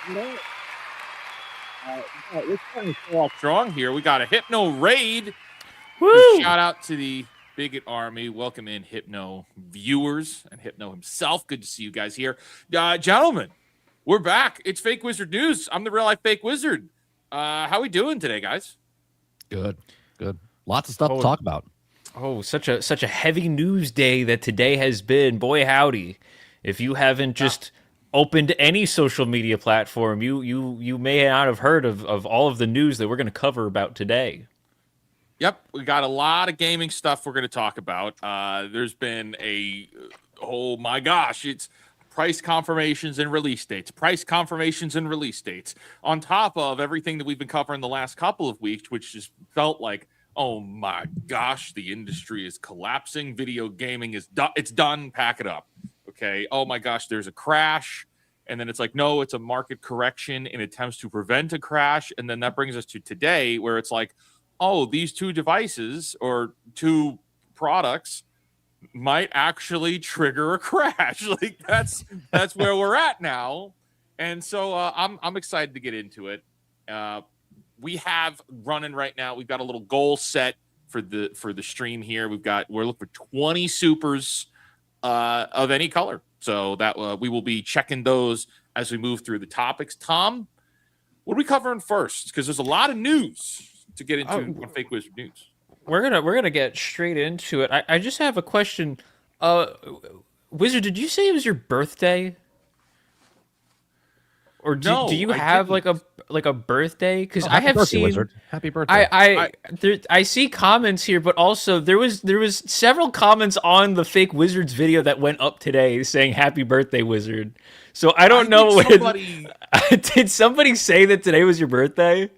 You know, we're starting to go off strong here. We got a Hypno raid. Woo! Shout out to the Bigot Army. Welcome in Hypno viewers and Hypno himself. Good to see you guys here. Gentlemen, we're back. It's Fake Wizard News. I'm the real life Fake Wizard. How we doing today, guys? Good. Lots of stuff to talk about. Oh, such a heavy news day that today has been. Boy, howdy! If you haven't just opened any social media platform, you may not have heard of all of the news that we're going to cover about today. Yep, we got a lot of gaming stuff we're going to talk about. There's been oh my gosh, it's price confirmations and release dates, on top of everything that we've been covering the last couple of weeks, which just felt like, oh my gosh, the industry is collapsing. Video gaming is done. It's done. Pack it up. Okay. Oh my gosh, there's a crash. And then it's like, no, it's a market correction in attempts to prevent a crash. And then that brings us to today, where it's like, oh, these two devices or two products might actually trigger a crash. Like that's where we're at now. And so I'm excited to get into it. We have running right now. We've got a little goal set for the stream here. We're looking for 20 supers of any color. So that we will be checking those as we move through the topics. Tom, what are we covering first? Because there's a lot of news to get into on Fake Wizard News. We're gonna get straight into it. I just have a question. Wizard, did you say it was your birthday? Or do you have like a birthday? Because I have seen Wizard. Happy birthday. I see comments here, but also there was several comments on the Fake Wizards video that went up today saying "Happy birthday, Wizard." So I don't know did somebody say that today was your birthday?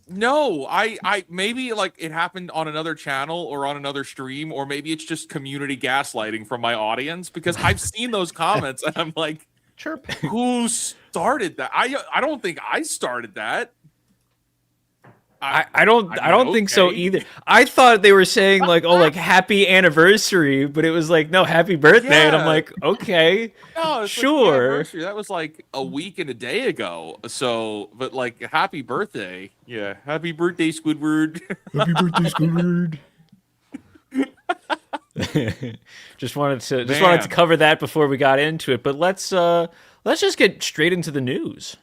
No, I maybe like it happened on another channel or on another stream, or maybe it's just community gaslighting from my audience, because I've seen those comments and I'm like, chirp. Who started that? I don't think I started that. I don't think so either. I thought they were saying like, oh, like happy anniversary, but it was like, no, happy birthday. And I'm like, okay, no, sure. Like that was like a week and a day ago. So, but like happy birthday. Yeah. Happy birthday, Squidward. Happy birthday, Squidward. Just wanted to cover that before we got into it. But let's just get straight into the news.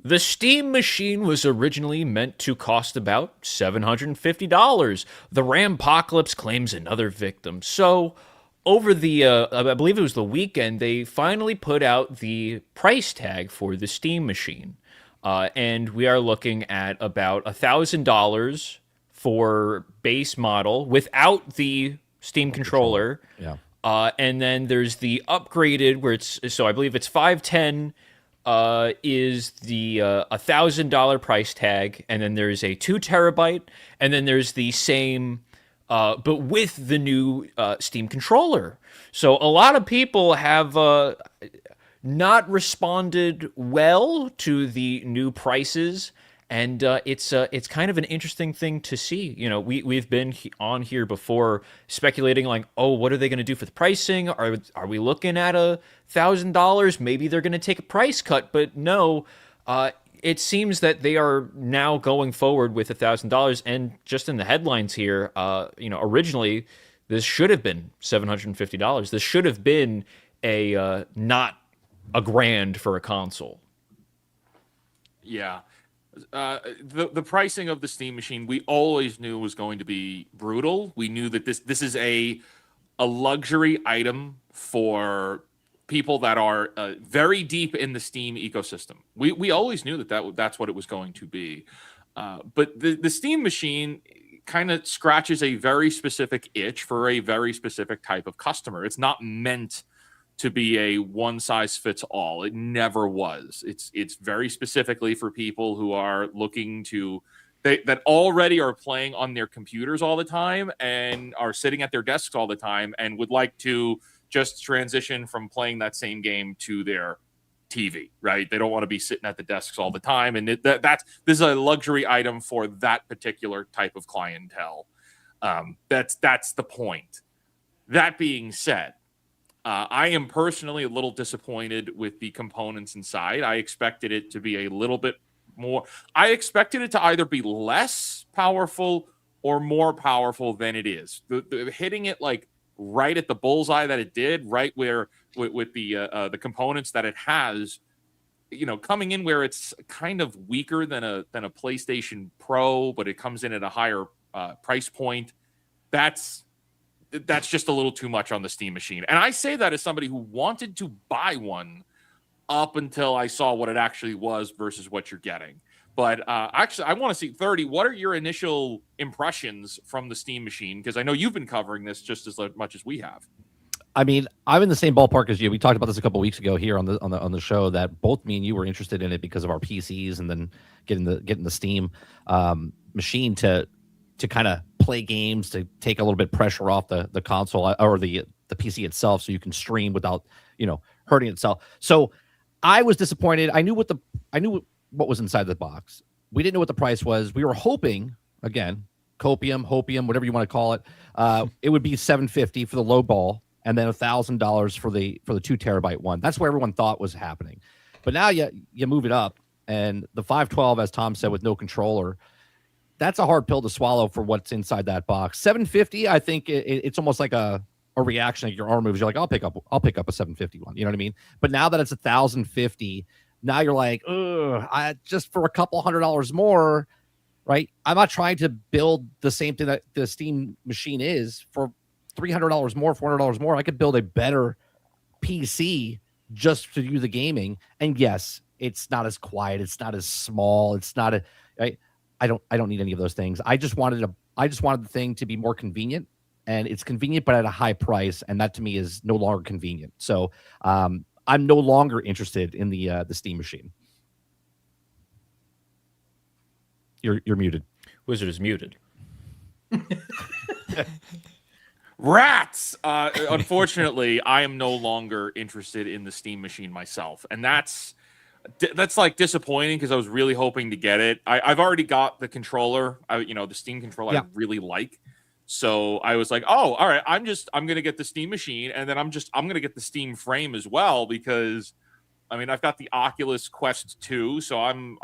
The Steam Machine was originally meant to cost about $750. The Rampocalypse claims another victim. So, over the, I believe it was the weekend, they finally put out the price tag for the Steam Machine. And we are looking at about $1,000 for base model without the Steam controller. Yeah. And then there's the upgraded where I believe it's $510. Is the $1,000 price tag, and then there's a 2 terabyte, and then there's the same, but with the new Steam controller. So a lot of people have not responded well to the new prices, and it's kind of an interesting thing to see. You know, we've been on here before speculating like, oh, what are they going to do for the pricing? Are we looking at $1,000? Maybe they're going to take a price cut, but no. It seems that they are now going forward with $1,000, and just in the headlines here, originally this should have been $750. This should have been not $1,000 for a console. Yeah. The pricing of the Steam Machine, we always knew was going to be brutal. We knew that this is a luxury item for people that are very deep in the Steam ecosystem. We always knew that's what it was going to be. But the Steam Machine kind of scratches a very specific itch for a very specific type of customer. It's not meant to be a one size fits all. It never was. It's very specifically for people who are looking to that already are playing on their computers all the time and are sitting at their desks all the time and would like to just transition from playing that same game to their TV, right? They don't want to be sitting at the desks all the time. And this is a luxury item for that particular type of clientele. That's the point. That being said, I am personally a little disappointed with the components inside. I expected it to be a little bit more. I expected it to either be less powerful or more powerful than it is. Hitting it like right at the bullseye that it did, right where with the components that it has, coming in where it's kind of weaker than a PlayStation Pro, but it comes in at a higher price point. That's just a little too much on the Steam machine. And I say that as somebody who wanted to buy one up until I saw what it actually was versus what you're getting. But actually, I want to see 30. What are your initial impressions from the Steam machine? Because I know you've been covering this just as much as we have. I mean, I'm in the same ballpark as you. We talked about this a couple of weeks ago here on the show that both me and you were interested in it because of our PCs and then getting the Steam machine to kind of play games, to take a little bit pressure off the console or the PC itself, so you can stream without hurting itself. So I was disappointed. I knew what was inside the box. We didn't know what the price was. We were hoping, again, hopium, whatever you want to call it, it would be $750 for the low ball, and then $1,000 for the 2 terabyte one. That's what everyone thought was happening. But now you move it up, and the 512, as Tom said, with no controller, that's a hard pill to swallow for what's inside that box. $750, I think it's almost like a reaction, like your arm moves. You're like, I'll pick up a 750 one. You know what I mean? But now that it's $1,050, now you're like, I just for a couple $100 more, right? I'm not trying to build the same thing that the Steam machine is for $300 more, $400 more. I could build a better PC just to do the gaming. And yes, it's not as quiet. It's not as small. It's not I don't need any of those things. I just wanted the thing to be more convenient, and it's convenient, but at a high price. And that to me is no longer convenient. So I'm no longer interested in the Steam machine. You're muted. Wizard is muted. Rats! Unfortunately, I am no longer interested in the Steam machine myself. And that's like disappointing because I was really hoping to get it. I've already got the controller, the Steam controller I really like. So I was like, oh, all right, I'm going to get the Steam machine, and then I'm going to get the Steam frame as well because I've got the Oculus Quest 2, so I'm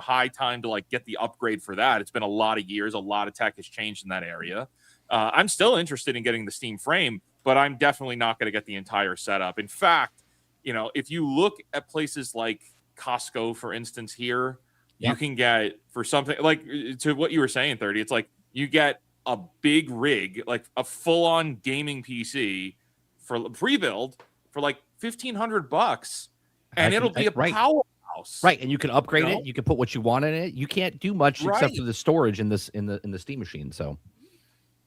high time to like get the upgrade for that. It's been a lot of years, a lot of tech has changed in that area. I'm still interested in getting the Steam frame, but I'm definitely not going to get the entire setup. In fact, if you look at places like Costco, for instance, here, you can get for something like to what you were saying, 30. It's like you get a big rig, like a full-on gaming PC for pre-build for like $1,500, and it'll be a powerhouse, right? And you can upgrade it. You can put what you want in it. You can't do much except for the storage in the Steam machine. So.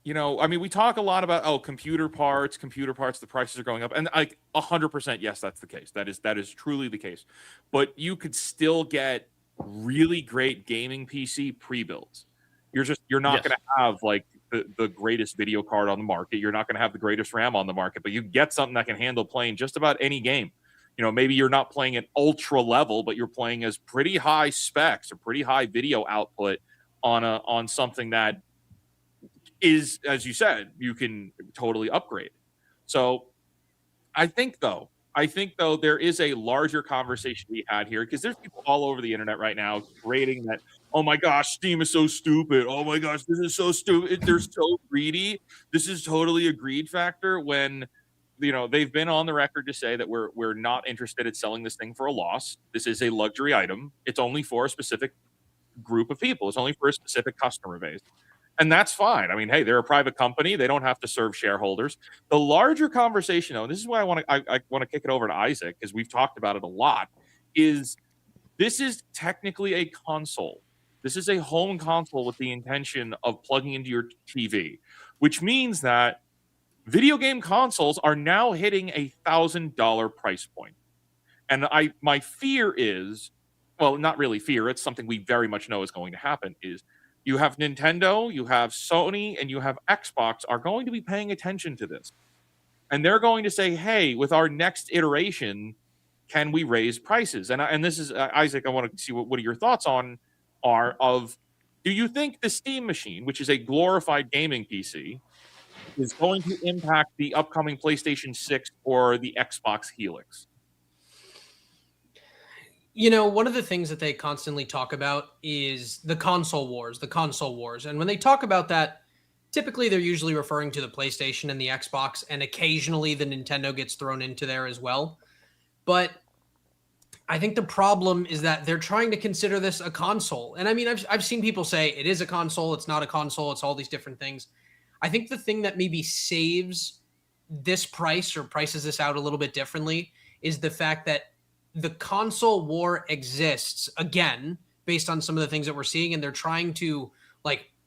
We talk a lot about computer parts, the prices are going up, and like 100%, yes, that's the case. That is truly the case. But you could still get really great gaming PC pre-builds. You're not going to have like the greatest video card on the market. You're not going to have the greatest RAM on the market, but you get something that can handle playing just about any game. Maybe you're not playing at ultra level, but you're playing as pretty high specs or pretty high video output on something that is, as you said, you can totally upgrade. So I think though there is a larger conversation to be had here, because there's people all over the internet right now rating that, oh my gosh, Steam is so stupid. Oh my gosh, this is so stupid. They're so greedy. This is totally a greed factor, when they've been on the record to say that we're not interested in selling this thing for a loss. This is a luxury item. It's only for a specific group of people. It's only for a specific customer base. And that's fine. Hey, they're a private company. They don't have to serve shareholders. The larger conversation, though, and this is why I want to kick it over to Isaac, because we've talked about it a lot, is this is technically a console. This is a home console with the intention of plugging into your TV, which means that video game consoles are now hitting $1,000 price point. And my fear is, well, not really fear, it's something we very much know is going to happen, is you have Nintendo, you have Sony, and you have Xbox are going to be paying attention to this. And they're going to say, hey, with our next iteration, can we raise prices? And this is, Isaac, I want to see what your thoughts do you think the Steam machine, which is a glorified gaming PC, is going to impact the upcoming PlayStation 6 or the Xbox Helix? One of the things that they constantly talk about is the console wars, the console wars. And when they talk about that, typically they're usually referring to the PlayStation and the Xbox, and occasionally the Nintendo gets thrown into there as well. But I think the problem is that they're trying to consider this a console. And I mean, I've seen people say it is a console, it's not a console, it's all these different things. I think the thing that maybe saves this price or prices this out a little bit differently is the fact that the console war exists again based on some of the things that we're seeing, and they're trying to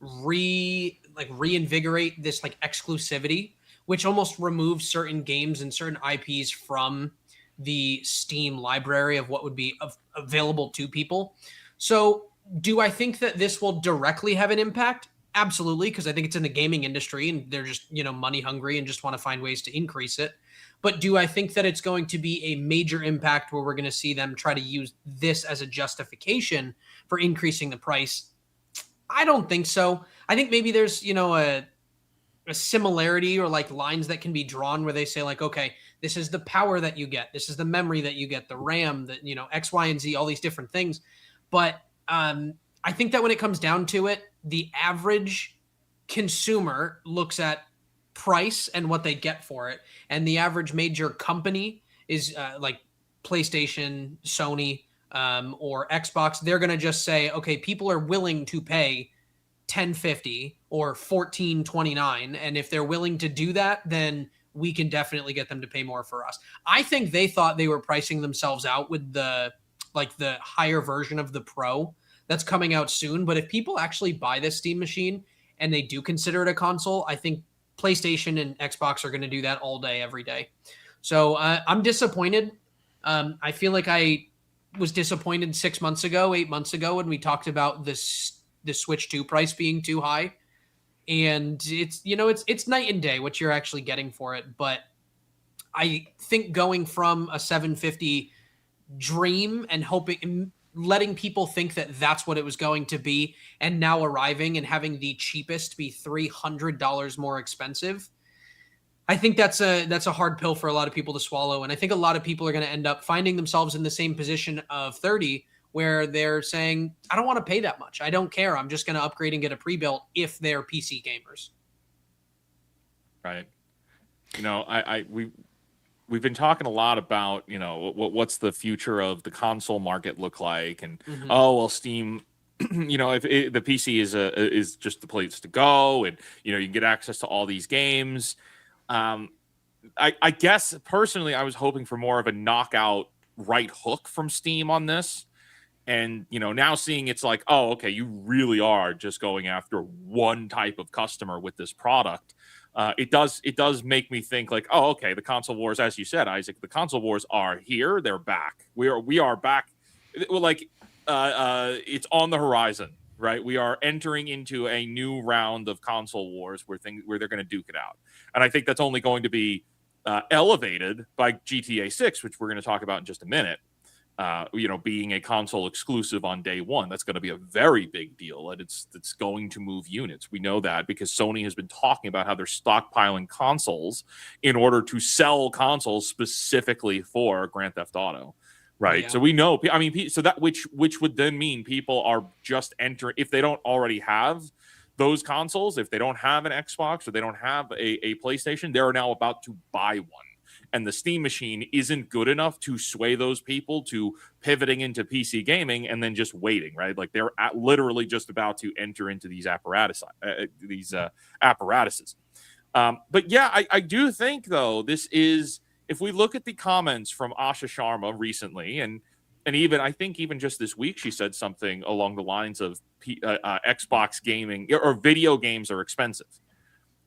reinvigorate this exclusivity, which almost removes certain games and certain IPs from the Steam library of what would be available to people. So, do I think that this will directly have an impact? Absolutely, because I think it's in the gaming industry and they're just, money hungry and just want to find ways to increase it. But do I think that it's going to be a major impact where we're going to see them try to use this as a justification for increasing the price? I don't think so. I think maybe there's, a similarity or lines that can be drawn where they say okay, this is the power that you get, this is the memory that you get, the RAM, that X, Y, and Z, all these different things. But I think that when it comes down to it, the average consumer looks at price and what they get for it, and the average major company is like PlayStation, Sony, or Xbox. They're going to just say, okay, people are willing to pay $10.50 or $14.29, and if they're willing to do that, then we can definitely get them to pay more for us. I think they thought they were pricing themselves out with the higher version of the Pro that's coming out soon. But if people actually buy this Steam machine and they do consider it a console, I think PlayStation and Xbox are going to do that all day, every day. So I'm disappointed. I feel like I was disappointed 8 months ago when we talked about the Switch 2 price being too high. And it's night and day what you're actually getting for it. But I think going from a $750 dream and hoping, letting people think that that's what it was going to be, and now arriving and having the cheapest be $300 more expensive, I think that's a hard pill for a lot of people to swallow. And I think a lot of people are going to end up finding themselves in the same position of 30, where they're saying, I don't want to pay that much. I don't care. I'm just going to upgrade and get a pre-built if they're PC gamers. Right. We've been talking a lot about, what's the future of the console market look like, and Steam, if the PC is just the place to go, and you can get access to all these games. I guess personally, I was hoping for more of a knockout right hook from Steam on this. And, now seeing it's like, oh, okay, you really are just going after one type of customer with this product. It does make me think like, oh, okay, the console wars, as you said, Isaac, the console wars are here. They're back. We are back. It's on the horizon, right? We are entering into a new round of console wars where they're going to duke it out. And I think that's only going to be elevated by GTA 6, which we're going to talk about in just a minute. Being a console exclusive on day one, that's going to be a very big deal, and it's going to move units. We know that because Sony has been talking about how they're stockpiling consoles in order to sell consoles specifically for Grand Theft Auto, right? Yeah. So we know, so that which would then mean people are just entering, if they don't already have those consoles, if they don't have an Xbox or they don't have a PlayStation, they're now about to buy one. And the Steam machine isn't good enough to sway those people to pivoting into PC gaming and then just waiting, right? Like they're literally just about to enter into these apparatuses. But yeah, I do think though, this is, if we look at the comments from Asha Sharma recently, and even I think even just this week, she said something along the lines of Xbox gaming or video games are expensive.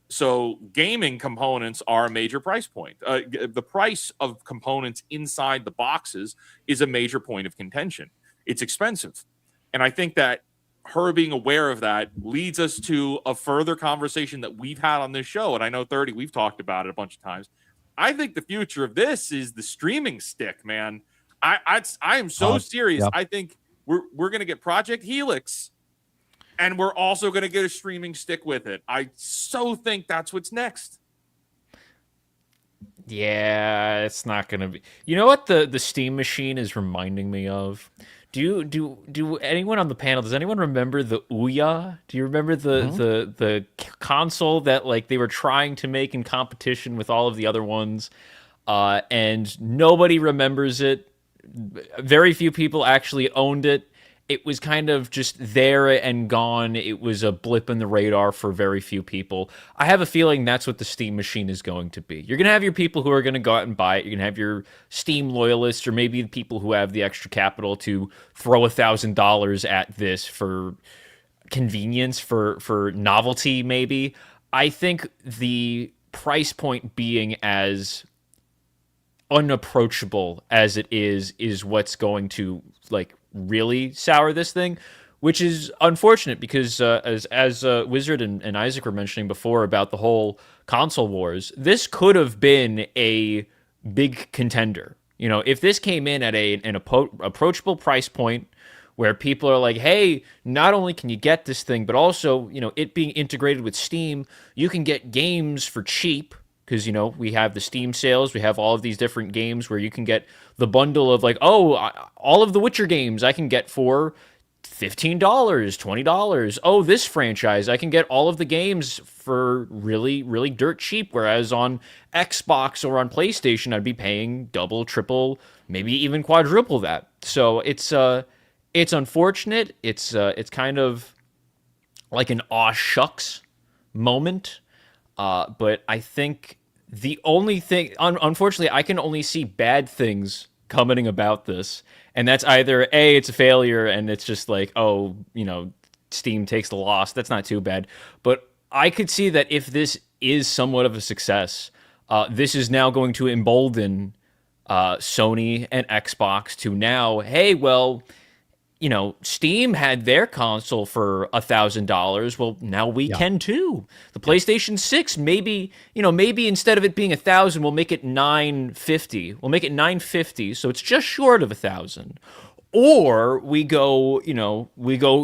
So gaming components are a major price point. The price of components inside the boxes is a major point of contention. It's expensive. And I think that her being aware of that leads us to a further conversation that we've had on this show. And I know 30, we've talked about it a bunch of times. I think the future of this is the streaming stick, man. I am so serious. Yep. I think we're going to get Project Helix And we're also going to get a streaming stick with it. I so think that's what's next. Yeah, it's not gonna be. You know what the Steam machine is reminding me of? Do anyone on the panel? Does anyone remember the Ouya? Do you remember the console that like they were trying to make in competition with all of the other ones, and nobody remembers it. Very few people actually owned it. It was kind of just there and gone. It was a blip in the radar for very few people. I have a feeling that's what the Steam machine is going to be. You're going to have your people who are going to go out and buy it. You're going to have your Steam loyalists, or maybe the people who have the extra capital to throw $1,000 at this for convenience, for novelty, maybe. I think the price point being as unapproachable as it is what's going to like really sour this thing, which is unfortunate because as Wizard and Isaac were mentioning before about the whole console wars, this could have been a big contender. You know, if this came in at an approachable price point where people are like, hey, not only can you get this thing, but also, you know, it being integrated with Steam, you can get games for cheap because, you know, we have the Steam sales, we have all of these different games where you can get the bundle of like, oh, all of the Witcher games I can get for $15, $20. Oh, this franchise, I can get all of the games for really, really dirt cheap. Whereas on Xbox or on PlayStation, I'd be paying double, triple, maybe even quadruple that. So it's unfortunate. It's kind of like an aw shucks moment. But I think the only thing, unfortunately, I can only see bad things coming about this. And that's either A, it's a failure and it's just like, oh, you know, Steam takes the loss. That's not too bad. But I could see that if this is somewhat of a success, this is now going to embolden Sony and Xbox to now, hey, well, you know, Steam had their console for $1,000. Well, now we can too. The PlayStation 6, maybe instead of it being 1,000, we'll make it $950. We'll make it $950, so it's just short of 1,000. Or we go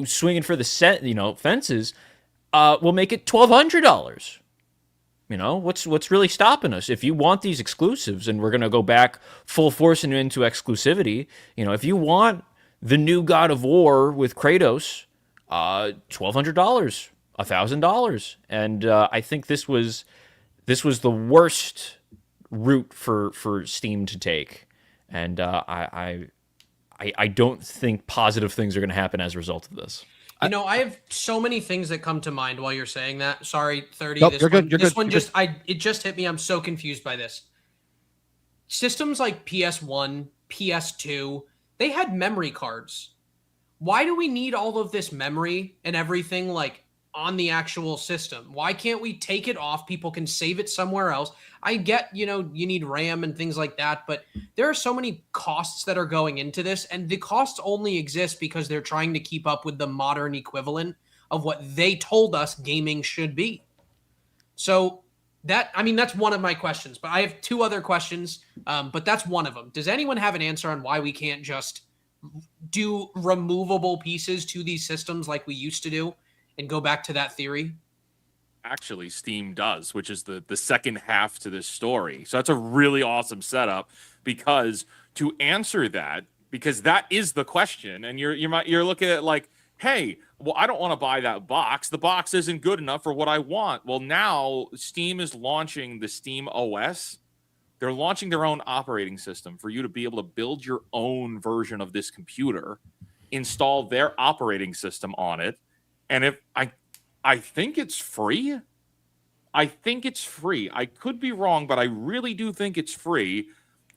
swinging for the fences. We'll make it $1,200. You know, what's really stopping us? If you want these exclusives, and we're gonna go back full force into exclusivity, you know, if you want the new God of War with Kratos, $1,200, $1,000, and I think this was the worst route for Steam to take, and I don't think positive things are going to happen as a result of this. You know, I have so many things that come to mind while you're saying that. Sorry, 30. Nope, this you're one, good. You're this good. one You're just it just hit me. I'm so confused by this. Systems like PS1, PS2, they had memory cards. Why do we need all of this memory and everything like on the actual system? Why can't we take it off? People can save it somewhere else. I get, you know, you need RAM and things like that, but there are so many costs that are going into this, and the costs only exist because they're trying to keep up with the modern equivalent of what they told us gaming should be. So that's one of my questions, but I have two other questions, but that's one of them. Does anyone have an answer on why we can't just do removable pieces to these systems like we used to do and go back to that theory? Actually, Steam does, which is the second half to this story. So that's a really awesome setup, because to answer that, because that is the question, and you're looking at like, hey, well, I don't want to buy that box. The box isn't good enough for what I want. Well, now Steam is launching the Steam OS. They're launching their own operating system for you to be able to build your own version of this computer, install their operating system on it, and if I think it's free. I think it's free. I could be wrong, but I really do think it's free.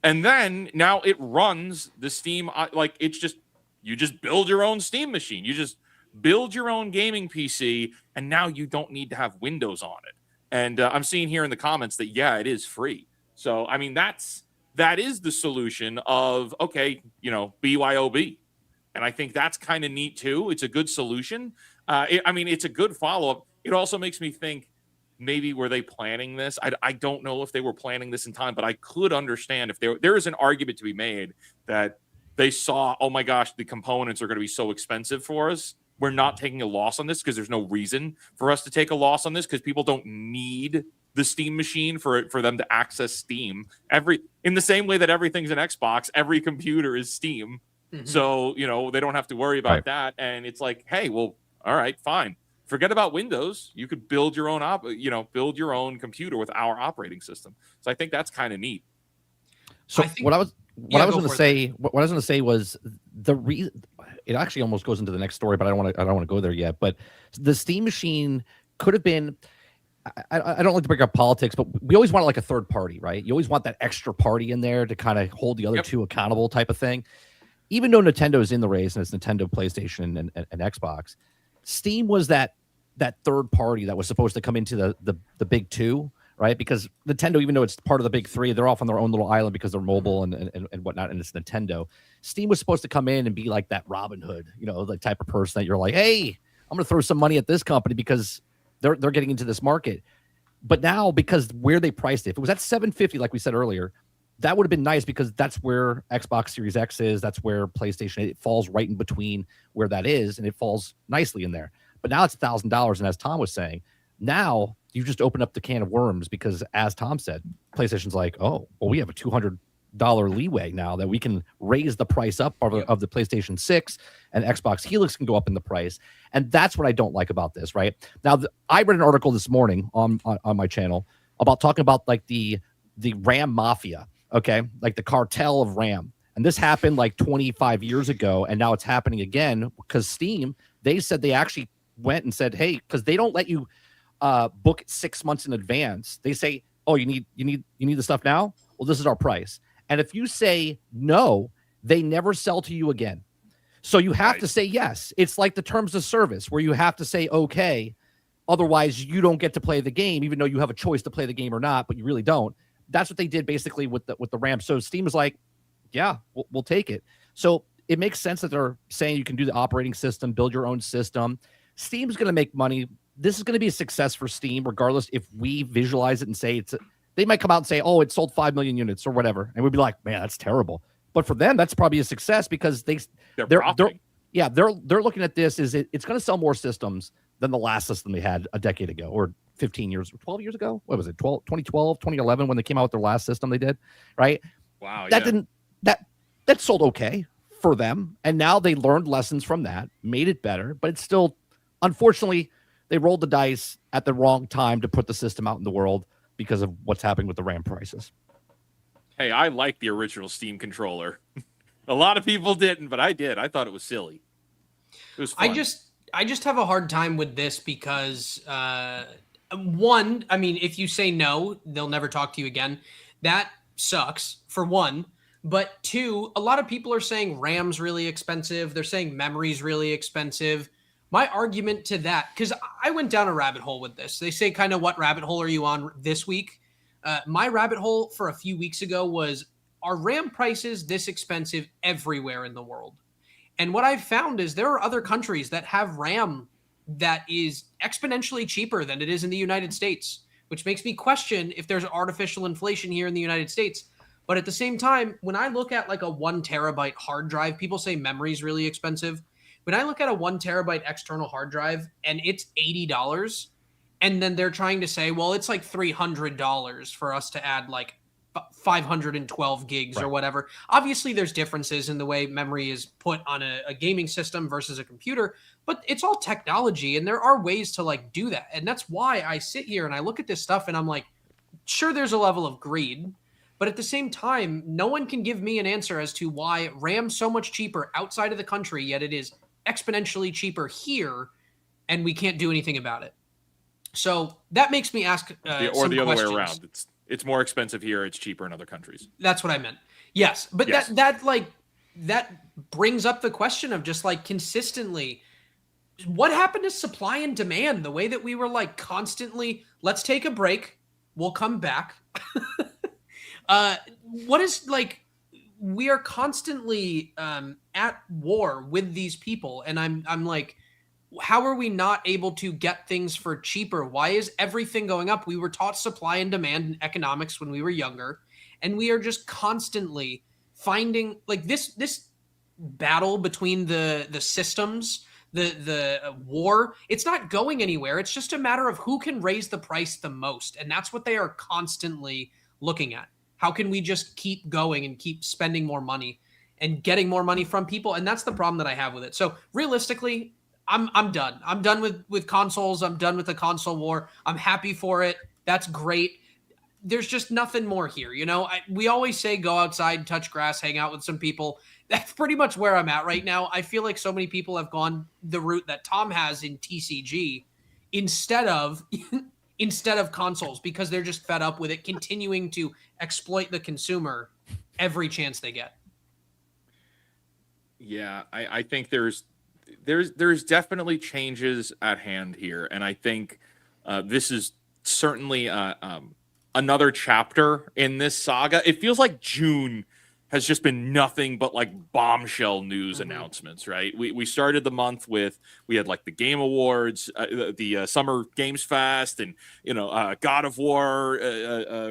And then now it runs the Steam, like it's just, you just build your own Steam machine. You just build your own gaming PC, and now you don't need to have Windows on it. And I'm seeing here in the comments that, yeah, it is free. So, I mean, that is the solution of, okay, you know, BYOB. And I think that's kind of neat too. It's a good solution. It's a good follow-up. It also makes me think, maybe were they planning this? I don't know if they were planning this in time, but I could understand if there is an argument to be made that they saw, oh my gosh, the components are going to be so expensive for us. we're not taking a loss on this because there's no reason for us to take a loss on this because people don't need the Steam machine for them to access Steam. In the same way that everything's an Xbox, every computer is Steam. So, they don't have to worry about that. And it's like, hey, well, all right, fine. Forget about Windows. You could build your own build your own computer with our operating system. So I think that's kind of neat. So what I was going to say was the reason. It actually almost goes into the next story, but I don't want to go there yet. But the Steam machine could have been. I don't like to bring up politics, but we always want like a third party, right? You always want that extra party in there to kind of hold the other two accountable, type of thing. Even though Nintendo is in the race and it's Nintendo, PlayStation, and Xbox, Steam was that third party that was supposed to come into the big two, right? Because Nintendo, even though it's part of the big three, they're off on their own little island because they're mobile and whatnot, and it's Nintendo. Steam was supposed to come in and be like that Robin Hood, the type of person that you're like, hey, I'm going to throw some money at this company because they're getting into this market. But now, because where they priced it, if it was at $750, like we said earlier, that would have been nice because that's where Xbox Series X is. That's where PlayStation, it falls right in between where that is, and it falls nicely in there. But now it's $1,000, and as Tom was saying, now you just open up the can of worms because, as Tom said, PlayStation's like, oh, well, we have a $200 leeway now that we can raise the price up of the PlayStation 6, and Xbox Helix can go up in the price. And that's what I don't like about this, right? Now, I read an article this morning on my channel about talking about like the RAM mafia, okay? Like the cartel of RAM. And this happened like 25 years ago, and now it's happening again because Steam, they said they actually went and said, hey, because they don't let you book it 6 months in advance. They say, oh, you need the stuff now? Well, this is our price. And if you say no, they never sell to you again. So you have to say yes. It's like the terms of service where you have to say okay. Otherwise, you don't get to play the game, even though you have a choice to play the game or not, but you really don't. That's what they did basically with the RAM. So Steam is like, yeah, we'll take it. So it makes sense that they're saying you can do the operating system, build your own system. Steam's going to make money. This is going to be a success for Steam, regardless if we visualize it and say they might come out and say, oh, it sold 5 million units or whatever. And we'd be like, man, that's terrible. But for them, that's probably a success because they're looking at this as it's going to sell more systems than the last system they had a decade ago or 15 years, 12 years ago. What was it? 2012, 2011 when they came out with their last system they did, right? Wow. That sold okay for them. And now they learned lessons from that, made it better, but it's still, unfortunately, they rolled the dice at the wrong time to put the system out in the world because of what's happening with the RAM prices. Hey, I like the original Steam controller. A lot of people didn't, but I did. I thought it was silly. It was fun. I just have a hard time with this because one, I mean, if you say no, they'll never talk to you again. That sucks, for one. But two, a lot of people are saying RAM's really expensive. They're saying memory's really expensive. My argument to that, because I went down a rabbit hole with this. They say kind of what rabbit hole are you on this week? My rabbit hole for a few weeks ago was, are RAM prices this expensive everywhere in the world? And what I've found is there are other countries that have RAM that is exponentially cheaper than it is in the United States, which makes me question if there's artificial inflation here in the United States. But at the same time, when I look at like a 1 terabyte hard drive, people say memory is really expensive. When I look at a 1 terabyte external hard drive and it's $80, and then they're trying to say, well, it's like $300 for us to add like 512 gigs or whatever. Obviously, there's differences in the way memory is put on a gaming system versus a computer, but it's all technology, and there are ways to like do that. And that's why I sit here and I look at this stuff and I'm like, sure, there's a level of greed, but at the same time, no one can give me an answer as to why RAM's so much cheaper outside of the country, yet it is exponentially cheaper here, and we can't do anything about it. So that makes me ask or the other way around. It's more expensive here. It's cheaper in other countries. That's what I meant. Yes, but yes. that brings up the question of just like consistently, what happened to supply and demand? The way that we were like constantly, let's take a break, we'll come back. What is like? We are constantly at war with these people, and I'm like, how are we not able to get things for cheaper? Why is everything going up? We were taught supply and demand in economics when we were younger, and we are just constantly finding like this battle between the systems, the war, it's not going anywhere. It's just a matter of who can raise the price the most. And that's what they are constantly looking at. How can we just keep going and keep spending more money and getting more money from people? And that's the problem that I have with it. So realistically, I'm done. I'm done with consoles. I'm done with the console war. I'm happy for it. That's great. There's just nothing more here. We always say go outside, touch grass, hang out with some people. That's pretty much where I'm at right now. I feel like so many people have gone the route that Tom has in TCG instead of consoles, because they're just fed up with it continuing to exploit the consumer every chance they get. Yeah, I think there's definitely changes at hand here, and I think this is certainly another chapter in this saga. It feels like June has just been nothing but like bombshell news announcements, right? We started the month with, we had like the Game Awards, the Summer Games Fest, and God of War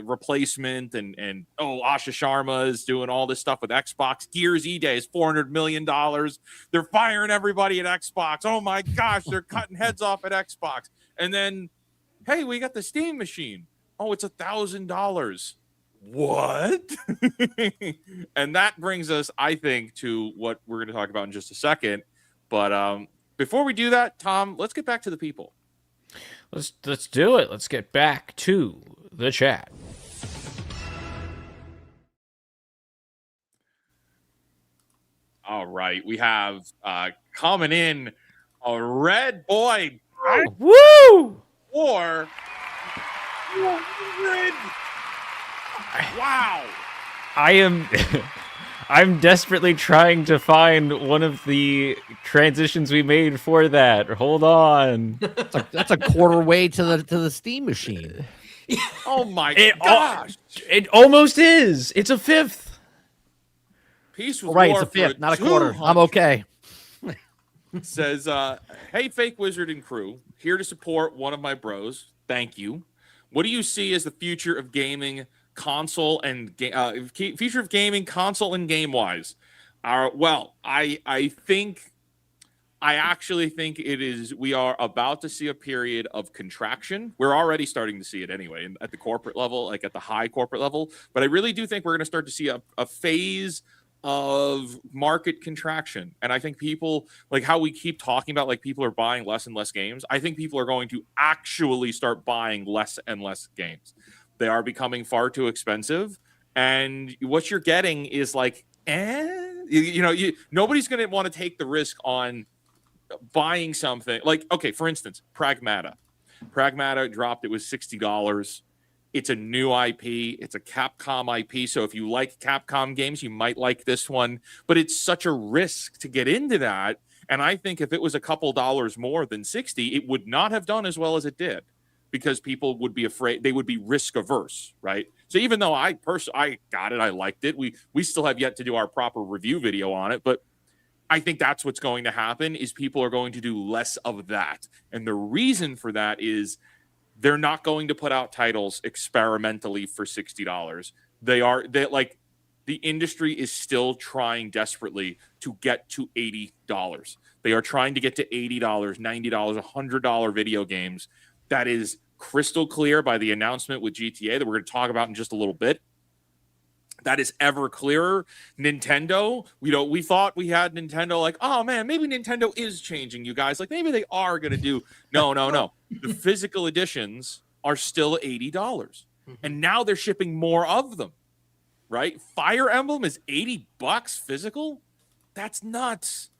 replacement, and Asha Sharma is doing all this stuff with Xbox. Gears E-Day is $400 million. They're firing everybody at Xbox. Oh my gosh, they're cutting heads off at Xbox. And then, hey, we got the Steam machine. Oh, it's $1,000. What? And that brings us, I think, to what we're going to talk about in just a second. But before we do that, Tom, let's get back to the people. Let's do it. Let's get back to the chat. All right, we have coming in a red boy. Woo! Or red. Wow. I'm desperately trying to find one of the transitions we made for that. Hold on. That's a quarter way to the Steam machine. Oh my gosh. It almost is. It's a fifth. Peace with Right, War it's a fifth, for not a quarter. 200. I'm okay. Says, hey, Fake Wizard and crew, here to support one of my bros. Thank you. What do you see as the future of gaming, console and future of gaming, console and game wise? Well, I actually think we are about to see a period of contraction. We're already starting to see it anyway at the corporate level, like at the high corporate level. But I really do think we're going to start to see a phase of market contraction. And I think people, like how we keep talking about, like people are buying less and less games. I think people are going to actually start buying less and less games. They are becoming far too expensive. And what you're getting is like, nobody's going to want to take the risk on buying something. Like, okay, for instance, Pragmata dropped. It was $60. It's a new IP. It's a Capcom IP. So if you like Capcom games, you might like this one. But it's such a risk to get into that. And I think if it was a couple dollars more than 60, it would not have done as well as it did, because people would be afraid. They would be risk averse, right? So even though I got it, I liked it. We still have yet to do our proper review video on it, but I think that's what's going to happen is people are going to do less of that. And the reason for that is they're not going to put out titles experimentally for $60. The industry is still trying desperately to get to $80. They are trying to get to $80, $90, $100 video games. That is crystal clear by the announcement with GTA that we're going to talk about in just a little bit. That is ever clearer. Nintendo, we thought we had Nintendo like, oh man, maybe Nintendo is changing, you guys. Like maybe they are going to do. No. The physical editions are still $80. And now they're shipping more of them, right? Fire Emblem is $80 physical. That's nuts.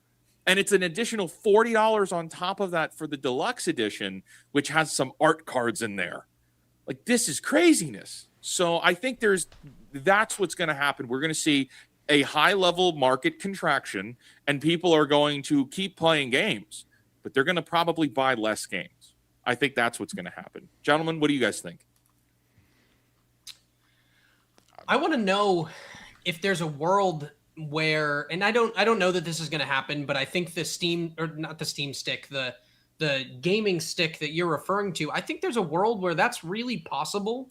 And it's an additional $40 on top of that for the deluxe edition, which has some art cards in there. Like, this is craziness. So I think that's what's going to happen. We're going to see a high level market contraction, and people are going to keep playing games, but they're going to probably buy less games. I think that's what's going to happen. Gentlemen, what do you guys think? I want to know if there's a world where, and I don't know that this is going to happen, but I think the Steam, or not the Steam stick, the gaming stick that you're referring to, I think there's a world where that's really possible.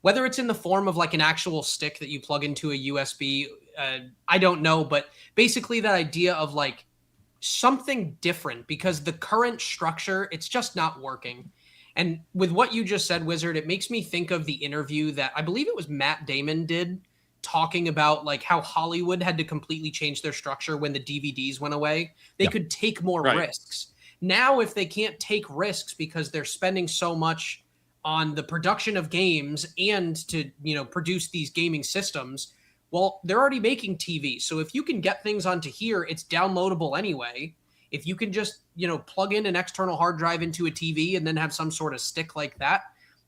Whether it's in the form of like an actual stick that you plug into a USB, I don't know. But basically that idea of like something different, because the current structure, it's just not working. And with what you just said, Wizard, it makes me think of the interview that I believe it was Matt Damon did, talking about like how Hollywood had to completely change their structure when the DVDs went away. They could take more risks. Now, if they can't take risks because they're spending so much on the production of games and to, produce these gaming systems, well, they're already making TV. So if you can get things onto here, it's downloadable anyway. If you can just, plug in an external hard drive into a TV and then have some sort of stick like that,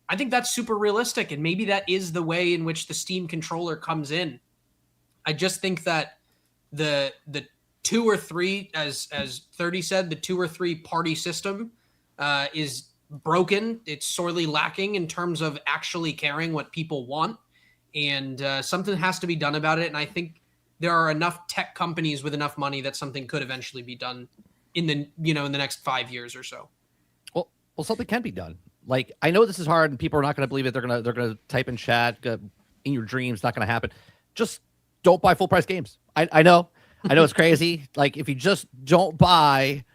I think that's super realistic. And maybe that is the way in which the Steam controller comes in. I just think that the 2 or 3, as 30 said, the 2 or 3 party system is broken. It's sorely lacking in terms of actually caring what people want. And something has to be done about it. And I think there are enough tech companies with enough money that something could eventually be done in the next 5 years or so. Well, something can be done. Like, I know this is hard and people are not going to believe it. They're gonna type in chat in your dreams. Not going to happen. Just don't buy full price games. I know it's crazy. Like, if you just don't buy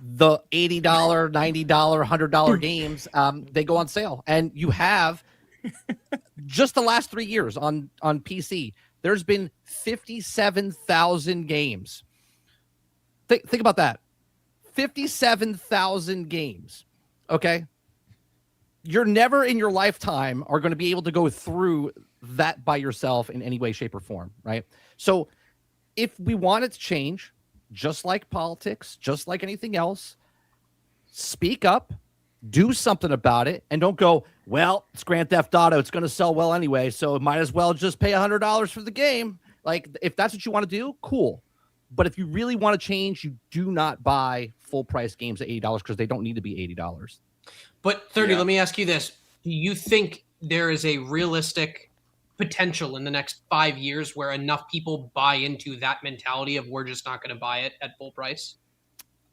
the $80, $90, $100 games, they go on sale. And you have just the last 3 years on PC, there's been 57,000 games. Think about that. 57,000 games. Okay. You're never in your lifetime are going to be able to go through that by yourself in any way, shape, or form. Right. So if we want it to change, just like politics, just like anything else, speak up, do something about it, and don't go, well, it's Grand Theft Auto. It's going to sell well anyway, so it might as well just pay $100 for the game. Like, if that's what you want to do, cool. But if you really want to change, you do not buy full-price games at $80 because they don't need to be $80. But 30, let me ask you this. Do you think there is a realistic potential in the next 5 years where enough people buy into that mentality of we're just not going to buy it at full price?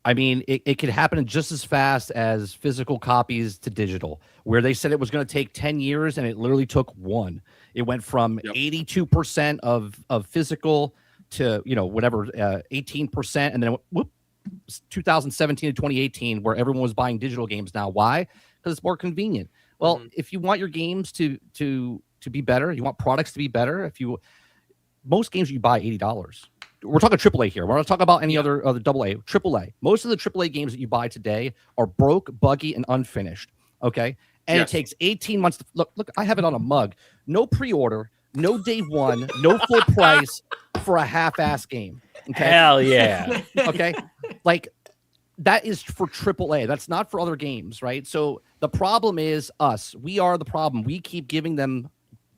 I mean, it could happen just as fast as physical copies to digital, where they said it was going to take 10 years and it literally took 1. It went from 82% of physical to, 18%. And then it went, 2017 to 2018, where everyone was buying digital games now. Why? Because it's more convenient. Well, if you want your games to be better, you want products to be better. Most games you buy $80. We're talking AAA here. We're not talking about any other AA. AAA. Most of the AAA games that you buy today are broke, buggy, and unfinished. Okay, and it takes 18 months to look. I have it on a mug. No pre-order, no day one, no full price for a half-ass game. Okay? Hell yeah. Okay, like that is for AAA. That's not for other games, right? So the problem is us. We are the problem. We keep giving them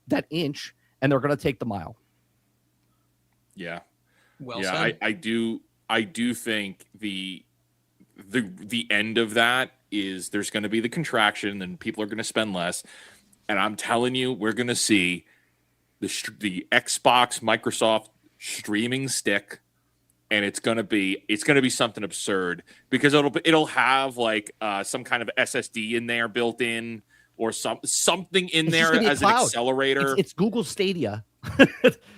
that inch, and they're going to take the mile. Yeah. Well said. I do think the end of that is there's going to be the contraction and people are going to spend less. And I'm telling you, we're going to see the Xbox Microsoft streaming stick, and it's going to be something absurd because it'll have like some kind of SSD in there built in or something in there as an accelerator. It's Google Stadia.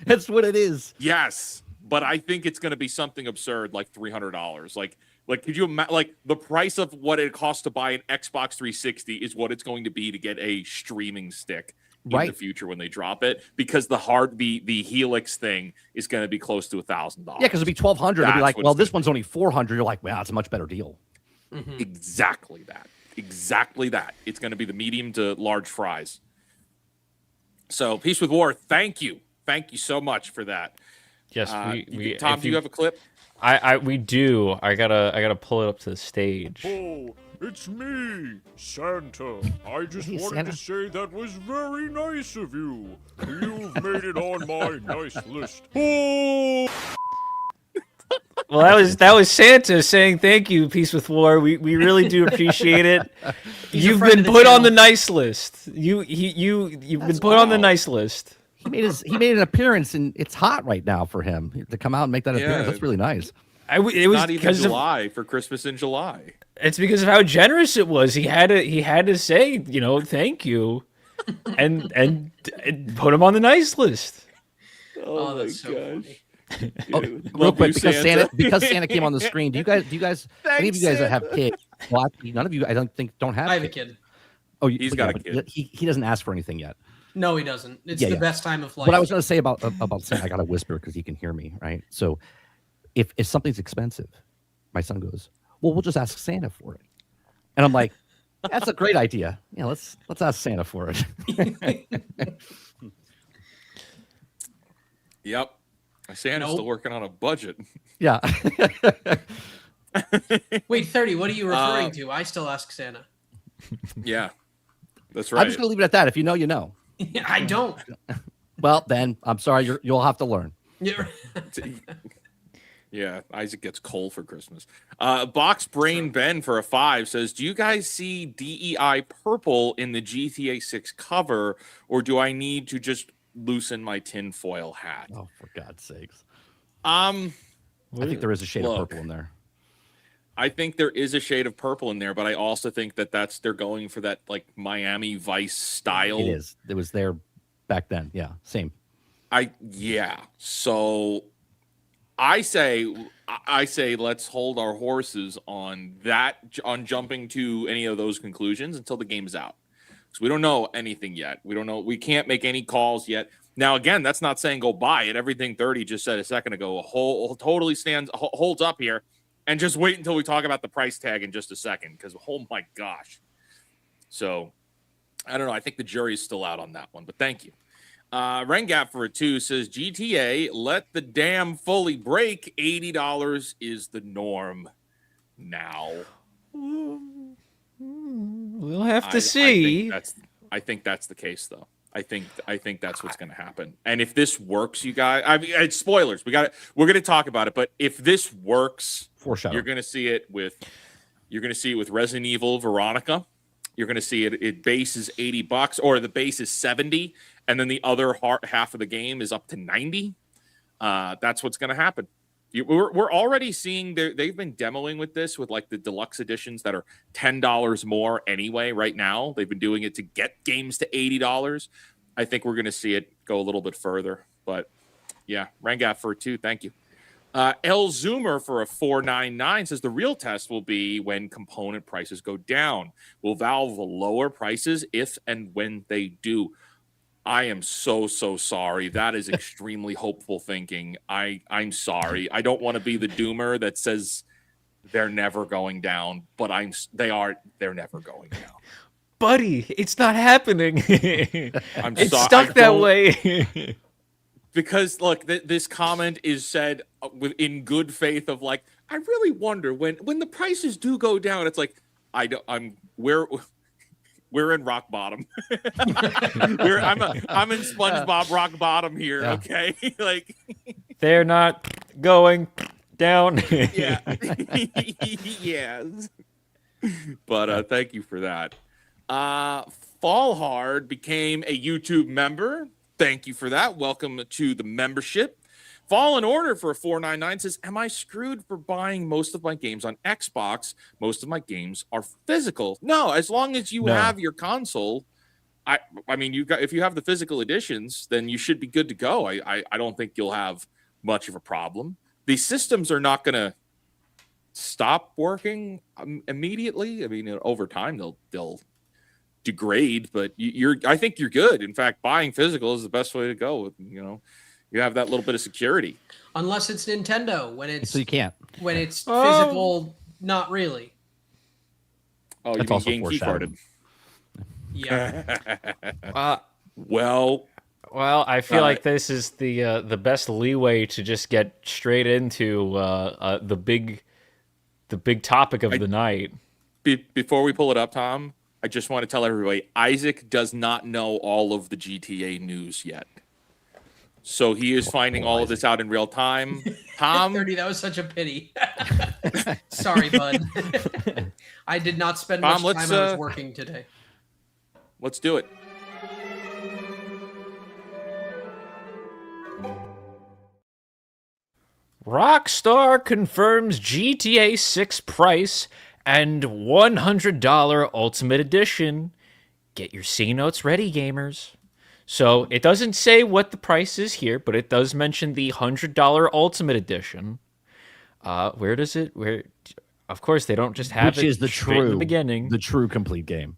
That's what it is. Yes. But I think it's going to be something absurd, like $300. Like could you imagine? Like the price of what it costs to buy an Xbox 360 is what it's going to be to get a streaming stick in the future when they drop it, because the Helix thing is going to be close to $1,000. Yeah, because it'll be $1,200. It'll be like, well, this one's only $400. You're like, wow, it's a much better deal. Mm-hmm. Exactly that. It's going to be the medium to large fries. So, Peace with War. Thank you so much for that. Yes, Tom, do you have a clip? We do. I gotta pull it up to the stage. Oh, it's me, Santa. I just wanted to say that was very nice of you. You've made it on my nice list. Oh. Well, that was Santa saying thank you, Peace with War. We really do appreciate it. You've been put on the nice list. You've been put on the nice list. He made an appearance, and it's hot right now for him to come out and make that appearance. That's really nice. It was not even July for Christmas in July. It's because of how generous it was. He had to say, thank you, and put him on the nice list. Oh, that's so funny. Oh, real quick, because Santa came on the screen. Do you guys any of you guys that have kids? Well, actually, none of you I don't think don't have I have a kids. kid. Oh, He's but got yeah, a kid. but he doesn't ask for anything yet. No, he doesn't. It's Yeah, the yeah. best time of life. What I was going to say about Santa, I got to whisper because he can hear me, right? So if something's expensive, my son goes, "Well, we'll just ask Santa for it," and I'm like, "That's a great idea. Yeah, let's ask Santa for it." Yep. Santa's Nope. still working on a budget. Yeah. Wait, 30, what are you referring to? I still ask Santa. Yeah. That's right. I'm just going to leave it at that. If you know, you know. I don't. Well, then I'm sorry. You'll have to learn. Yeah. Yeah, Isaac gets coal for Christmas. Box Brain Ben for a 5 says, "Do you guys see DEI purple in the GTA 6 cover, or do I need to just loosen my tinfoil hat?" Oh, for God's sakes! Um, I think there is a shade of Look. purple in there. I think there is a shade of purple in there, but I also think that they're going for that like Miami Vice style. It is. It was there back then. Yeah, same. So I say let's hold our horses on jumping to any of those conclusions until the game is out. So we don't know anything yet. We don't know. We can't make any calls yet. Now, again, that's not saying go buy it. Everything 30 just said a second ago totally holds up here. And just wait until we talk about the price tag in just a second, because oh my gosh. So I don't know. I think the jury's still out on that one, but thank you. Rengap for a 2 says, GTA, let the dam fully break. $80 is the norm now. We'll have to see. I think that's the case, though. I think that's what's going to happen. And if this works, you guys, I mean, it's spoilers. We're going to talk about it. But if this works, Foreshadow. you're going to see it with Resident Evil Veronica. You're going to see it base is $80 or the base is 70, and then the other half of the game is up to 90. That's what's going to happen. We're already seeing they've been demoing with this with like the deluxe editions that are $10 more anyway. Right now, they've been doing it to get games to $80. I think we're going to see it go a little bit further. But yeah, Rangaf for a 2. Thank you. L Zoomer for a 499 says the real test will be when component prices go down. Will Valve lower prices if and when they do? I am so sorry. That is extremely hopeful thinking. I'm sorry. I don't want to be the doomer that says they're never going down, but they're never going down. Buddy, it's not happening. It's stuck that way. Because look, this comment is said in good faith of like, I really wonder when the prices do go down. It's like we're in rock bottom. I'm in SpongeBob rock bottom here. Yeah. Okay, like They're not going down. yeah, yes. But thank you for that. Fall Hard became a YouTube member. Thank you for that. Welcome to the membership. Fallen Order for a 499 says, "Am I screwed for buying most of my games on Xbox? Most of my games are physical." No, as long as you have your console, I mean, if you have the physical editions, then you should be good to go. I don't think you'll have much of a problem. The systems are not going to stop working immediately. I mean, over time they'll degrade, but I think you're good. In fact, buying physical is the best way to go. You have that little bit of security. Unless it's Nintendo, when it's So you can't. when it's physical, not really. Oh, you That's mean also game key carded? Yeah. Well, I feel like this is the best leeway to just get straight into the big topic of the night. Before we pull it up, Tom, I just want to tell everybody, Isaac does not know all of the GTA news yet. So he is finding all of this out in real time. Tom, 30, that was such a pity. Sorry, bud. I did not spend much time. I was working today. Let's do it. Rockstar confirms GTA 6 price and $100 Ultimate Edition. Get your C notes ready, gamers. So it doesn't say what the price is here, but it does mention the $100 Ultimate Edition. Where does it? Where? Of course, they don't just have Which it is the straight in the true beginning. the true complete game.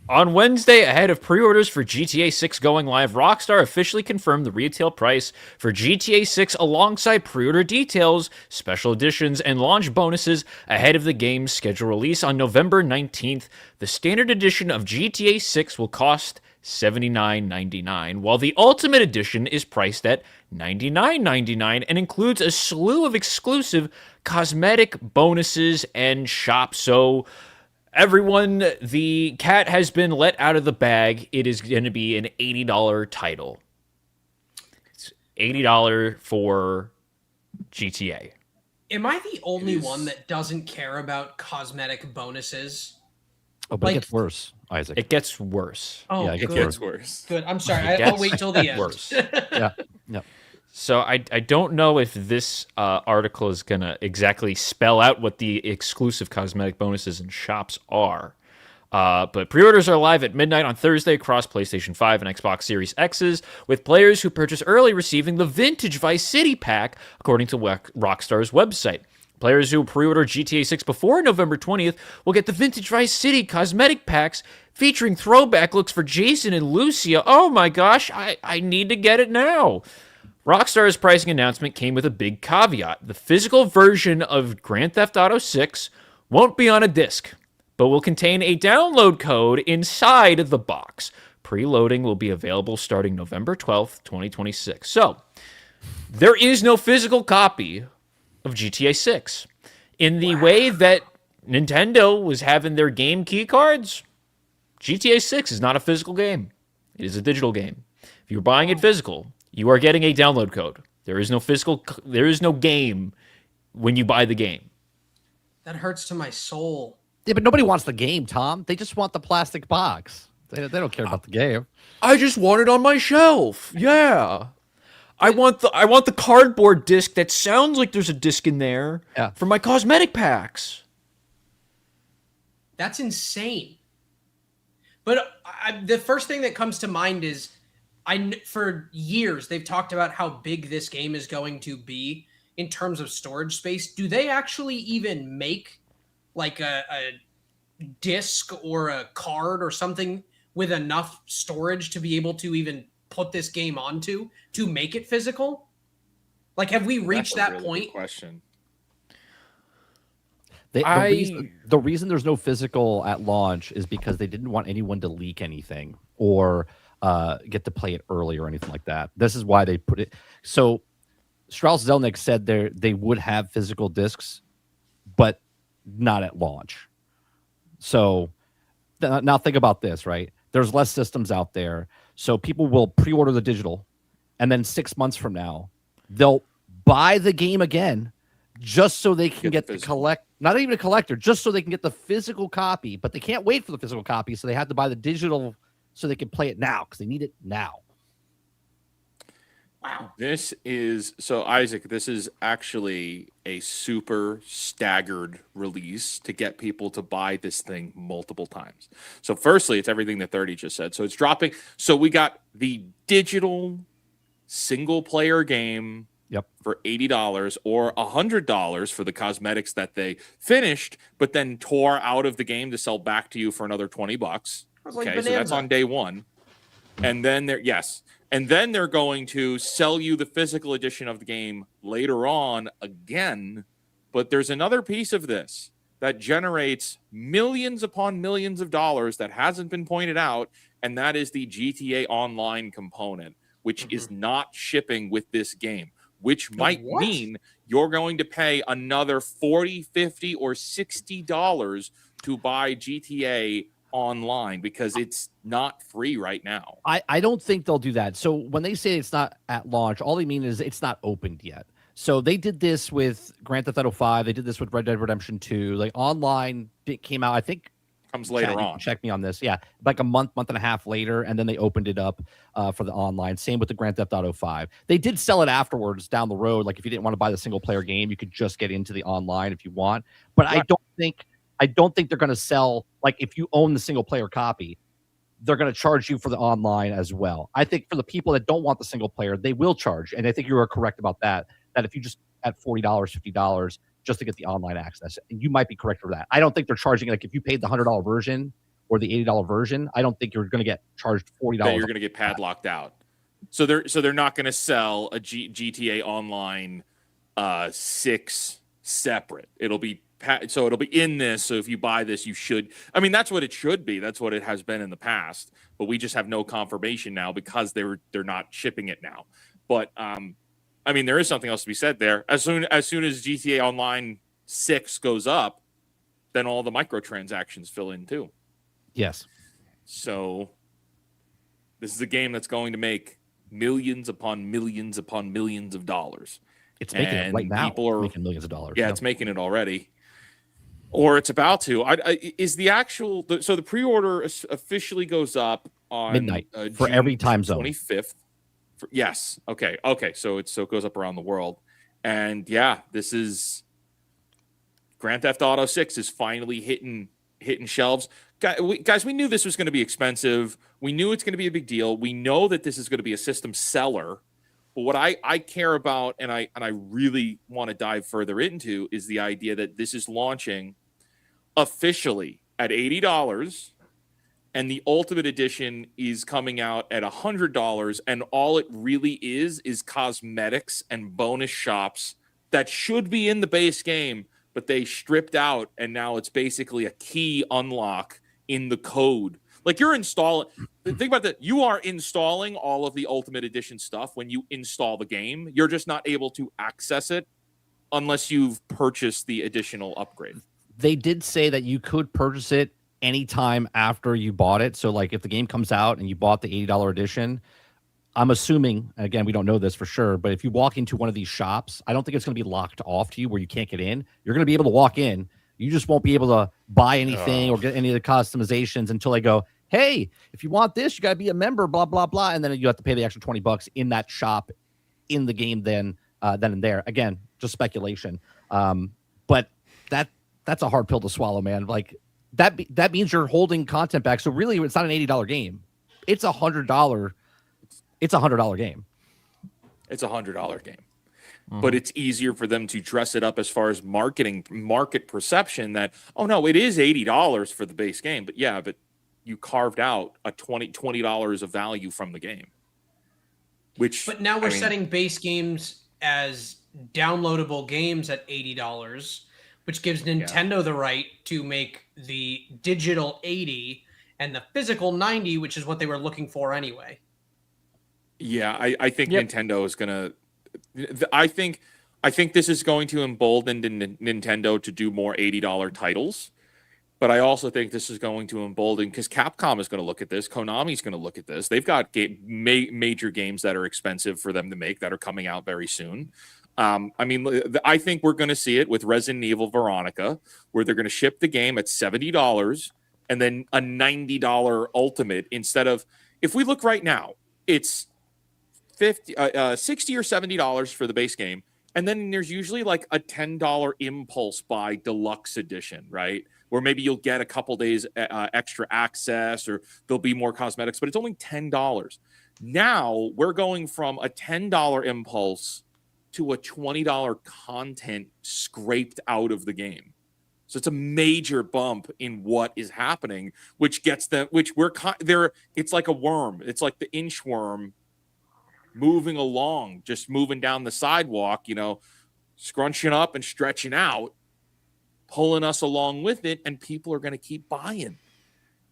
On Wednesday, ahead of pre-orders for GTA 6 going live, Rockstar officially confirmed the retail price for GTA 6 alongside pre-order details, special editions, and launch bonuses ahead of the game's scheduled release on November 19th. The standard edition of GTA 6 will cost $79.99, while the Ultimate Edition is priced at $99.99 and includes a slew of exclusive cosmetic bonuses and shops. So everyone, the cat has been let out of the bag. It is going to be an $80 title. It's $80 for GTA. Am I the only one that doesn't care about cosmetic bonuses? Oh, but Like- it gets worse, Isaac. It gets worse. Oh, Yeah, it good. gets Gets worse. Good. I'm sorry. It I'll gets wait till the end. worse. Yeah. So I don't know if this article is going to exactly spell out what the exclusive cosmetic bonuses and shops are. But pre-orders are live at midnight on Thursday across PlayStation 5 and Xbox Series X's, with players who purchase early receiving the Vintage Vice City pack, according to Rockstar's website. Players who pre-order GTA 6 before November 20th will get the Vintage Vice City cosmetic packs featuring throwback looks for Jason and Lucia. Oh my gosh, I need to get it now. Rockstar's pricing announcement came with a big caveat. The physical version of Grand Theft Auto 6 won't be on a disc, but will contain a download code inside the box. Preloading will be available starting November 12th, 2026. So, there is no physical copy of GTA 6. In the way that Nintendo was having their game key cards, GTA 6 is not a physical game. It is a digital game. If you're buying it physical, you are getting a download code. There is no game when you buy the game. That hurts to my soul. Yeah, but nobody wants the game, Tom. They just want the plastic box. They don't care about the game. I just want it on my shelf. Yeah. I want the cardboard disc that sounds like there's a disc in there for my cosmetic packs. That's insane. But the first thing that comes to mind is for years they've talked about how big this game is going to be in terms of storage space. Do they actually even make like a disc or a card or something with enough storage to be able to even put this game onto to make it physical? Like, have we reached That's a that really point? good question. The reason there's no physical at launch is because they didn't want anyone to leak anything or get to play it early or anything like that. This is why they put it. So Strauss Zelnick said they would have physical discs, but not at launch. So now think about this, right? There's less systems out there. So people will pre-order the digital, and then 6 months from now, they'll buy the game again just so they can get the not even a collector, just so they can get the physical copy, but they can't wait for the physical copy, so they have to buy the digital so they can play it now because they need it now. Wow. This is so, Isaac, this is actually a super staggered release to get people to buy this thing multiple times. So firstly, it's everything that 30 just said. So it's dropping. So we got the digital single player game for $80 or $100 for the cosmetics that they finished, but then tore out of the game to sell back to you for another $20. Like Okay, so that's on day one. And then they're going to sell you the physical edition of the game later on again. But there's another piece of this that generates millions upon millions of dollars that hasn't been pointed out, and that is the GTA Online component, which is not shipping with this game, which might mean you're going to pay another $40, $50, or $60 to buy GTA Online because it's not free right now. I don't think they'll do that. So when they say it's not at launch, all they mean is it's not opened yet. So they did this with Grand Theft Auto 5. They did this with Red Dead Redemption 2. Like online, it came out, I think. Comes later on. Check me on this. Yeah, like a month and a half later, and then they opened it up for the online. Same with the Grand Theft Auto 5. They did sell it afterwards down the road. Like if you didn't want to buy the single player game, you could just get into the online if you want. But right. I don't think they're going to sell, like if you own the single player copy, they're going to charge you for the online as well. I think for the people that don't want the single player, they will charge. And I think you are correct about that if you just at $40, $50 just to get the online access, and you might be correct for that. I don't think they're charging, like if you paid the $100 version or the $80 version, I don't think you're going to get charged $40. That you're going to get padlocked out. So they're not going to sell a GTA Online 6 separate. It'll be in this. So if you buy this, you should. I mean, that's what it should be. That's what it has been in the past. But we just have no confirmation now because they're not shipping it now. But I mean, there is something else to be said there. As soon as GTA Online 6 goes up, then all the microtransactions fill in too. Yes. So this is a game that's going to make millions upon millions upon millions of dollars. It's making it right now. People are making millions of dollars. Yeah, it's making it already. Or it's about to. So the pre-order officially goes up on midnight for June every time zone. 25th. Yes. Okay. So it goes up around the world. And yeah, this is Grand Theft Auto 6 is finally hitting shelves. Guys, we knew this was going to be expensive. We knew it's going to be a big deal. We know that this is going to be a system seller. But what I care about and I really want to dive further into is the idea that this is launching officially at $80 and the Ultimate Edition is coming out at $100, and all it really is cosmetics and bonus shops that should be in the base game, but they stripped out, and now it's basically a key unlock in the code. Like you're installing, think about that. You are installing all of the Ultimate Edition stuff when you install the game. You're just not able to access it unless you've purchased the additional upgrade. They did say that you could purchase it anytime after you bought it. So like if the game comes out and you bought the $80 edition, I'm assuming, again, we don't know this for sure, but if you walk into one of these shops, I don't think it's going to be locked off to you where you can't get in. You're going to be able to walk in. You just won't be able to buy anything or get any of the customizations until they go, hey, if you want this, you got to be a member, blah, blah, blah. And then you have to pay the extra $20 in that shop in the game then and there. Again, just speculation. But that's a hard pill to swallow, man. Like that means you're holding content back. So really, it's not an $80 game. It's $100. It's $100 game. It's $100 game. But it's easier for them to dress it up as far as market perception that, oh no, it is $80 for the base game. But yeah, but you carved out a $20 of value from the game. But now we're setting base games as downloadable games at $80, which gives Nintendo the right to make the digital 80 and the physical 90, which is what they were looking for anyway. Yeah, I think Nintendo is gonna. I think this is going to embolden Nintendo to do more $80 titles, but I also think this is going to embolden because Capcom is going to look at this, Konami's going to look at this. They've got major games that are expensive for them to make that are coming out very soon. I think we're going to see it with Resident Evil Veronica, where they're going to ship the game at $70 and then a $90 Ultimate instead of. If we look right now, it's $60 or $70 for the base game, and then there's usually like a $10 impulse buy deluxe edition, right? Where maybe you'll get a couple days extra access, or there'll be more cosmetics, but it's only $10. Now we're going from a $10 impulse to a $20 content scraped out of the game. So it's a major bump in what is happening, which gets them, which we're there. It's like a worm. It's like the inchworm moving along, just moving down the sidewalk, scrunching up and stretching out, pulling us along with it, and people are going to keep buying.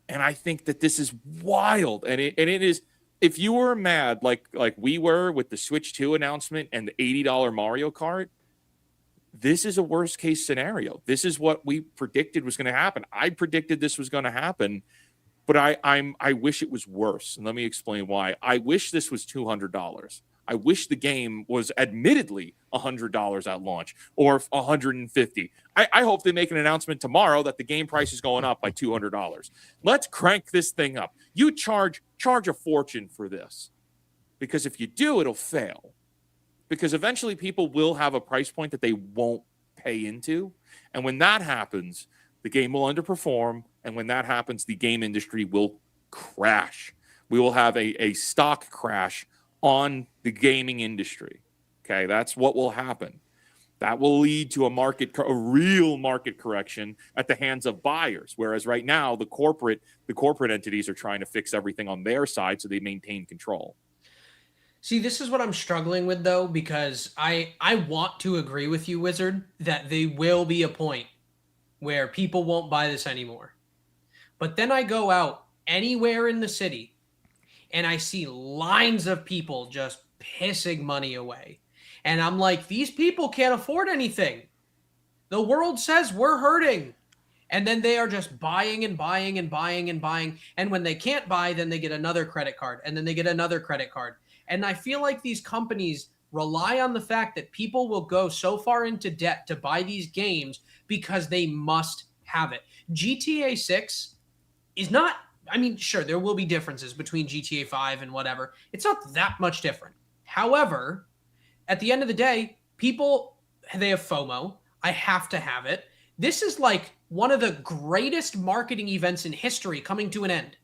And I think that this is wild. And it is, if you were mad like we were with the Switch 2 announcement and the $80 Mario Kart, this is a worst case scenario. This is what we predicted was going to happen. I predicted this was going to happen. But I wish it was worse. And let me explain why. I wish this was $200. I wish the game was admittedly $100 at launch or $150. I hope they make an announcement tomorrow that the game price is going up by $200. Let's crank this thing up. You charge a fortune for this. Because if you do, it'll fail. Because eventually people will have a price point that they won't pay into. And when that happens, the game will underperform. And when that happens, the game industry will crash. We will have a stock crash on the gaming industry. Okay, that's what will happen. That will lead to a real market correction at the hands of buyers. Whereas right now, the corporate entities are trying to fix everything on their side so they maintain control. See, this is what I'm struggling with though, because I want to agree with you, Wizard, that there will be a point where people won't buy this anymore. But then I go out anywhere in the city and I see lines of people just pissing money away. And I'm like, these people can't afford anything. The world says we're hurting. And then they are just buying and buying and buying and buying. And when they can't buy, then they get another credit card. And then they get another credit card. And I feel like these companies rely on the fact that people will go so far into debt to buy these games because they must have it. GTA 6 is not, I mean, sure, there will be differences between GTA 5 and whatever. It's not that much different. However, at the end of the day, people, they have FOMO. I have to have it. This is like one of the greatest marketing events in history coming to an end.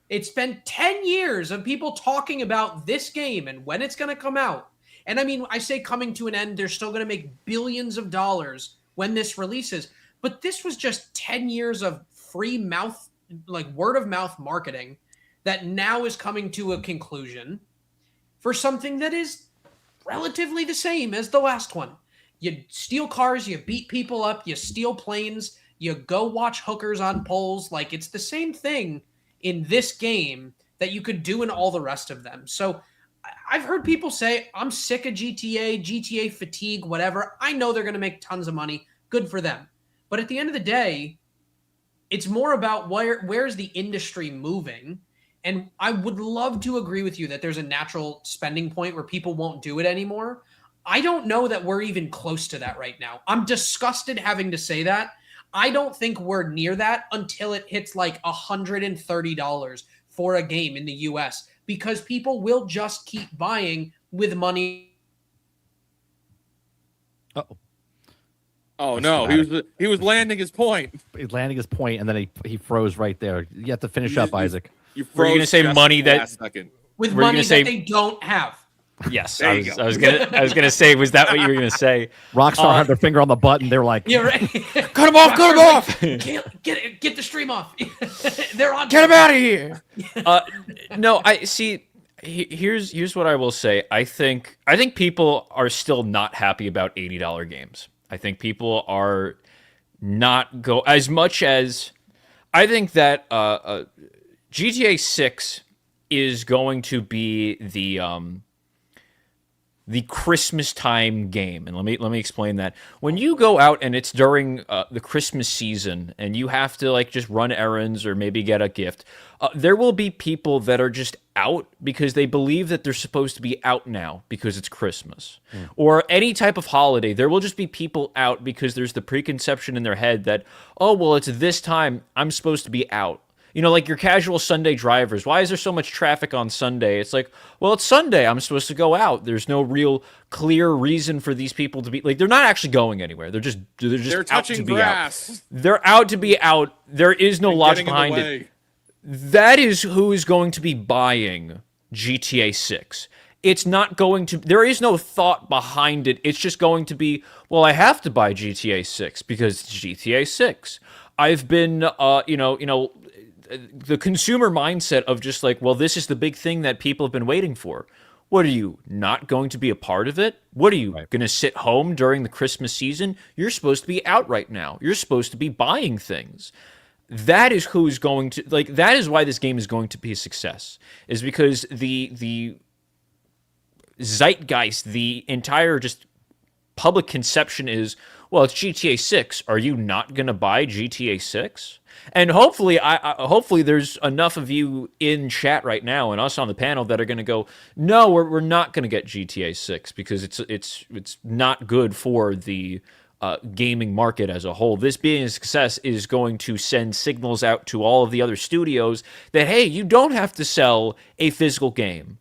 It's been 10 years of people talking about this game and when it's going to come out. And I mean, I say coming to an end, they're still going to make billions of dollars when this releases. But this was just 10 years of free mouth, like word of mouth marketing that now is coming to a conclusion for something that is relatively the same as the last one. You steal cars, you beat people up, you steal planes, you go watch hookers on poles. Like, it's the same thing in this game that you could do in all the rest of them. So I've heard people say, I'm sick of GTA fatigue, whatever. I know they're going to make tons of money. Good for them. But at the end of the day, it's more about where's the industry moving. And I would love to agree with you that there's a natural spending point where people won't do it anymore. I don't know that we're even close to that right now. I'm disgusted having to say that. I don't think we're near that until it hits like $130 for a game in the US, because people will just keep buying with money. Uh-oh. Oh no, he was landing his point. He's landing his point, and then he froze right there. You have to finish up, Isaac. You Were you going to say money that second? With Were you money gonna say- that they don't have. Yes, There I you was go. I was gonna say, was that what you were gonna say? Rockstar had their finger on the button. They're like, You're right. Cut him off! Cut him off! Get the stream off. They're on. Get him out of here! No, I see. Here's what I will say. I think people are still not happy about $80 games. I think people are not go as much as I think that GTA 6 is going to be the Christmas time game. And let me explain that. When you go out and it's during the Christmas season and you have to like just run errands or maybe get a gift, there will be people that are just out because they believe that they're supposed to be out now because it's Christmas. Or any type of holiday, there will just be people out because there's the preconception in their head that, oh, well, it's this time, I'm supposed to be out. You know, like your casual Sunday drivers. Why is there so much traffic on Sunday? It's like, well, it's Sunday. I'm supposed to go out. There's no real clear reason for these people to be like. They're not actually going anywhere. They're out touching to be grass. out. They're out to be out. There is no logic Getting in the behind it. way. That is who is going to be buying GTA 6. It's not going to. There is no thought behind it. It's just going to be, well, I have to buy GTA 6 because it's GTA 6. I've been, the consumer mindset of just like, well, this is the big thing that people have been waiting for. What, are you not going to be a part of it? What, are you going to sit home during the Christmas season? You're supposed to be out right now. You're supposed to be buying things. That is who's going to, like, that is why this game is going to be a success, is because the zeitgeist, the entire just public conception is, well, it's GTA 6. Are you not going to buy GTA 6? And hopefully, hopefully there's enough of you in chat right now and us on the panel that are going to go, no, we're not going to get GTA 6 because it's not good for the gaming market as a whole. This being a success is going to send signals out to all of the other studios that, hey, you don't have to sell a physical game.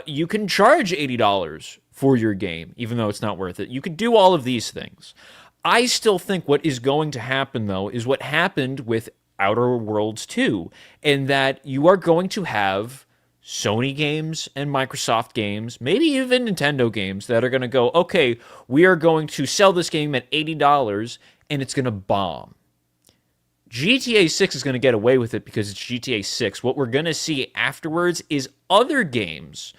You can charge $80 for your game, even though it's not worth it. You could do all of these things. I still think what is going to happen, though, is what happened with Outer Worlds 2, in that you are going to have Sony games and Microsoft games, maybe even Nintendo games that are going to go, okay, we are going to sell this game at $80 and it's going to bomb. GTA 6 is going to get away with it because it's GTA 6. What we're going to see afterwards is other games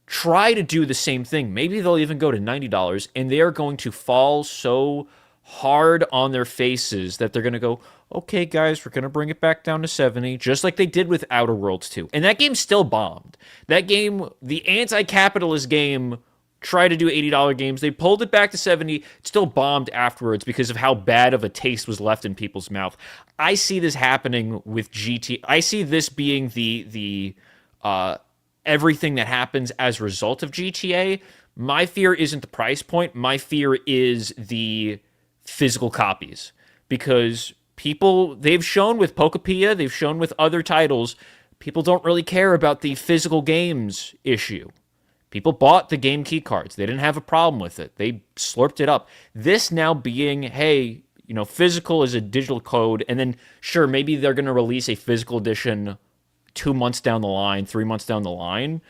try to do the same thing. Maybe they'll even go to $90 and they are going to fall so hard on their faces that they're going to go, okay, guys, we're going to bring it back down to 70, just like they did with Outer Worlds 2. And that game still bombed. That game, the anti-capitalist game, tried to do $80 games. They pulled it back to 70. It still bombed afterwards because of how bad of a taste was left in people's mouth. I see this happening with GT. I see this being the everything that happens as a result of GTA. My fear isn't the price point. My fear is the physical copies, because people, they've shown with Pokepia, they've shown with other titles, people don't really care about the physical games issue. People bought the game key cards. They didn't have a problem with it. They slurped it up. This now being, hey, physical is a digital code, and then sure, maybe they're going to release a physical edition 2 months down the line, 3 months down the line.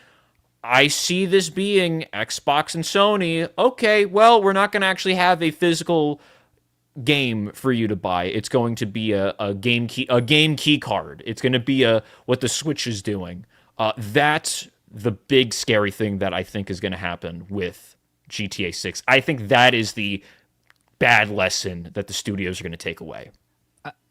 I see this being Xbox and Sony. Okay, well, we're not going to actually have a physical game for you to buy. It's going to be a game key card. It's going to be what the Switch is doing. That's the big scary thing that I think is going to happen with GTA 6. I think that is the bad lesson that the studios are going to take away.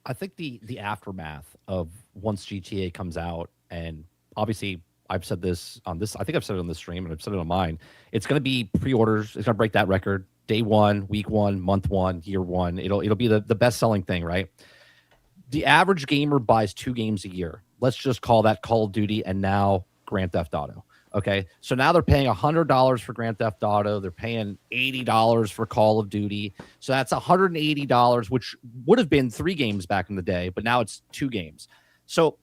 I think the aftermath of once GTA comes out, and obviously I've said this on this, I think I've said it on this stream and I've said it on mine. It's going to be pre-orders. It's going to break that record. Day one, week one, month one, year one. It'll be the best selling thing, right? The average gamer buys 2 games a year. Let's just call that Call of Duty and now Grand Theft Auto. Okay, so now they're paying $100 for Grand Theft Auto. They're paying $80 for Call of Duty. So that's $180, which would have been 3 games back in the day, but now it's 2 games. So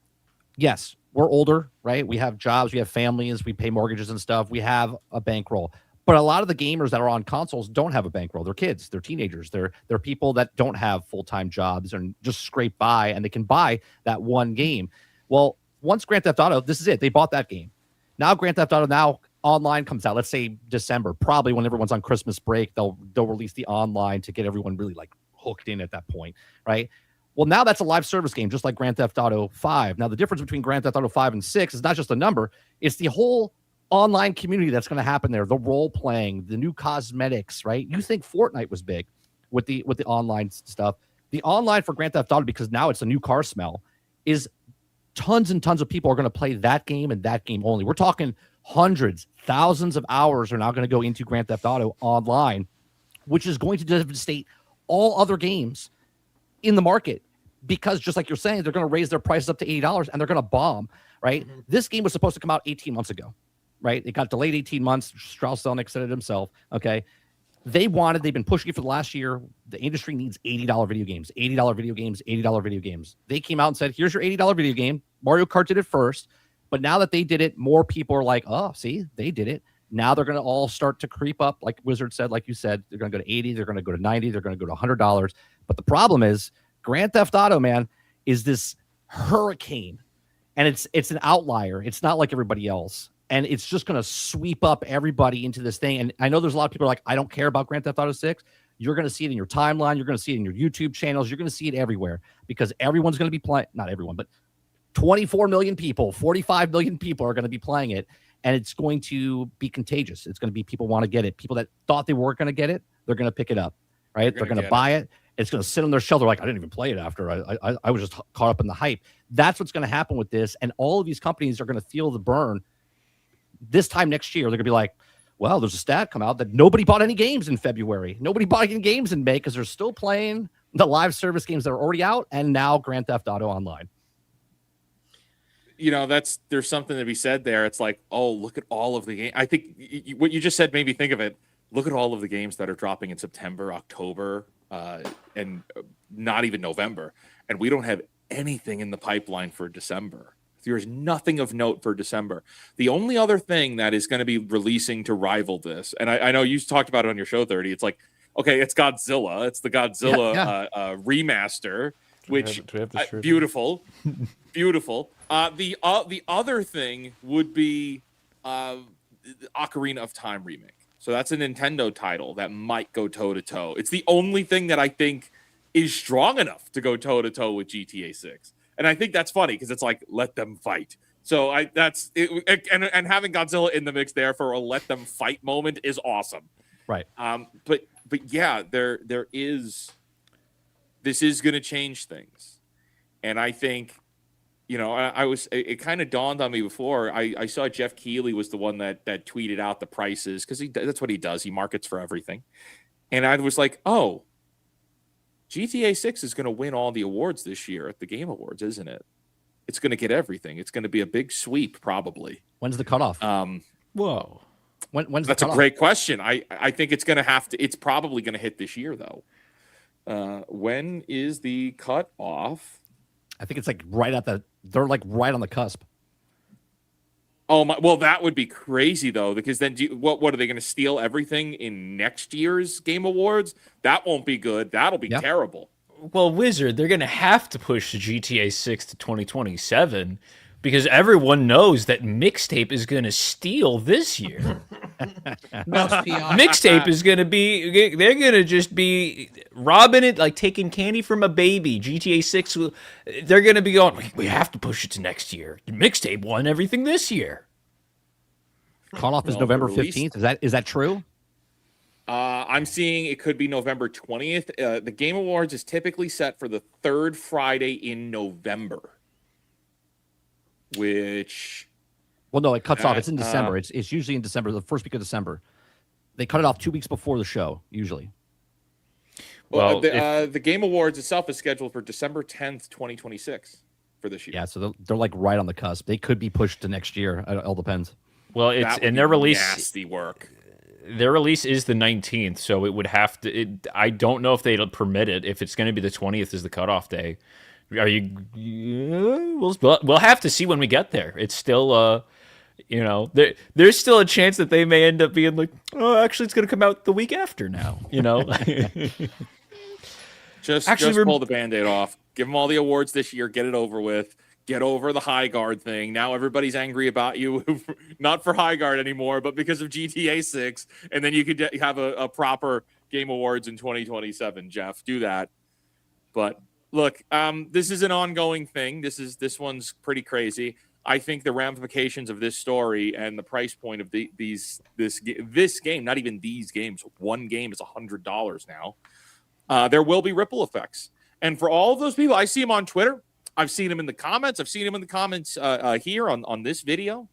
yes, we're older, right? We have jobs, we have families, we pay mortgages and stuff. We have a bankroll. But a lot of the gamers that are on consoles don't have a bankroll. They're kids, they're teenagers, they're people that don't have full-time jobs and just scrape by, and they can buy that one game. Well, once Grand Theft Auto, this is it. They bought that game. Now Grand Theft Auto now online comes out. Let's say December, probably when everyone's on Christmas break, they'll release the online to get everyone really like hooked in at that point, right? Well, now that's a live service game, just like Grand Theft Auto 5. Now the difference between Grand Theft Auto 5 and 6 is not just a number; it's the whole online community that's going to happen there. The role playing, the new cosmetics, right? You think Fortnite was big with the online stuff? The online for Grand Theft Auto, because now it's a new car smell, is tons and tons of people are going to play that game and that game only. We're talking hundreds, thousands of hours are now going to go into Grand Theft Auto online, which is going to devastate all other games in the market, because just like you're saying, they're going to raise their prices up to $80 and they're going to bomb, right? Mm-hmm. This game was supposed to come out 18 months ago, right? It got delayed 18 months. Strauss Zelnick said it himself, okay? They've been pushing it for the last year. The industry needs $80 video games, $80 video games, $80 video games. They came out and said, here's your $80 video game. Mario Kart did it first. But now that they did it, more people are like, oh, see, they did it. Now they're going to all start to creep up. Like Wizard said, like you said, they're going to go to 80, they're going to go to 90, they're going to go to $100. But the problem is Grand Theft Auto, man, is this hurricane. And it's an outlier. It's not like everybody else. And it's just going to sweep up everybody into this thing. And I know there's a lot of people like, I don't care about Grand Theft Auto 6. You're going to see it in your timeline. You're going to see it in your YouTube channels. You're going to see it everywhere, because everyone's going to be playing. Not everyone, but 24 million people, 45 million people are going to be playing it. And it's going to be contagious. It's going to be people want to get it. People that thought they weren't going to get it, they're going to pick it up, right? They're going to buy it. It's going to sit on their shelf. They're like, I didn't even play it after. I was just caught up in the hype. That's what's going to happen with this. And all of these companies are going to feel the burn. This time next year, they're going to be like, well, there's a stat come out that nobody bought any games in February. Nobody bought any games in May because they're still playing the live service games that are already out, and now Grand Theft Auto Online. There's something to be said there. It's like, oh, look at all of the games. I think what you just said made me think of it. Look at all of the games that are dropping in September, October, and not even November. And we don't have anything in the pipeline for December. There's nothing of note for December. The only other thing that is going to be releasing to rival this, and I know you talked about it on your show, 30, it's like, okay, it's Godzilla. It's the Godzilla remaster. which do we have the shirt? beautiful, beautiful. The other thing would be Ocarina of Time remake. So that's a Nintendo title that might go toe to toe. It's the only thing that I think is strong enough to go toe to toe with GTA 6, and I think that's funny because it's like let them fight. So that's it, and having Godzilla in the mix there for a let them fight moment is awesome. Right. But yeah, there is. This is going to change things, and I think, it kind of dawned on me before. I saw Jeff Keighley was the one that tweeted out the prices because that's what he does. He markets for everything, and I was like, oh, GTA 6 is going to win all the awards this year at the Game Awards, isn't it? It's going to get everything. It's going to be a big sweep, probably. When's the cutoff? Whoa. When's That's the a cutoff? great question. I think it's going to have to. It's probably going to hit this year, though. When is the cutoff? I think it's like right at the. They're like right on the cusp. Oh my! Well, that would be crazy though, because then what are they going to steal everything in next year's Game Awards? That won't be good. That'll be terrible. Well, Wizard, they're going to have to push the GTA 6 to 2027 because everyone knows that Mixtape is going to steal this year. Most PI. Mixtape is going to be, they're going to just be robbing it, like taking candy from a baby. GTA 6, they're going to be going, we have to push it to next year. Mixtape won everything this year. Cutoff is Well, November the release- 15th. Is that true? I'm seeing it could be November 20th. The Game Awards is typically set for the third Friday in November, which Well, no, it cuts off. It's in December. It's usually in December, the first week of December. They cut it off 2 weeks before the show, usually. Well, the Game Awards itself is scheduled for December 10th, 2026 for this year. Yeah, so they're like right on the cusp. They could be pushed to next year. It all depends. Well, That it's would and be their release. nasty work. Their release is the 19th, so it would have to. I don't know if they'll permit it. If it's going to be the 20th is the cutoff day. Are you? We'll have to see when we get there. It's still, there's still a chance that they may end up being like, oh, actually, it's going to come out the week after now. Just Actually, pull the Band-Aid off. Give them all the awards this year. Get it over with. Get over the High Guard thing. Now everybody's angry about you, not for High Guard anymore, but because of GTA 6. And then you could have a proper Game Awards in 2027, Jeff. Do that. But look, this is an ongoing thing. This one's pretty crazy. I think the ramifications of this story and the price point of this game, not even these games, one game is $100 now. There will be ripple effects. And for all of those people, I see them on Twitter. I've seen them in the comments. I've seen them in the comments here on this video.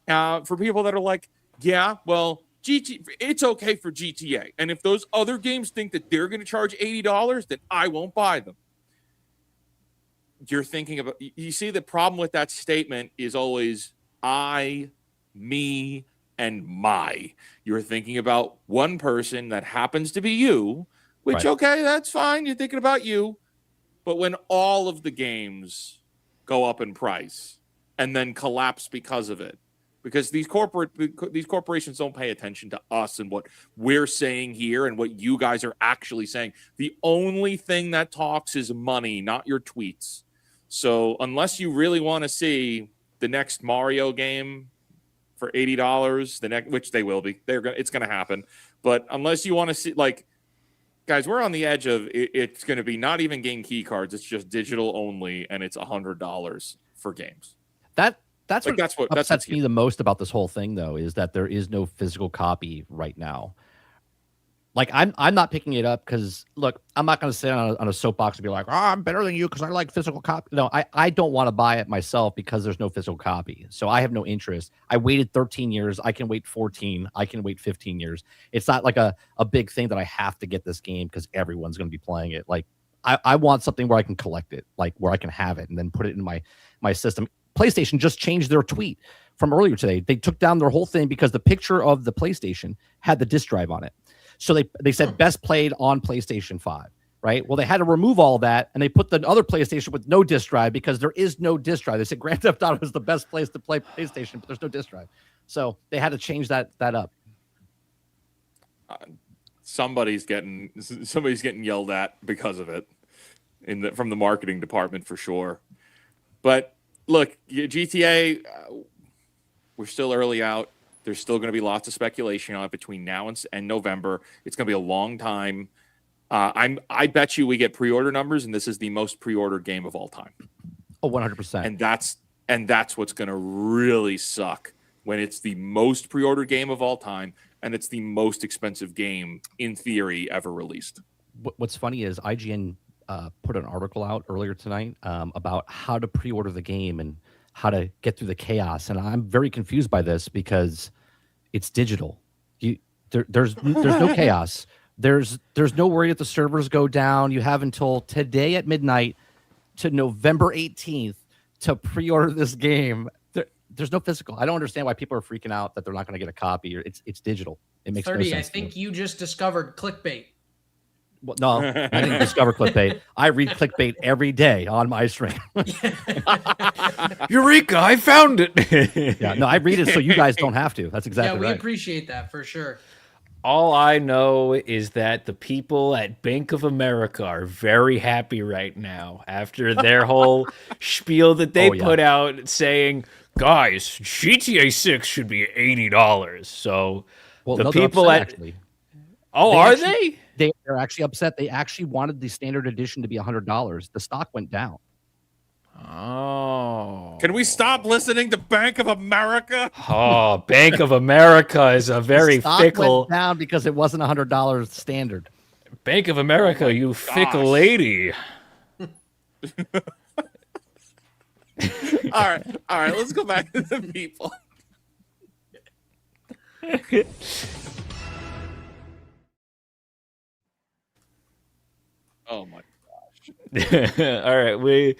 For people that are like, yeah, well, it's okay for GTA. And if those other games think that they're going to charge $80, then I won't buy them. You're thinking about, you see, the problem with that statement is always I, me, and my. You're thinking about one person that happens to be you, which, Right. okay, that's fine. You're thinking about you. But when all of the games go up in price and then collapse because of it, because these corporations don't pay attention to us and what we're saying here and what you guys are actually saying. The only thing that talks is money, not your tweets. So unless you really want to see the next Mario game for $80, which they will be, it's going to happen. But unless you want to see, like, guys, we're on the edge of it's going to be not even game key cards. It's just digital only, and it's $100 for games. That's what upsets me the most about this whole thing, though, is that there is no physical copy right now. Like, I'm not picking it up because, look, I'm not going to sit on a soapbox and be like, oh, I'm better than you because I like physical copy. No, I don't want to buy it myself because there's no physical copy. So I have no interest. I waited 13 years. I can wait 14. I can wait 15 years. It's not like a big thing that I have to get this game because everyone's going to be playing it. Like, I want something where I can collect it, like where I can have it and then put it in my system. PlayStation just changed their tweet from earlier today. They took down their whole thing because the picture of the PlayStation had the disc drive on it. So they said best played on PlayStation 5, right? Well, they had to remove all that, and they put the other PlayStation with no disc drive because there is no disc drive. They said Grand Theft Auto is the best place to play PlayStation, but there's no disc drive. So they had to change that up. Somebody's getting yelled at because of it. from the marketing department for sure. But look, GTA, we're still early out. There's still going to be lots of speculation on it between now and November. It's going to be a long time. I bet you we get pre-order numbers, and this is the most pre-ordered game of all time. Oh, 100%. And that's what's going to really suck when it's the most pre-ordered game of all time, and it's the most expensive game in theory ever released. What's funny is IGN put an article out earlier tonight about how to pre-order the game and how to get through the chaos, and I'm very confused by this because it's digital. There's no chaos. There's no worry if the servers go down. You have until today at midnight to November 18th to pre-order this game. There's no physical. I don't understand why people are freaking out that they're not going to get a copy. It's digital. It makes 30, no sense. I think you just discovered clickbait. Well, no, I didn't discover clickbait. I read clickbait every day on my stream. Eureka! I found it. Yeah, no, I read it so you guys don't have to. That's exactly Yeah, we right. appreciate that for sure. All I know is that the people at Bank of America are very happy right now after their whole spiel that they put out saying, guys, GTA 6 should be $80. So the people upset, at... Actually. Oh, they? They're actually upset. They actually wanted the standard edition to be $100. The stock went down. Oh. Can we stop listening to Bank of America? Oh, Bank of America is a very the stock fickle... went down because it wasn't $100 standard. Bank of America, you fickle lady. All right, let's go back to the people. Oh my gosh. All right, we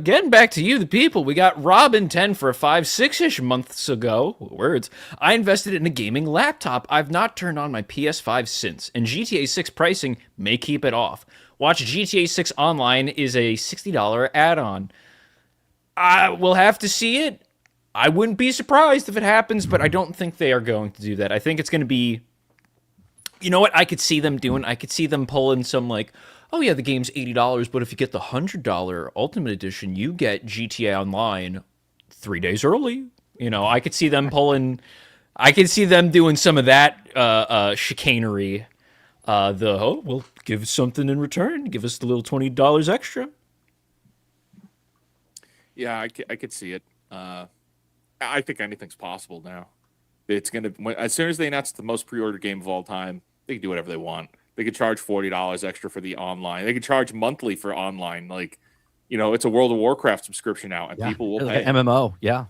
getting back to you, the people. We got Robin 10 for 6-ish months ago. Words. I invested in a gaming laptop. I've not turned on my PS5 since, and GTA 6 pricing may keep it off. Watch GTA 6 Online is a $60 add-on. I will have to see it. I wouldn't be surprised if it happens, but I don't think they are going to do that. I think it's going to be... You know what I could see them doing? I could see them pulling some like, oh yeah, the game's $80, but if you get the $100 Ultimate Edition, you get GTA Online 3 days early. You know, I could see them pulling... I could see them doing some of that chicanery. We'll give something in return. Give us the little $20 extra. Yeah, I could see it. I think anything's possible now. It's gonna as soon as they announce the most pre-ordered game of all time, they can do whatever they want. They could charge $40 extra for the online. They could charge monthly for online. Like, you know, it's a World of Warcraft subscription now, and people will pay. Like MMO, yeah.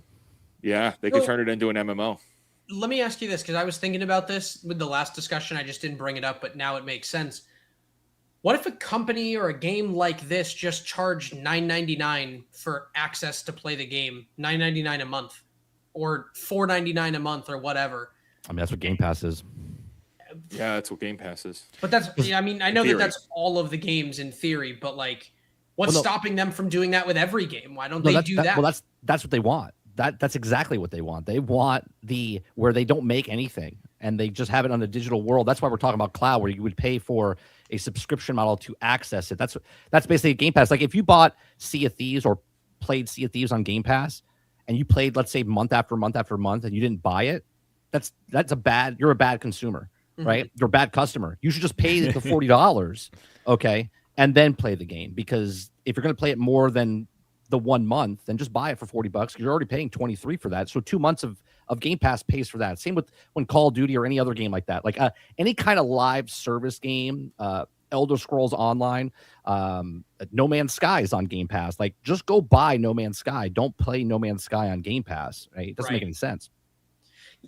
Yeah, they could turn it into an MMO. Let me ask you this, because I was thinking about this with the last discussion. I just didn't bring it up, but now it makes sense. What if a company or a game like this just charged $9.99 for access to play the game, $9.99 a month, or $4.99 a month, or whatever? I mean, that's what Game Pass is. Yeah, that's what Game Pass is. But that's, I mean, I know that that's all of the games in theory, but like, what's stopping them from doing that with every game? Why don't they do that? Well, that's what they want. That's exactly what they want. They want where they don't make anything and they just have it on the digital world. That's why we're talking about cloud, where you would pay for a subscription model to access it. That's basically Game Pass. Like if you bought Sea of Thieves or played Sea of Thieves on Game Pass and you played, let's say, month after month after month, and you didn't buy it, you're a bad consumer, right? You're a bad customer. You should just pay the $40, okay, and then play the game. Because if you're going to play it more than the 1 month, then just buy it for $40. You're already paying $23 for that. So 2 months of Game Pass pays for that. Same with when Call of Duty or any other game like that, like any kind of live service game, Elder Scrolls Online, No Man's Sky is on Game Pass. Like, just go buy No Man's Sky. Don't play No Man's Sky on Game Pass. Right? It doesn't make any sense.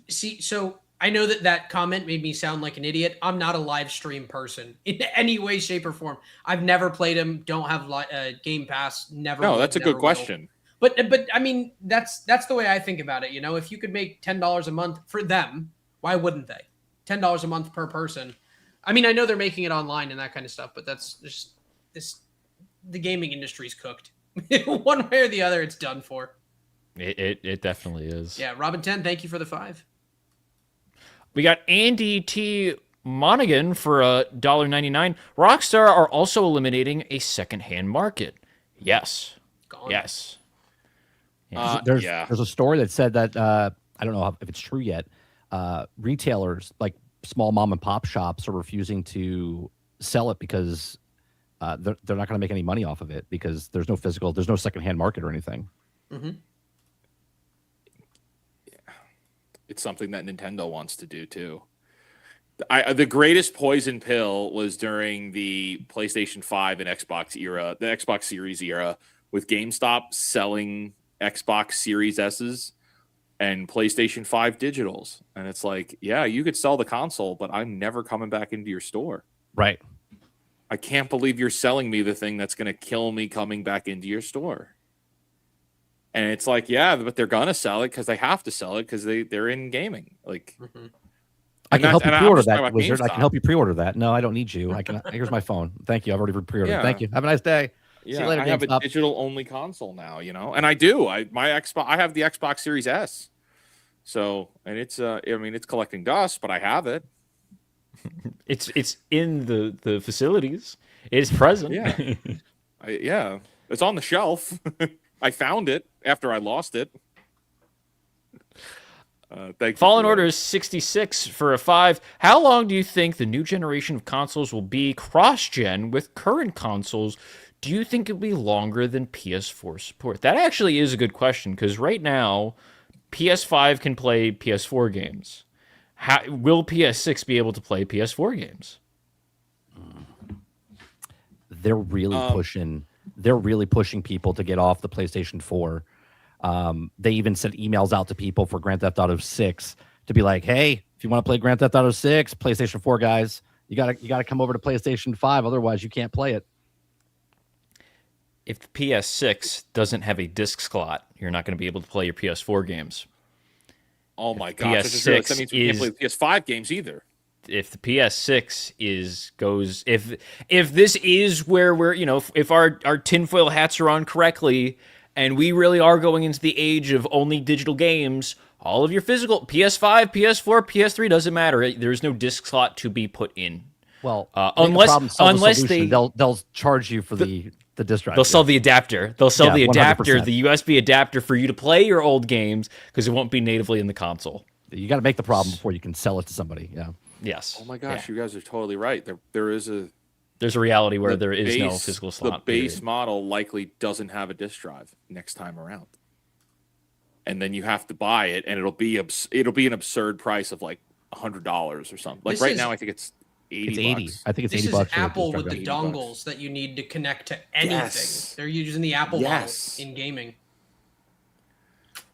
See, so I know that comment made me sound like an idiot. I'm not a live stream person in any way, shape, or form. I've never played them. Don't have Game Pass. Never. No, that's a good will. question. But I mean, that's the way I think about it. You know, if you could make $10 a month for them, why wouldn't they? $10 a month per person. I mean, I know they're making it online and that kind of stuff, but that's just the gaming industry's cooked. One way or the other, it's done for. It definitely is. Yeah, Robin 10, thank you for the 5. We got Andy T Monaghan for $1.99. Rockstar are also eliminating a secondhand market. Yes. Gone. Yes. There's Yeah. there's a story that said that I don't know if it's true yet. Retailers like small mom and pop shops are refusing to sell it because they're not going to make any money off of it because there's no secondhand market or anything. Mm-hmm. It's something that Nintendo wants to do too. The greatest poison pill was during the PlayStation 5 and Xbox era, the Xbox Series era, with GameStop selling Xbox Series S's and PlayStation 5 digitals. And it's like, yeah, you could sell the console, but I'm never coming back into your store. Right. I can't believe you're selling me the thing that's going to kill me coming back into your store. And it's like, yeah, but they're going to sell it because they have to sell it because they're in gaming. Like, Mm-hmm. I can help you and I'm pre-order just talking that, about Wizard. I can GameStop. help you pre-order that. No, I don't need you. I can. Here's my phone. Thank you. I've already pre-ordered. Yeah. Thank you. Have a nice day. See yeah, you later, I have a GameStop. digital only console now, and I do. I have the Xbox Series S. So, and it's it's collecting dust, but I have it. It's in the facilities. It's present. Yeah. Yeah, it's on the shelf. I found it after I lost it. Thank you. Fallen Order is 66 for a 5. How long do you think the new generation of consoles will be cross-gen with current consoles? Do you think it'll be longer than PS4 support? That actually is a good question because right now, PS5 can play PS4 games. Will PS6 be able to play PS4 games? They're really pushing. They're really pushing people to get off the PlayStation 4. They even sent emails out to people for Grand Theft Auto 6 to be like, "Hey, if you want to play Grand Theft Auto 6, PlayStation 4 guys, you gotta come over to PlayStation 5. Otherwise, you can't play it." If the PS6 doesn't have a disc slot, you're not going to be able to play your PS4 games. Oh my gosh! I just realized that means we can't play the PS5 games either. If the PS6 goes if this is where we're if our tinfoil hats are on correctly and we really are going into the age of only digital games, all of your physical PS5, PS4, PS3 doesn't matter. There's no disc slot to be put in. Well, unless they'll charge you for the disc drive. They'll sell the adapter. They'll sell the adapter, 100%. the USB adapter for you to play your old games because it won't be natively in the console. You got to make the problem before you can sell it to somebody. Yeah. Yes. Oh my gosh, Yeah. you guys are totally right. There's a reality where there is no physical slot. The base period. model likely doesn't have a disc drive next time around, and then you have to buy it, and it'll be an absurd price of like $100 or something. Like now, I think it's 80. It's 80. Bucks. I think it's This 80 is bucks. for a Apple disc with drive. the 80 dongles bucks. that you need to connect to anything. Yes. They're using the Apple Yes. model in gaming.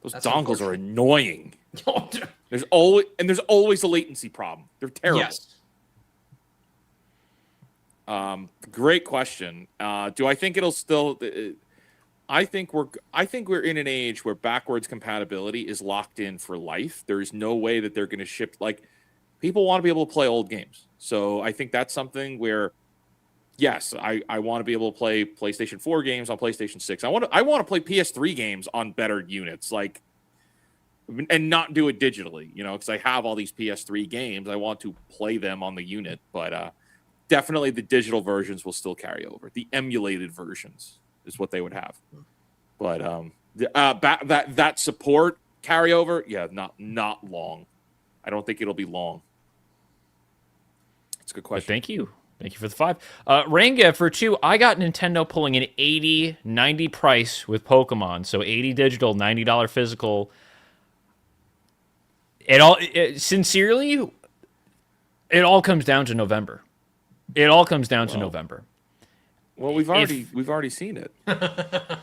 Those That's dongles are unfortunate. annoying. There's always a latency problem. They're terrible. Yes. Great question. Do I think it'll still? I think we're in an age where backwards compatibility is locked in for life. There is no way that they're going to ship. Like, people want to be able to play old games, so I think that's something where, yes, I want to be able to play PlayStation 4 games on PlayStation 6. I want to play PS3 games on better units, like, and not do it digitally, because I have all these PS3 games. I want to play them on the unit, but definitely the digital versions will still carry over. The emulated versions is what they would have. But that support carryover, yeah, not long. I don't think it'll be long. It's a good But question. thank you for the 5. Ranga for 2. I got Nintendo pulling an 80-90 price with Pokemon, so 80 digital, $90 physical. Sincerely, it all comes down to November. It all comes down to November. Well, we've already seen it. But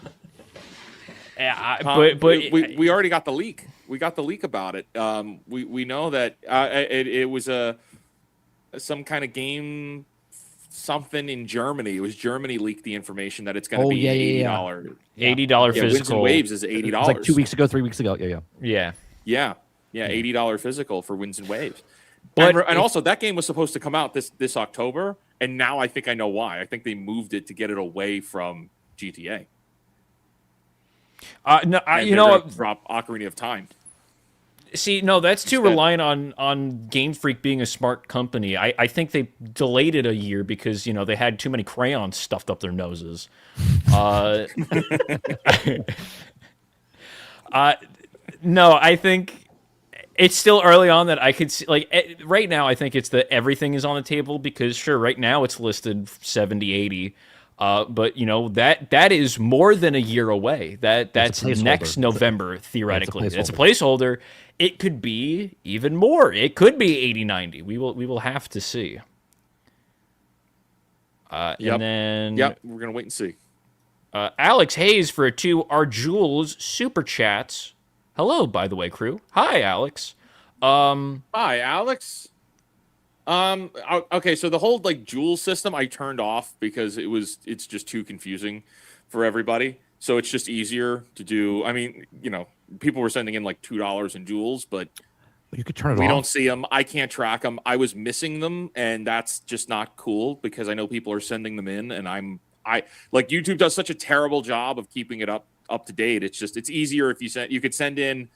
we already got the leak. We got the leak about it. We know that it was some kind of game something in Germany. It was Germany leaked the information that it's going to be $80. $80 Winds and physical. Waves is $80. It was like 2 weeks ago, 3 weeks ago. Yeah. Yeah. Yeah, $80 physical for Winds and Waves. But And also, that game was supposed to come out this October, and now I think I know why. I think they moved it to get it away from GTA. No, And you they're know gonna drop Ocarina of Time. See, no, that's too Instead. reliant on Game Freak being a smart company. I think they delayed it a year because they had too many crayons stuffed up their noses. Uh, no, I think it's still early on that I could see. Right now, I think it's that everything is on the table because sure, right now it's listed 70, 80. But that is more than a year away. That's next November theoretically. It's a placeholder. It could be even more. It could be 80, 90. We will have to see. Yep. And then we're gonna wait and see. Alex Hayes for 2 our Jules super chats. Hello, by the way, crew. Hi, Alex. Hi, Alex. Okay, so the whole Joule system I turned off because it's just too confusing for everybody. So it's just easier to do. I mean, people were sending in $2 in Joules, but You could turn it off. we don't see them. I can't track them. I was missing them, and that's just not cool because I know people are sending them in, and YouTube does such a terrible job of keeping it up to date. It's easier if you could send in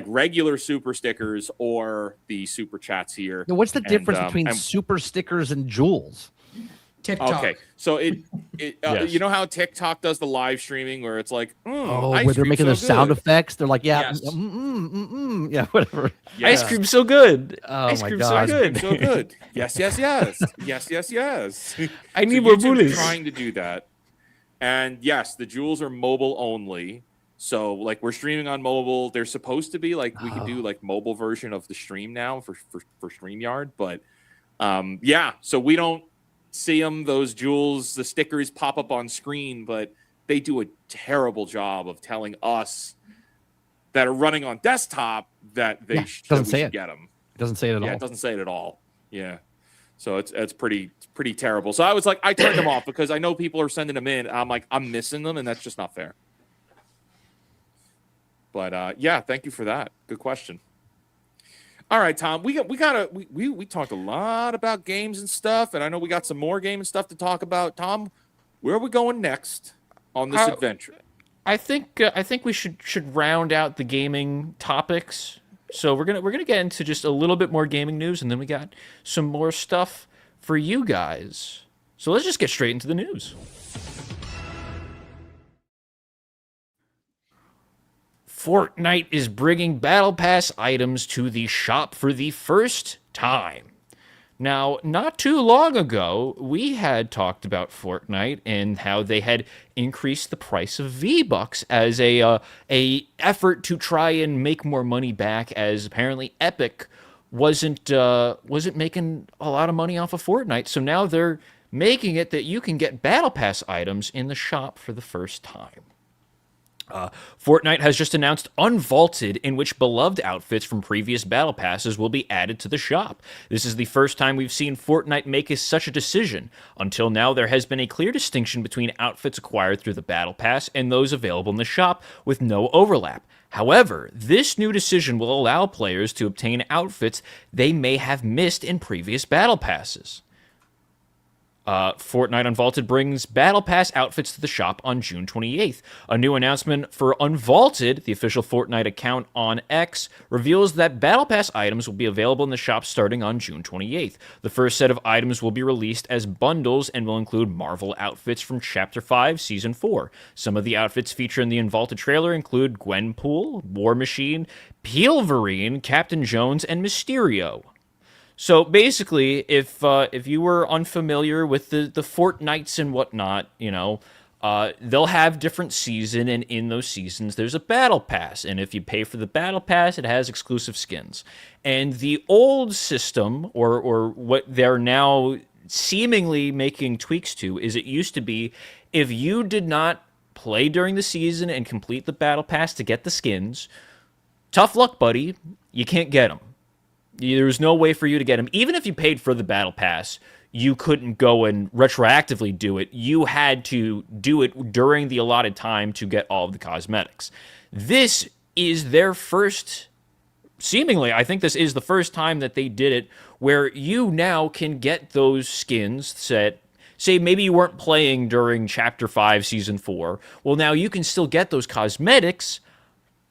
regular super stickers or the super chats here. Now, what's the difference between super stickers and Joules? TikTok. Okay, so Yes. you know how TikTok does the live streaming where it's ice where they're cream making so those sound good. effects. They're like, yeah, Yes. yeah, whatever. Ice cream so good. Oh Ice my cream God. so good. So good. Yes. I need So more YouTube's bullets. trying to do that, and yes, the Joules are mobile only. So we're streaming on mobile. They're supposed to be we could do mobile version of the stream now for StreamYard, but so we don't see them. Those Joules, the stickers pop up on screen, but they do a terrible job of telling us that are running on desktop that they doesn't say should it. get them. It doesn't say it at all. Yeah, it doesn't say it at all. Yeah. So it's pretty terrible. So I was I turned them off because I know people are sending them in. I'm missing them, and that's just not fair. But thank you for that. Good question. All right, Tom. We talked a lot about games and stuff, and I know we got some more game and stuff to talk about. Tom, where are we going next on this adventure? I think we should round out the gaming topics. So we're gonna get into just a little bit more gaming news, and then we got some more stuff for you guys. So let's just get straight into the news. Fortnite is bringing Battle Pass items to the shop for the first time. Now, not too long ago, we had talked about Fortnite and how they had increased the price of V-Bucks as a effort to try and make more money back, as apparently Epic wasn't making a lot of money off of Fortnite. So now they're making it that you can get Battle Pass items in the shop for the first time. Fortnite has just announced Unvaulted, in which beloved outfits from previous Battle Passes will be added to the shop. This is the first time we've seen Fortnite make such a decision. Until now, there has been a clear distinction between outfits acquired through the Battle Pass and those available in the shop, with no overlap. However, this new decision will allow players to obtain outfits they may have missed in previous Battle Passes. Fortnite Unvaulted brings Battle Pass outfits to the shop on June 28th. A new announcement for Unvaulted, the official Fortnite account on X, reveals that Battle Pass items will be available in the shop starting on June 28th. The first set of items will be released as bundles and will include Marvel outfits from Chapter 5, Season 4. Some of the outfits featured in the Unvaulted trailer include Gwenpool, War Machine, Peelverine, Captain Jones, and Mysterio. So basically, if you were unfamiliar with the Fortnites and whatnot, they'll have different season, and in those seasons, there's a battle pass. And if you pay for the battle pass, it has exclusive skins. And the old system, or what they're now seemingly making tweaks to, is it used to be if you did not play during the season and complete the battle pass to get the skins, tough luck, buddy. You can't get them. There's no way for you to get them. Even if you paid for the battle pass, you couldn't go and retroactively do it. You had to do it during the allotted time to get all of the cosmetics. This is their first, seemingly, I think this is the first time that they did it, where you now can get those skins set. Say maybe you weren't playing during Chapter 5, Season 4. Well, now you can still get those cosmetics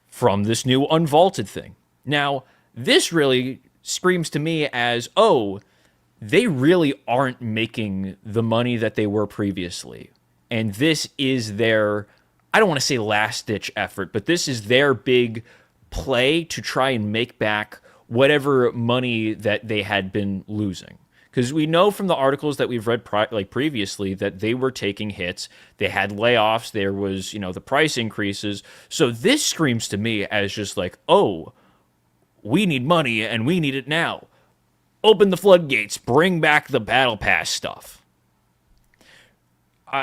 from this new Unvaulted thing. Now, This really screams to me as, oh, they really aren't making the money that they were previously. And this is their, I don't want to say last ditch effort, but this is their big play to try and make back whatever money that they had been losing. Because we know from the articles that we've read previously that they were taking hits, they had layoffs, there was, the price increases. So this screams to me as just like, oh, we need money and we need it now. Open the floodgates, bring back the battle pass stuff.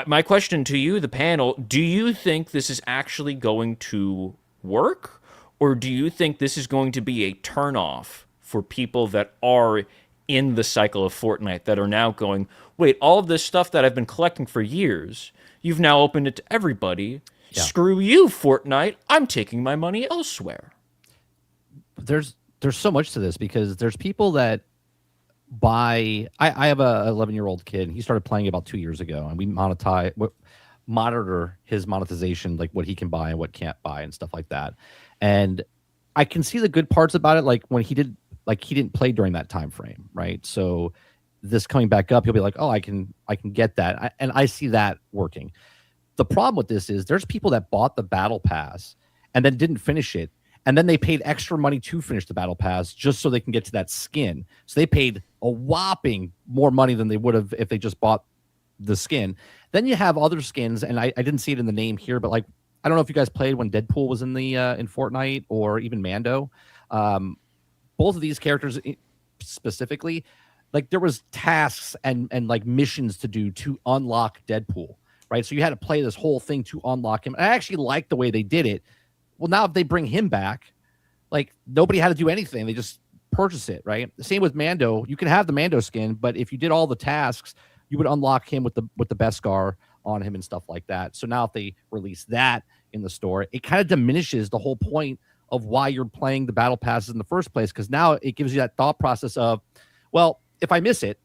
My question to you, the panel, do you think this is actually going to work? Or do you think this is going to be a turnoff for people that are in the cycle of Fortnite that are now going, wait, all of this stuff that I've been collecting for years, you've now opened it to everybody. Yeah. Screw you, Fortnite. I'm taking my money elsewhere. There's so much to this because there's people that buy. I have a 11-year-old kid. He started playing about 2 years ago, and we monitor his monetization, like what he can buy and what can't buy and stuff like that. And I can see the good parts about it, like when he didn't play during that time frame, right? So this coming back up, he'll be like, oh, I can get that, and I see that working. The problem with this is there's people that bought the battle pass and then didn't finish it, and then they paid extra money to finish the battle pass just so they can get to that skin. So they paid a whopping more money than they would have if they just bought the skin. Then you have other skins, and I didn't see it in the name here, but like, I don't know if you guys played when Deadpool was in the in Fortnite or even Mando. Both of these characters specifically, like there was tasks and like missions to do to unlock Deadpool, right? So you had to play this whole thing to unlock him. And I actually liked the way they did it. Well, now if they bring him back, like nobody had to do anything. They just purchase it, right? The same with Mando. You can have the Mando skin, but if you did all the tasks, you would unlock him with the Beskar on him and stuff like that. So now if they release that in the store, it kind of diminishes the whole point of why you're playing the battle passes in the first place, because now it gives you that thought process of, well, if I miss it,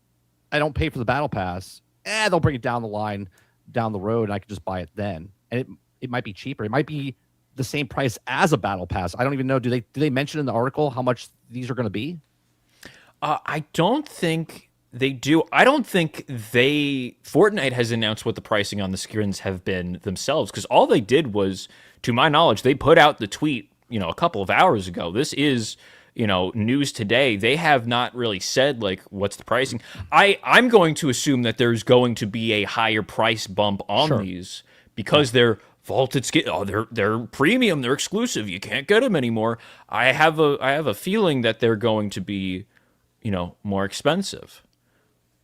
I don't pay for the battle pass. They'll bring it down the line, down the road, and I can just buy it then. And it might be cheaper. It might be the same price as a battle pass. I don't even know. Do they mention in the article how much these are going to be? I don't think they do. I don't think Fortnite has announced what the pricing on the skins have been themselves, because all they did was, to my knowledge, they put out the tweet, a couple of hours ago. This is, news today. They have not really said like what's the pricing. I'm going to assume that there's going to be a higher price bump on these because they're vaulted skin. Oh, they're premium. They're exclusive. You can't get them anymore. I have a feeling that they're going to be, more expensive.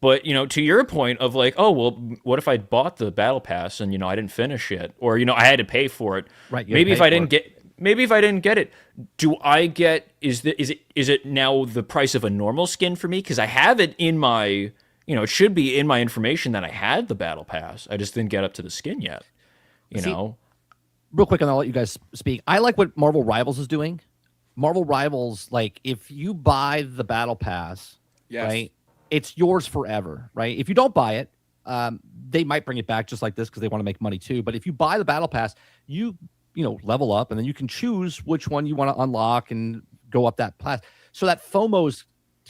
But, to your point of like, oh, well, what if I bought the battle pass and, I didn't finish it, or, I had to pay for it. Right. Maybe if I didn't get it, do I get, is it now the price of a normal skin for me? Because I have it in my, it should be in my information that I had the battle pass. I just didn't get up to the skin yet, know? Real quick, and I'll let you guys speak. I like what Marvel Rivals is doing. Marvel Rivals, like if you buy the battle pass, right, it's yours forever, right? If you don't buy it, they might bring it back just like this because they want to make money too. But if you buy the battle pass, you level up, and then you can choose which one you want to unlock and go up that path. So that FOMO's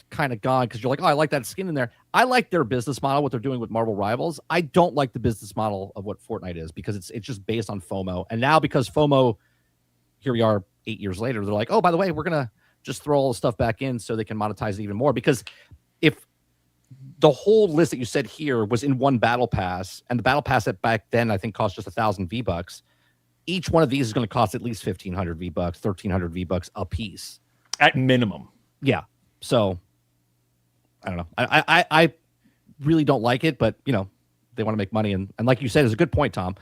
kind of gone because you're like, oh, I like that skin in there. I like their business model, what they're doing with Marvel Rivals. I don't like the business model of what Fortnite is because it's just based on FOMO. And now because FOMO, here we are 8 years later, they're like, oh, by the way, we're going to just throw all the stuff back in so they can monetize it even more. Because if the whole list that you said here was in one battle pass, and the battle pass that back then I think cost just 1,000 V-Bucks, each one of these is going to cost at least 1,500 V-Bucks, 1,300 V-Bucks a piece. At minimum. Yeah. So I don't know. I really don't like it, but they want to make money. And like you said, it's a good point, Tom,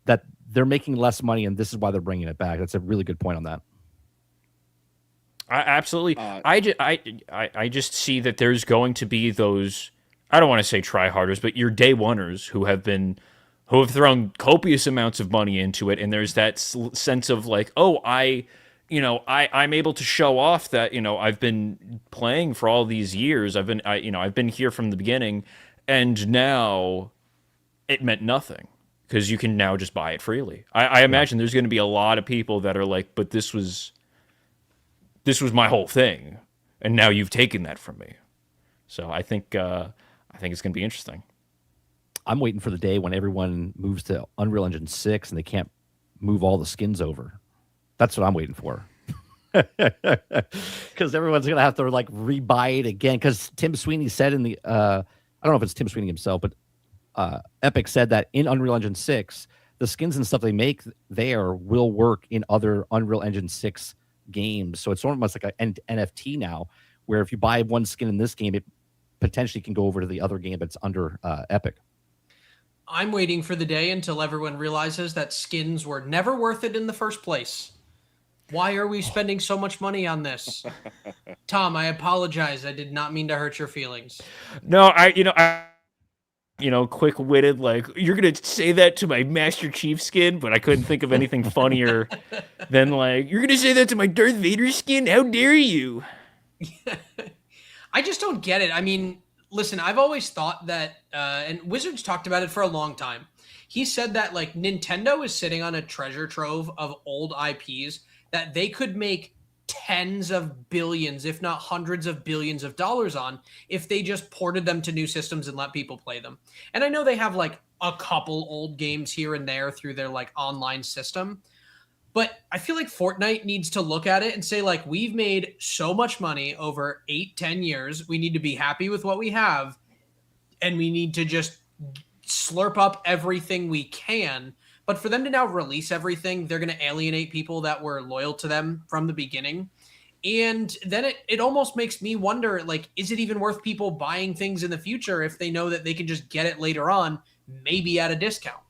that they're making less money and this is why they're bringing it back. That's a really good point on that. Absolutely. I just see that there's going to be those, I don't want to say tryharders, but your day oneers who have thrown copious amounts of money into it. And there's that sense of like, oh, I'm able to show off that, I've been playing for all these years. I've been here from the beginning, and now it meant nothing because you can now just buy it freely. I imagine there's going to be a lot of people that are like, but this was this was my whole thing, and now you've taken that from me. So I think it's going to be interesting. I'm waiting for the day when everyone moves to Unreal Engine 6 and they can't move all the skins over. That's what I'm waiting for. Because everyone's going to have to like rebuy it again. Because Tim Sweeney said in the, I don't know if it's Tim Sweeney himself, but Epic said that in Unreal Engine 6, the skins and stuff they make there will work in other Unreal Engine 6 games. So it's almost like an NFT now, where if you buy one skin in this game, it potentially can go over to the other game that's under Epic. I'm waiting for the day until everyone realizes that skins were never worth it in the first place. Why are we spending so much money on this? Tom, I apologize. I did not mean to hurt your feelings. No, quick-witted, like, you're going to say that to my Master Chief skin, but I couldn't think of anything funnier than, like, you're going to say that to my Darth Vader skin? How dare you? I just don't get it. I mean, listen, I've always thought that, and Wizards talked about it for a long time. He said that, like, Nintendo is sitting on a treasure trove of old IPs that they could make tens of billions, if not hundreds of billions of dollars on if they just ported them to new systems and let people play them. And I know they have like a couple old games here and there through their like online system, but I feel like Fortnite needs to look at it and say, like, we've made so much money over 8-10 years. We need to be happy with what we have, and we need to just slurp up everything we can. But for them to now release everything, they're going to alienate people that were loyal to them from the beginning. And then it almost makes me wonder, like, is it even worth people buying things in the future if they know that they can just get it later on, maybe at a discount?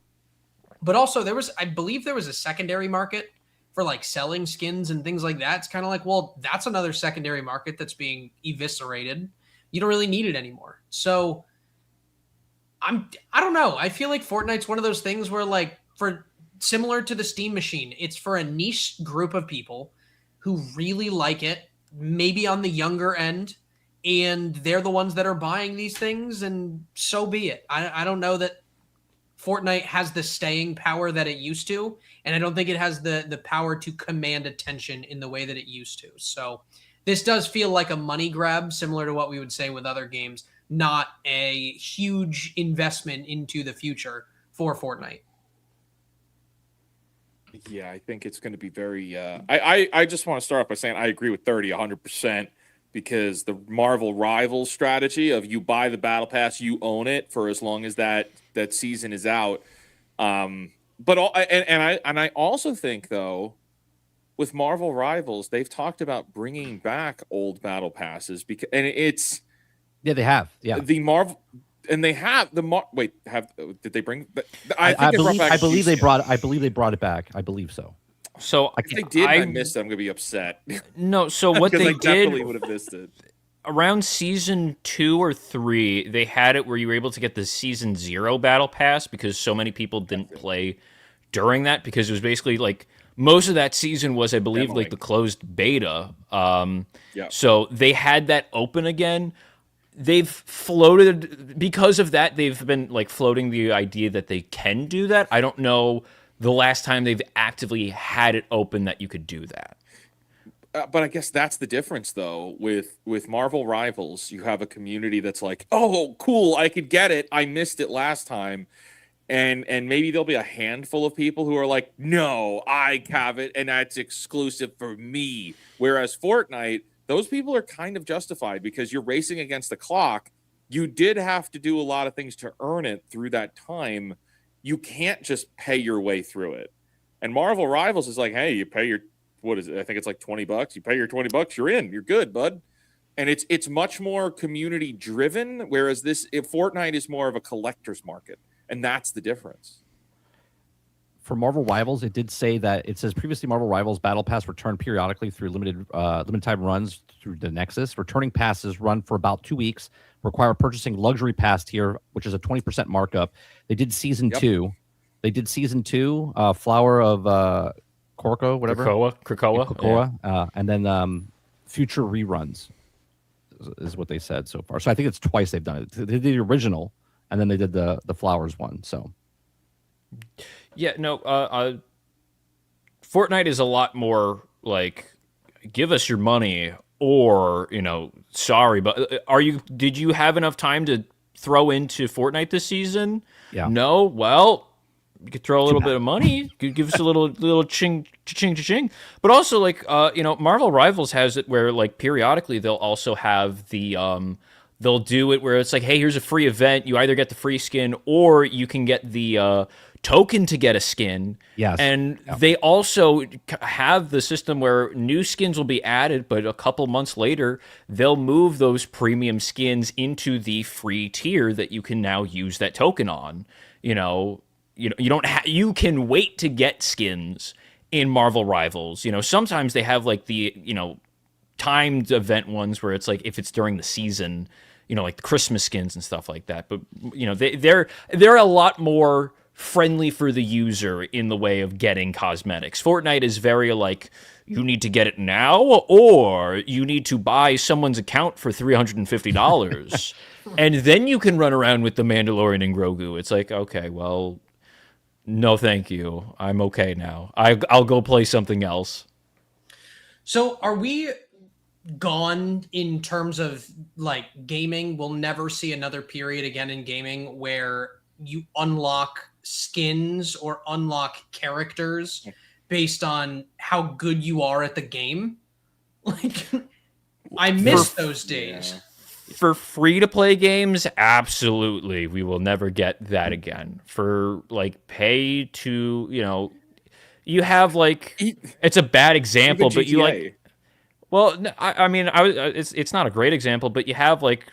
But also I believe there was a secondary market for like selling skins and things like that. It's kind of like, well, that's another secondary market that's being eviscerated. You don't really need it anymore. So I don't know. I feel like Fortnite's one of those things where, like, for similar to the Steam machine, it's for a niche group of people who really like it, maybe on the younger end, and they're the ones that are buying these things, and so be it. I don't know that Fortnite has the staying power that it used to, and I don't think it has the power to command attention in the way that it used to. So this does feel like a money grab, similar to what we would say with other games, not a huge investment into the future for Fortnite. Yeah, I think it's going to be very. I just want to start off by saying I agree with 100%, because the Marvel Rivals strategy of you buy the battle pass, you own it for as long as that season is out. But I also think, though, with Marvel Rivals, they've talked about bringing back old battle passes they have the Marvel. And they have did they bring? I believe they brought it back. I believe so. So if they did, I missed it. I'm gonna be upset. No, so what they did, definitely would have missed it. Around season 2 or 3, they had it where you were able to get the season 0 battle pass because so many people didn't play during that, because it was basically like most of that season was, I believe, like the closed beta. So they had that open again. They've floated, because of that, they've been like floating the idea that they can do that. I don't know the last time they've actively had it open that you could do that. But I guess that's the difference, though. With Marvel Rivals, you have a community that's like, oh, cool, I could get it. I missed it last time. And maybe there'll be a handful of people who are like, no, I have it, and that's exclusive for me. Whereas Fortnite, those people are kind of justified because you're racing against the clock. You did have to do a lot of things to earn it through that time. You can't just pay your way through it. And Marvel Rivals is like, hey, you pay your, what is it? I think it's like $20. You pay your $20, you're in. You're good, bud. And it's much more community driven, whereas Fortnite is more of a collector's market. And that's the difference. For Marvel Rivals, it did say that it says previously Marvel Rivals Battle Pass returned periodically through limited time runs through the Nexus. Returning passes run for about 2 weeks, require purchasing luxury pass tier, which is a 20% markup. They did season 2. They did season 2, Flower of Korko, whatever. Krakoa. And then future reruns is what they said so far. So I think it's twice they've done it. They did the original, and then they did the Flowers one. So. Yeah, no, Fortnite is a lot more like, give us your money, or sorry, but did you have enough time to throw into Fortnite this season? Yeah. No. Well, you could throw a little bad. bit of money. You could give us a little ching ching ching. But also, like, Marvel Rivals has it where, like, periodically they'll also have they'll do it where it's like, hey, here's a free event. You either get the free skin or you can get the token to get a skin. Yes. And Yeah. they also have the system where new skins will be added, but a couple months later, they'll move those premium skins into the free tier that you can now use that token on. You don't you can wait to get skins in Marvel Rivals. Sometimes they have like the timed event ones where it's like if it's during the season, like the Christmas skins and stuff like that. But they're a lot more friendly for the user in the way of getting cosmetics. Fortnite is very like, you need to get it now, or you need to buy someone's account for $350 and then you can run around with the Mandalorian and Grogu. It's like, okay, well, no, thank you. I'm okay now. I'll go play something else. So are we gone in terms of like gaming? We'll never see another period again in gaming where you unlock skins or unlock characters based on how good you are at the game. Like, I miss those days. Yeah. For free-to-play games, absolutely. We will never get that again. For, like, pay to, you have, like, it's a bad example, Even but you, GTA. like, well, I mean, it's not a great example, but you have, like,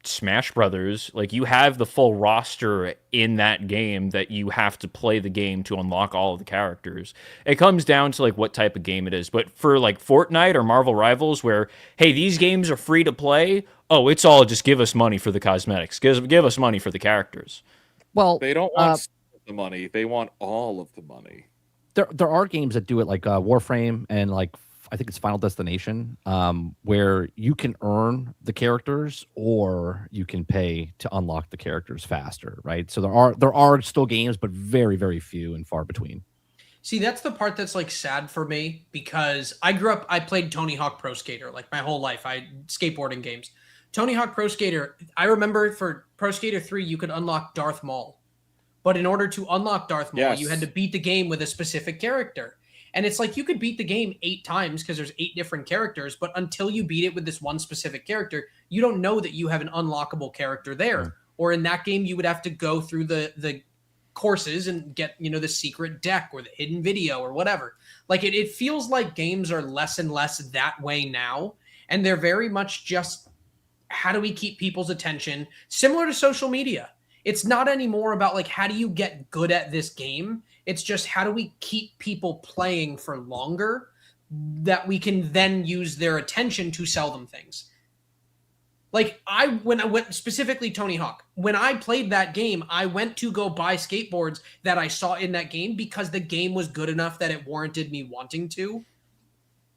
Smash Brothers. Like, you have the full roster in that game that you have to play the game to unlock all of the characters. It comes down to, like, what type of game it is. But for, like, Fortnite or Marvel Rivals, where, hey, these games are free to play, oh, it's all just give us money for the cosmetics. Give us money for the characters. Well, They don't want some of the money. They want all of the money. there are games that do it like Warframe and like I think it's Final Destination, where you can earn the characters or you can pay to unlock the characters faster, right? So there are still games, but very, very few and far between. See, that's the part that's like sad for me because I played Tony Hawk Pro Skater like my whole life. Skateboarding games. Tony Hawk Pro Skater, I remember for Pro Skater 3, you could unlock Darth Maul. But in order to unlock Darth Maul, you had to beat the game with a specific character. And it's like you could beat the game 8 times because there's 8 different characters, but until you beat it with this one specific character, you don't know that you have an unlockable character there. Mm. Or in that game, you would have to go through the courses and get, the secret deck or the hidden video or whatever. Like it feels like games are less and less that way now. And they're very much just, how do we keep people's attention? Similar to social media. It's not anymore about like, how do you get good at this game? It's just, how do we keep people playing for longer that we can then use their attention to sell them things? Like when I went specifically Tony Hawk, when I played that game, I went to go buy skateboards that I saw in that game because the game was good enough that it warranted me wanting to.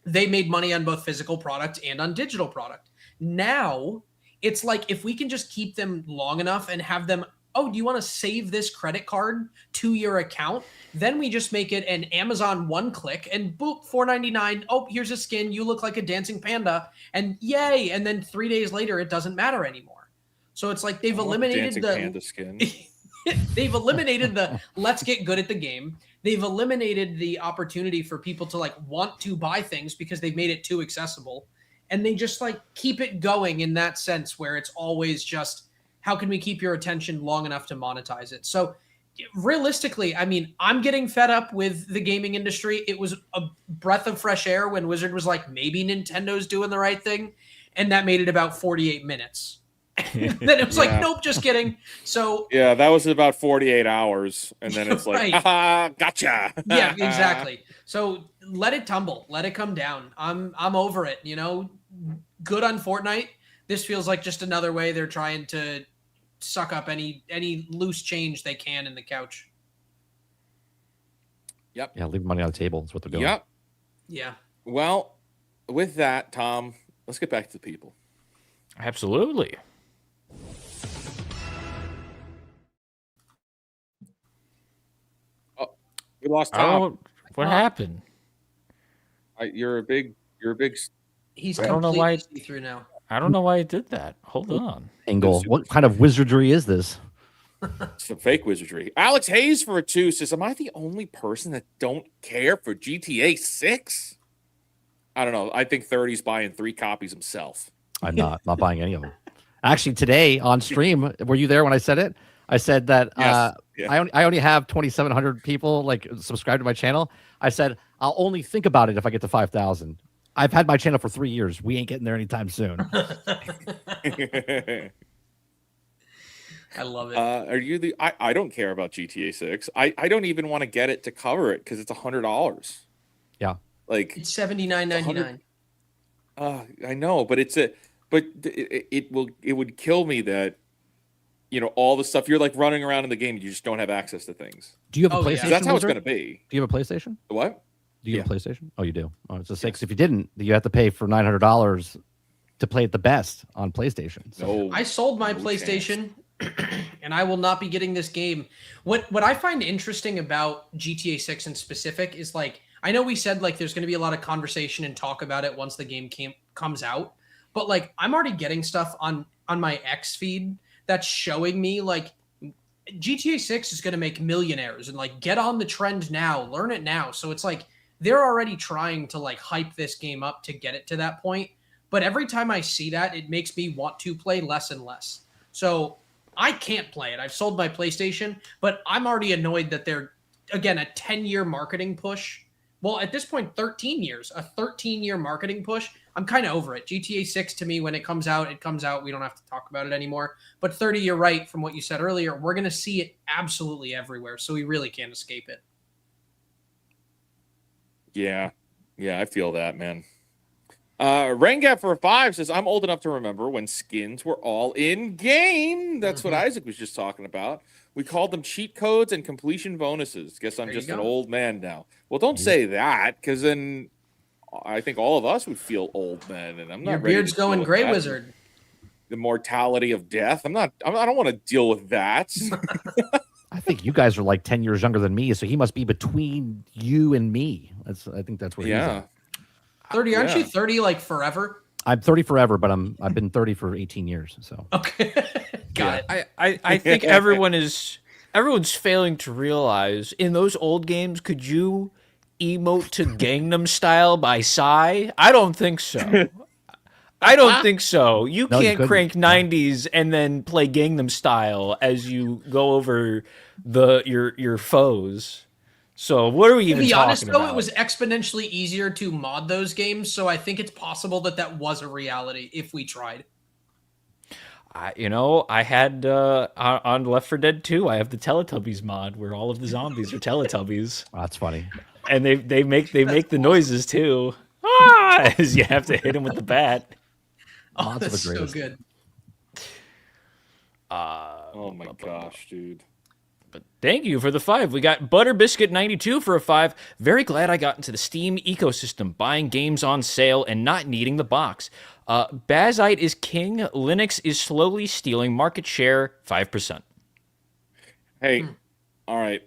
They made money on both physical product and on digital product. Now it's like, if we can just keep them long enough and have them, oh, do you want to save this credit card to your account? Then we just make it an Amazon one click and boop, $4.99. Oh, here's a skin. You look like a dancing panda. And yay. And then 3 days later, it doesn't matter anymore. So it's like they've eliminated the panda skin. They've eliminated the let's get good at the game. They've eliminated the opportunity for people to like want to buy things because they've made it too accessible. And they just like keep it going in that sense where it's always just, how can we keep your attention long enough to monetize it? So realistically, I mean, I'm getting fed up with the gaming industry. It was a breath of fresh air when Wizard was like, maybe Nintendo's doing the right thing. And that made it about 48 minutes. Then it was like, nope, just kidding. So yeah, that was about 48 hours. And then it's like, right. haha, gotcha. Yeah, exactly. So let it tumble, let it come down. I'm over it, good on Fortnite. This feels like just another way they're trying to suck up any loose change they can in the couch. Yep. Yeah, leave money on the table. That's what they're doing. Yep. Yeah. Well, with that, Tom, let's get back to the people. Absolutely. Oh, we lost Tom. Oh, what happened? You're a big You're a big. He's I don't know why- completely see-through now. I don't know why it did that. Hold on. Angle. What kind of wizardry is this? Some fake wizardry. Alex Hayes for a 2 says, "Am I the only person that don't care for GTA 6?" I don't know. I think 30's buying 3 copies himself. I'm not buying any of them. Actually, today on stream, were you there when I said it? I said that Yes. Yeah. I only have 2,700 people like subscribed to my channel. I said I'll only think about it if I get to 5,000. I've had my channel for 3 years. We ain't getting there anytime soon. I love it. Are you the? I don't care about GTA 6. I don't even want to get it to cover it because it's $100. Yeah. Like It's $79.99. I know, but it would kill me that all the stuff you're like running around in the game, you just don't have access to things. Do you have a Oh, yeah. PlayStation? 'Cause that's how it's Wizard? going to be. Do you have a PlayStation? What? Do you have a PlayStation? Oh, you do. Oh, it's just because if you didn't, you have to pay for $900 to play it the best on PlayStation. So. No. I sold my No PlayStation, and I will not be getting this game. What I find interesting about GTA 6 in specific is like I know we said like there's going to be a lot of conversation and talk about it once the game comes out, but like I'm already getting stuff on my X feed that's showing me like GTA 6 is going to make millionaires and like get on the trend now, learn it now. So it's like they're already trying to like hype this game up to get it to that point. But every time I see that, it makes me want to play less and less. So I can't play it. I've sold my PlayStation, but I'm already annoyed that they're, again, a 10-year marketing push. Well, at this point, 13 years, a 13-year marketing push. I'm kind of over it. GTA 6 to me, when it comes out, it comes out. We don't have to talk about it anymore. But 30, you're right from what you said earlier. We're going to see it absolutely everywhere. So we really can't escape it. Yeah, I feel that, man. Rangap for a 5 says, "I'm old enough to remember when skins were all in game." That's what Isaac was just talking about. We called them cheat codes and completion bonuses. Guess I'm There you just an go. old man now. Well, don't say that, because then I think all of us would feel old men, and I'm not Your ready beard's to deal going with gray that. wizard. The mortality of death. I don't want to deal with that. I think you guys are like 10 years younger than me, so he must be between you and me. I think that's where he's Yeah. at. 30, aren't Yeah. you 30 like forever? I'm 30 forever, but I've been 30 for 18 years. So Okay. Got it. I think everyone's failing to realize in those old games, could you emote to Gangnam Style by Psy? I don't think so. I don't think so. You No, you can't couldn't. crank 90s and then play Gangnam Style as you go over your foes. So what are we To even be talking honest, though, about? it was exponentially easier to mod those games, so I think it's possible that was a reality if we tried. I had on Left 4 Dead 2, I have the Teletubbies mod where all of the zombies are Teletubbies, that's funny. and they make the noises too. Ah, as you have to hit him with the bat. Oh, Mods are the that's so greatest. good. Oh my gosh, dude. Thank you for the 5. We got Butterbiscuit92 for a 5. Very glad I got into the Steam ecosystem, buying games on sale and not needing the box. Bazite is king. Linux is slowly stealing market share, 5%. Hey, all right.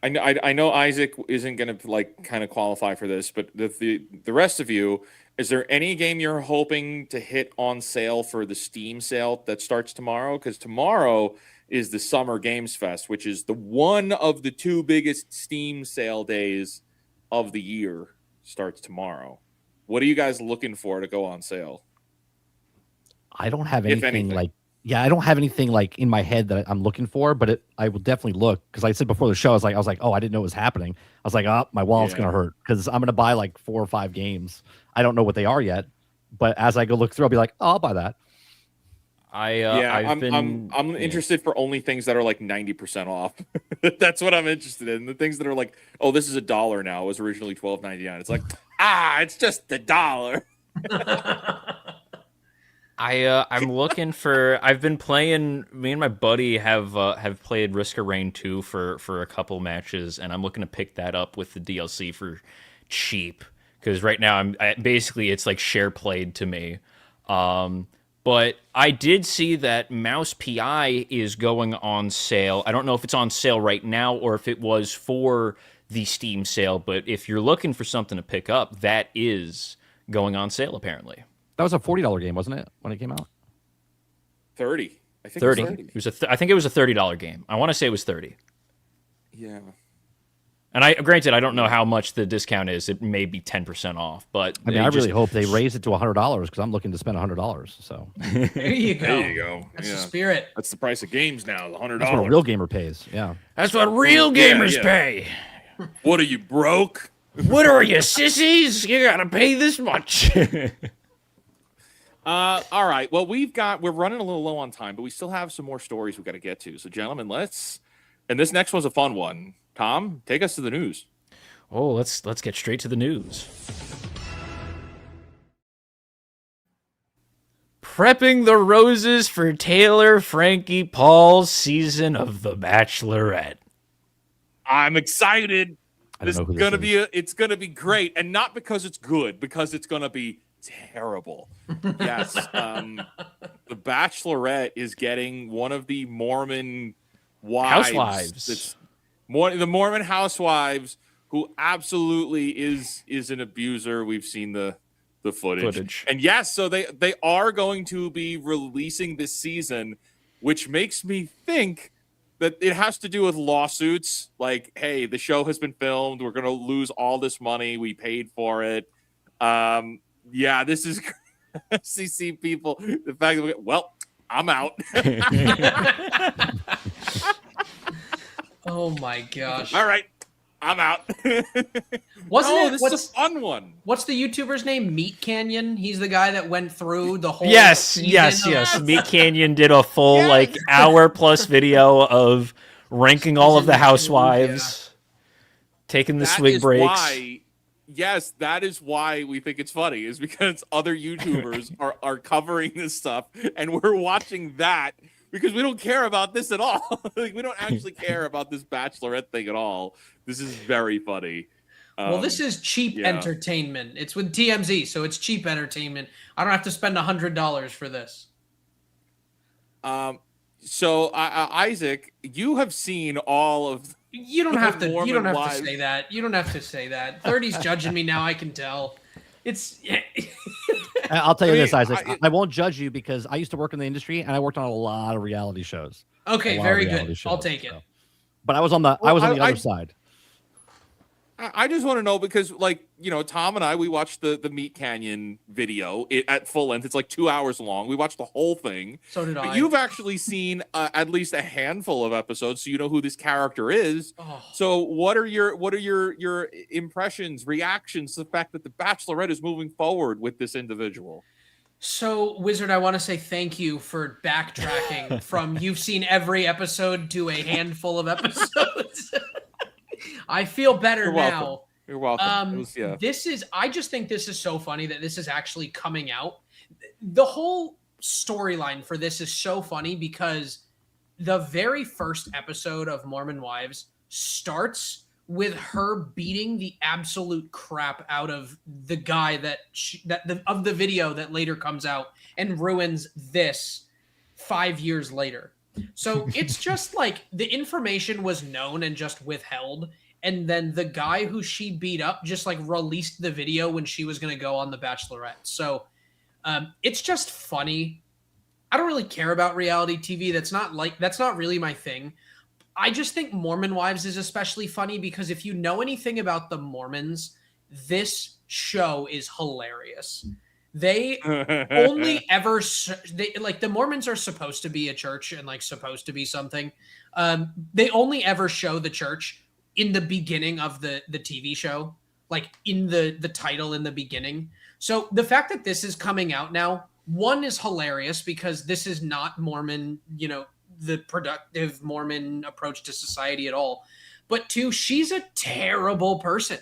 I know Isaac isn't going to like kind of qualify for this, but the rest of you, is there any game you're hoping to hit on sale for the Steam sale that starts tomorrow? Because tomorrow is the Summer Games Fest, which is the one of the 2 biggest Steam sale days of the year. Starts tomorrow. What are you guys looking for to go on sale? I don't have If anything anything. I don't have anything like in my head that I'm looking for, but I will definitely look, because I said before the show, I was like, oh, I didn't know it was happening. I was like, oh, my wallet's Yeah. gonna hurt because I'm gonna buy like 4 or 5 games. I don't know what they are yet, but as I go look through, I'll be like, oh, I'll buy that. I'm interested for only things that are like 90% off. That's what I'm interested in. The things that are like, oh, this is $1 now. It was originally $12.99. It's like, it's just $1. I'm looking for. I've been playing. Me and my buddy have played Risk of Rain 2 for a couple matches, and I'm looking to pick that up with the DLC for cheap, because right now basically it's like share played to me. But I did see that Mouse PI is going on sale. I don't know if it's on sale right now or if it was for the Steam sale, but if you're looking for something to pick up, that is going on sale apparently. That was a $40 game, wasn't it, when it came out? 30. I think 30. It was 30. It was I think it was a $30 game. I want to say it was 30. Yeah. And granted, I don't know how much the discount is. It may be 10% off, but I mean, I really hope they raise it to $100 because I'm looking to spend $100. So There you go. There you go. That's Yeah. the spirit. That's the price of games now, the $100. that's what a real gamer pays. Yeah. that's what real gamers pay. What are you, broke? What are you, sissies? You gotta pay this much. All right. Well, we're running a little low on time, but we still have some more stories we've got to get to. So, gentlemen, and this next one's a fun one. Tom, take us to the news. Oh, let's get straight to the news. Prepping the roses for Taylor Frankie Paul's season of The Bachelorette. I'm excited. I don't know who this is. It's gonna be great, and not because it's good, because it's gonna be terrible. Yes, The Bachelorette is getting one of the Mormon Housewives. The Mormon housewives, who absolutely is an abuser. We've seen the footage. And yes, so they are going to be releasing this season, which makes me think that it has to do with lawsuits. Like, hey, the show has been filmed. We're going to lose all this money. We paid for it. Yeah, this is FCC people. The fact that I'm out. Oh my gosh. All right, I'm out. Wasn't this is a fun one. What's the YouTuber's name? Meat Canyon? He's the guy that went through the whole Yes. Meat Canyon did a full hour plus video of ranking all of the housewives, taking the swig breaks. That is why we think it's funny, is because other YouTubers are covering this stuff, and we're watching that because we don't care about this at all. Like, we don't actually care about this Bachelorette thing at all. This is very funny. Well, this is cheap entertainment. It's with TMZ, so it's cheap entertainment. I don't have to spend $100 for this. So Isaac, you have seen all of. You don't have to. You don't have wives. to say that. You don't have to say that. 30's judging me now. I can tell. It's. I'll tell you this, Isaac. I won't judge you because I used to work in the industry and I worked on a lot of reality shows. Okay, very good. I'll take it. But I was on the other side. I just want to know because, Tom and I, we watched the Meat Canyon video at full length. It's like 2 hours long. We watched the whole thing. So did I. But you've actually seen at least a handful of episodes, so you know who this character is. Oh. So what are your impressions, reactions to the fact that the Bachelorette is moving forward with this individual? So, Wizard, I want to say thank you for backtracking from you've seen every episode to a handful of episodes. I feel better now. You're welcome. I just think this is so funny that this is actually coming out. The whole storyline for this is so funny because the very first episode of Mormon Wives starts with her beating the absolute crap out of the guy of the video that later comes out and ruins this 5 years later. So it's just like the information was known and just withheld. And then the guy who she beat up just released the video when she was going to go on The Bachelorette. So it's just funny. I don't really care about reality TV. That's not really my thing. I just think Mormon Wives is especially funny because if you know anything about the Mormons, this show is hilarious. They only ever the Mormons are supposed to be a church and supposed to be something. They only ever show the church in the beginning of the TV show, in the title in the beginning. So the fact that this is coming out now, one, is hilarious because this is not Mormon, the productive Mormon approach to society at all. But two, she's a terrible person.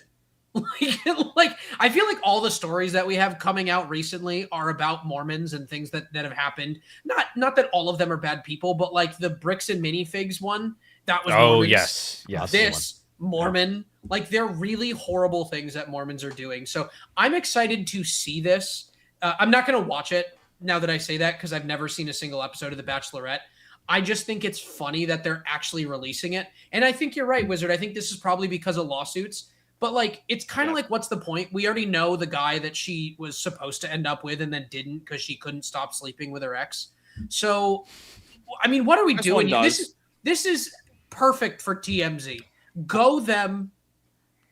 I feel like all the stories that we have coming out recently are about Mormons and things that have happened. Not that all of them are bad people, but the bricks and minifigs one, that was Mormons. Yes. This Mormon, they're really horrible things that Mormons are doing. So I'm excited to see this. I'm not going to watch it now that I say that because I've never seen a single episode of The Bachelorette. I just think it's funny that they're actually releasing it. And I think you're right, Wizard. I think this is probably because of lawsuits. But like, it's kind of like, what's the point? We already know the guy that she was supposed to end up with and then didn't because she couldn't stop sleeping with her ex. So, I mean, what are we doing? This is perfect for TMZ. Go them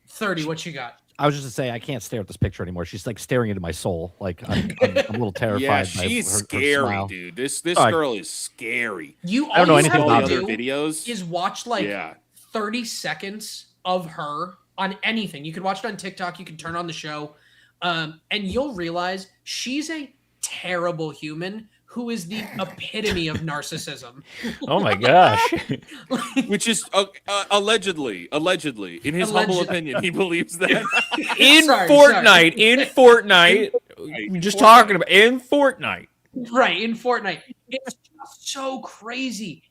30. What you got? I was just to say I can't stare at this picture anymore. She's like staring into my soul. Like I'm a little terrified. Yeah, by she's her scary, smile. dude. This Oh, girl is scary. You I don't know all you anything have about to her do videos. is watch like 30 seconds of her on anything. You can watch it on TikTok. You can turn on the show, and you'll realize she's a terrible human who is the epitome of narcissism. Oh my gosh. Which is allegedly, in his humble opinion, he believes that. In Fortnite, we're just talking about in Fortnite. Right, in Fortnite. It's just so crazy.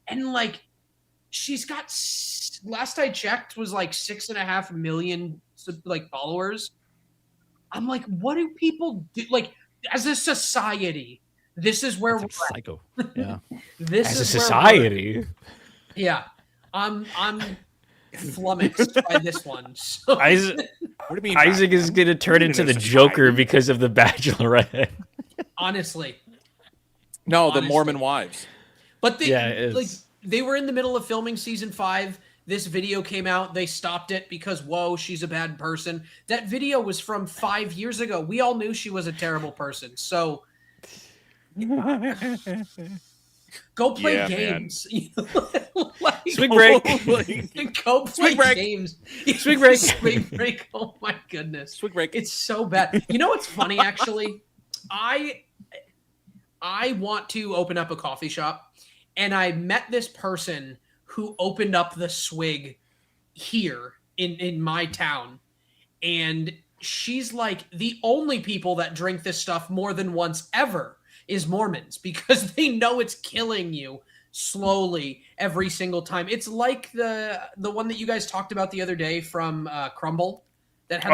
And like, she's got, last I checked, was like 6.5 million like followers. I'm like, what do people do? Like, as a society, this is where we're psycho. Yeah. This As is a society. Yeah. I'm flummoxed by this one. So. Isaac, What do you mean? Isaac is going to turn into the Joker because of the Bachelorette. Honestly. No, the Mormon wives. But they were in the middle of filming season 5. This video came out. They stopped it because, whoa, she's a bad person. That video was from 5 years ago. We all knew she was a terrible person. So go play games. Like, Swing break. Go play games. Swing break. Swing break. Oh my goodness. Swing break. It's so bad. You know what's funny, actually? I want to open up a coffee shop, and I met this person who opened up the Swig here in my town, and she's like, the only people that drink this stuff more than once ever is Mormons, because they know it's killing you slowly every single time. It's like the one that you guys talked about the other day from Crumble that had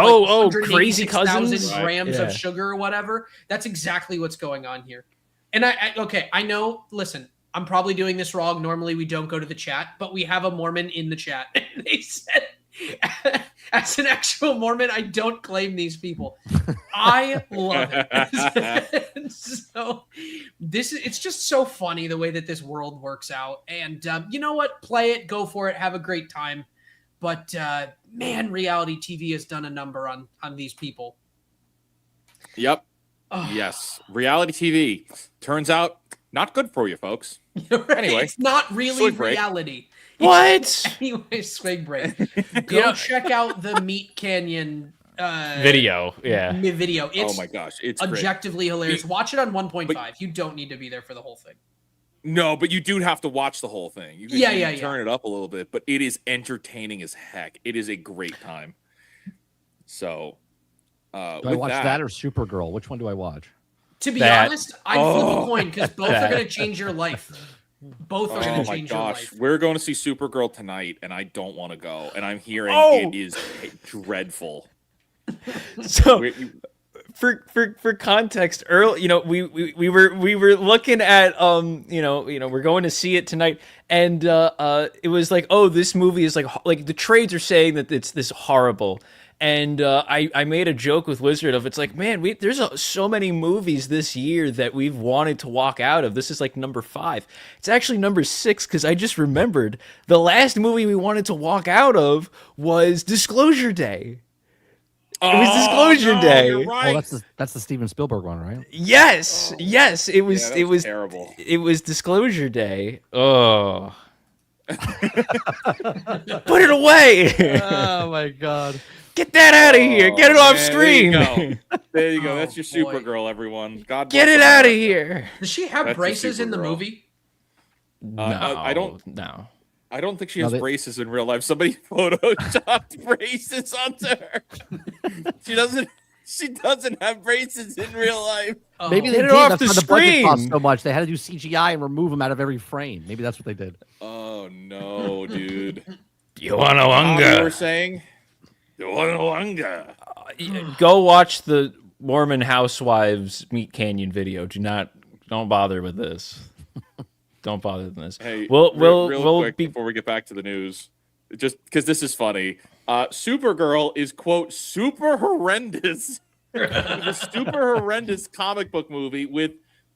Crazy Cousins grams of sugar or whatever. That's exactly what's going on here. And I know, listen, I'm probably doing this wrong. Normally we don't go to the chat, but we have a Mormon in the chat. And they said, as an actual Mormon, I don't claim these people. I love it. So it's just so funny the way that this world works out. And you know what? Play it, go for it, have a great time. But man, reality TV has done a number on these people. Yep. Yes. Reality TV. Turns out not good for you, folks. Right. Anyway. It's not really reality. What? Anyway, swing break. Go check out the Meat Canyon video. Yeah. Video. It's oh my gosh. It's objectively hilarious. Watch it on 1.5. You don't need to be there for the whole thing. No, but you do have to watch the whole thing. You can turn it up a little bit, but it is entertaining as heck. It is a great time. So, do I watch that or Supergirl? Which one do I watch? To be honest, I'd flip a coin because both are going to change your life. Both are going to change your life. We're going to see Supergirl tonight, and I don't want to go. And I'm hearing it is dreadful. So, for context, Earl, we were looking at we're going to see it tonight, and it was like, oh, this movie is like the trades are saying that it's this horrible. And I made a joke with Wizard of, it's like, man, there's so many movies this year that we've wanted to walk out of. This is like number 5. It's actually number 6 because I just remembered the last movie we wanted to walk out of was Disclosure Day. It was Disclosure Day. You're right. Oh, that's the Steven Spielberg one, right? Yes, yes, it was. Yeah, it was terrible. It was Disclosure Day. Oh, put it away. Oh my god. Get that out of here. Get it off screen. There you go. That's your Supergirl, everyone. God get it out of here. Does she have braces in the movie? No, I don't. No. I don't think she has braces in real life. Somebody photoshopped braces onto her. She doesn't have braces in real life. Maybe they Get did. it off That's the why the budget screen. cost so much. They had to do CGI and remove them out of every frame. Maybe that's what they did. Oh no, dude. You want a You wanga? were saying. You want a wanga? Go watch the Mormon Housewives Meat Canyon video. Don't bother with this. Don't bother with this. Hey, we'll real quick be before we get back to the news, just because this is funny. Supergirl is quote super horrendous. The super horrendous comic book movie with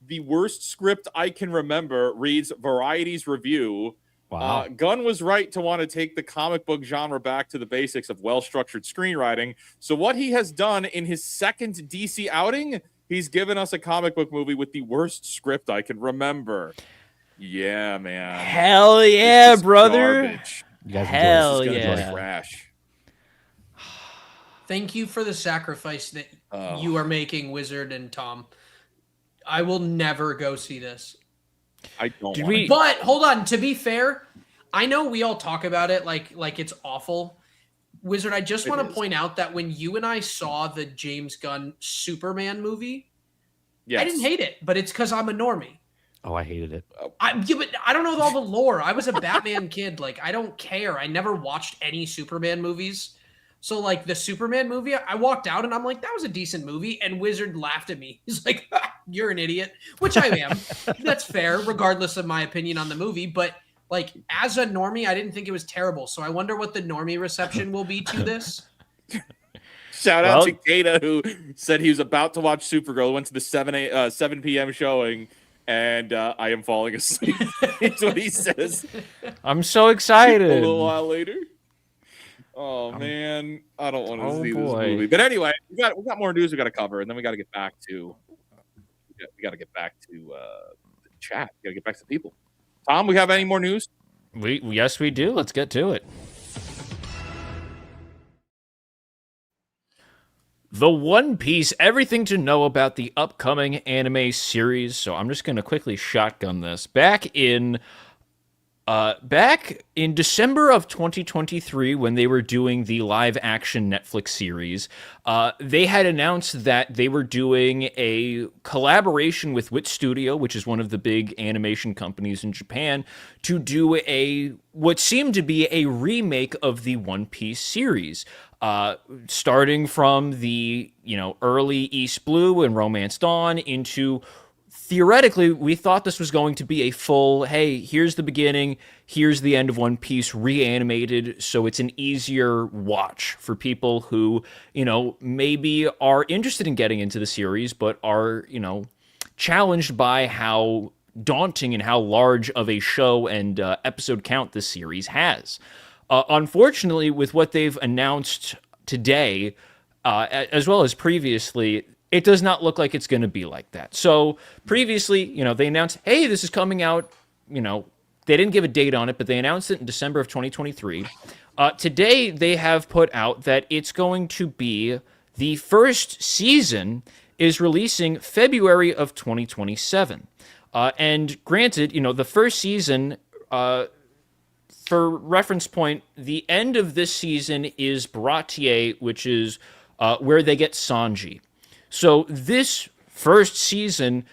the worst script I can remember, reads Variety's review. Wow. Gunn was right to want to take the comic book genre back to the basics of well-structured screenwriting. So what he has done in his second DC outing, he's given us a comic book movie with the worst script I can remember. Yeah, man. Hell yeah, This is brother. garbage. You guys Hell This is gonna be yeah. trash. Thank you for the sacrifice that Oh. you are making, Wizard and Tom. I will never go see this. I don't Did want we- But hold on, to be fair, I know we all talk about it like it's awful. Wizard, I just It want to is. point out that when you and I saw the James Gunn Superman movie, Yes. I didn't hate it, but it's because I'm a normie. Oh, I hated it. But I don't know all the lore. I was a Batman kid. Like, I don't care. I never watched any Superman movies. So, like, the Superman movie, I walked out and I'm like, that was a decent movie. And Wizard laughed at me. He's like, you're an idiot, which I am. That's fair, regardless of my opinion on the movie. But, like, as a normie, I didn't think it was terrible. So I wonder what the normie reception will be to this. Shout out Well- to Kata, who said he was about to watch Supergirl, went to the 7 p.m. showing, and I am falling asleep. That's what he says. I'm so A excited. little while later. Oh man, I don't want to Oh, see boy. this movie. But anyway, we got more news we got to cover, and then we got to get back to the chat. We got to get back to the people. Tom, we have any more news? Yes, we do. Let's get to it. The One Piece, everything to know about the upcoming anime series. So I'm just going to quickly shotgun this. Back in December of 2023, when they were doing the live-action Netflix series, they had announced that they were doing a collaboration with Wit Studio, which is one of the big animation companies in Japan, to do what seemed to be a remake of the One Piece series. Starting from the early East Blue and Romance Dawn into, theoretically, we thought this was going to be a full, hey, here's the beginning, here's the end of One Piece reanimated, so it's an easier watch for people who, maybe are interested in getting into the series, but are, challenged by how daunting and how large of a show and episode count this series has. Unfortunately, with what they've announced today, as well as previously, it does not look like it's going to be like that. So previously, they announced, hey, this is coming out, they didn't give a date on it, but they announced it in December of 2023. Today, they have put out that it's going to be the first season is releasing February of 2027. And granted, the first season, for reference point, the end of this season is Baratier, which is where they get Sanji. So this first season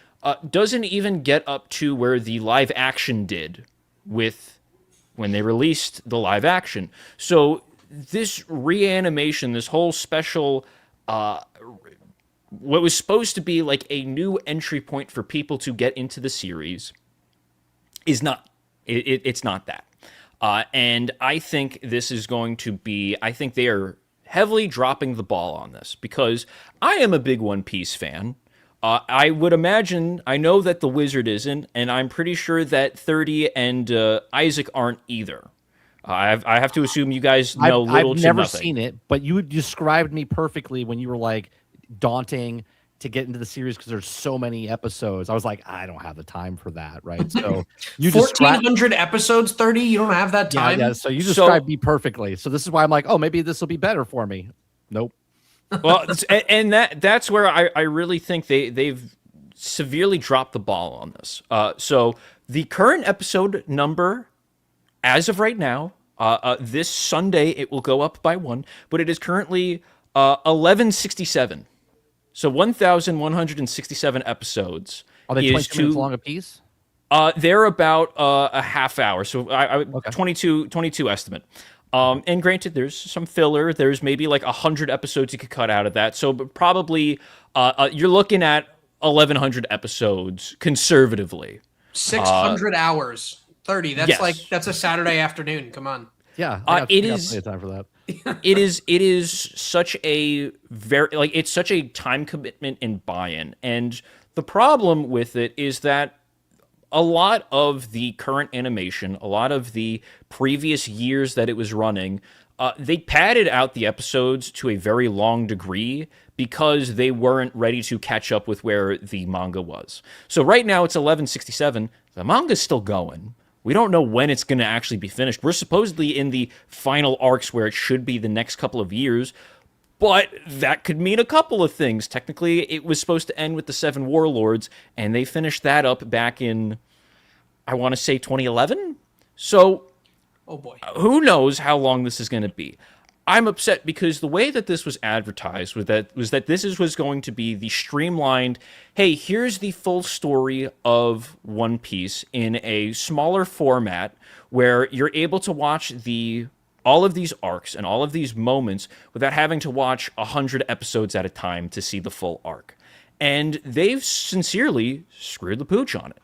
doesn't even get up to where the live action did when they released the live action. So this reanimation, this whole special, what was supposed to be like a new entry point for people to get into the series, is not. It's not that. And I think this is going to be, I think they are heavily dropping the ball on this because I am a big One Piece fan. I would imagine, I know that the Wizard isn't, and I'm pretty sure that 30 and Isaac aren't either. I have to assume you guys know little I've to never nothing. seen it, but you described me perfectly when you were like daunting to get into the series because there's so many episodes. I was like, I don't have the time for that, right? So you described 1,400 episodes, 30? You don't have that time? yeah. So you described me perfectly. So this is why I'm like, oh, maybe this will be better for me. Nope. Well, and that's where I really think they've severely dropped the ball on this. So the current episode number, as of right now, this Sunday it will go up by 1, but it is currently 1167. So 1,167 episodes. Are they 22 minutes long a piece? They're about a half hour, so Okay. 22 estimate. And granted, there's some filler. There's maybe like 100 episodes you could cut out of that. So probably you're looking at 1,100 episodes conservatively. 600 hours. 30. That's yes. that's a Saturday afternoon. Come on. Yeah, It I got is- plenty of time for that. it is such a very it's such a time commitment and buy-in. And the problem with it is that a lot of the current animation, a lot of the previous years that it was running, they padded out the episodes to a very long degree because they weren't ready to catch up with where the manga was. So right now it's 1167. The manga's still going. We don't know when it's going to actually be finished. We're supposedly in the final arcs where it should be the next couple of years, but that could mean a couple of things. Technically, it was supposed to end with the Seven Warlords, and they finished that up back in, I want to say, 2011? So Oh boy. who knows how long this is going to be. I'm upset because the way that this was advertised was that this was going to be the streamlined, hey, here's the full story of One Piece in a smaller format where you're able to watch all of these arcs and all of these moments without having to watch 100 episodes at a time to see the full arc. And they've sincerely screwed the pooch on it.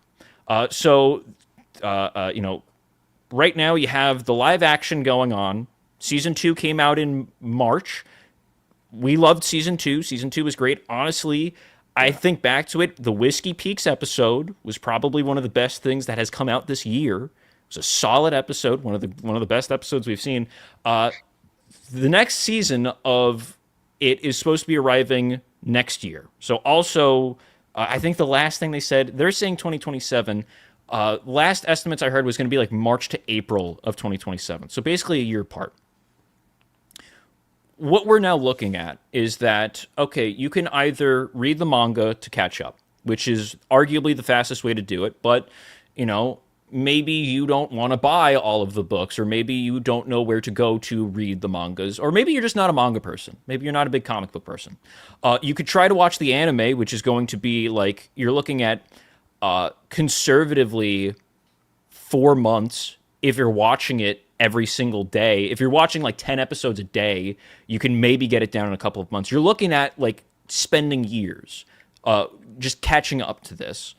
Right now you have the live action going on. Season 2 came out in March. We loved Season 2. Season 2 was great. Honestly, I think back to it, the Whiskey Peaks episode was probably one of the best things that has come out this year. It was a solid episode, one of the best episodes we've seen. The next season of it is supposed to be arriving next year. So also, I think the last thing they said, they're saying 2027. Last estimates I heard was going to be like March to April of 2027. So basically a year apart. What we're now looking at is that, okay, you can either read the manga to catch up, which is arguably the fastest way to do it, but, maybe you don't want to buy all of the books, or maybe you don't know where to go to read the mangas, or maybe you're just not a manga person. Maybe you're not a big comic book person. You could try to watch the anime, which is going to be like, you're looking at conservatively 4 months if you're watching it every single day. If you're watching like 10 episodes a day, you can maybe get it down in a couple of months. You're looking at like spending years just catching up to this.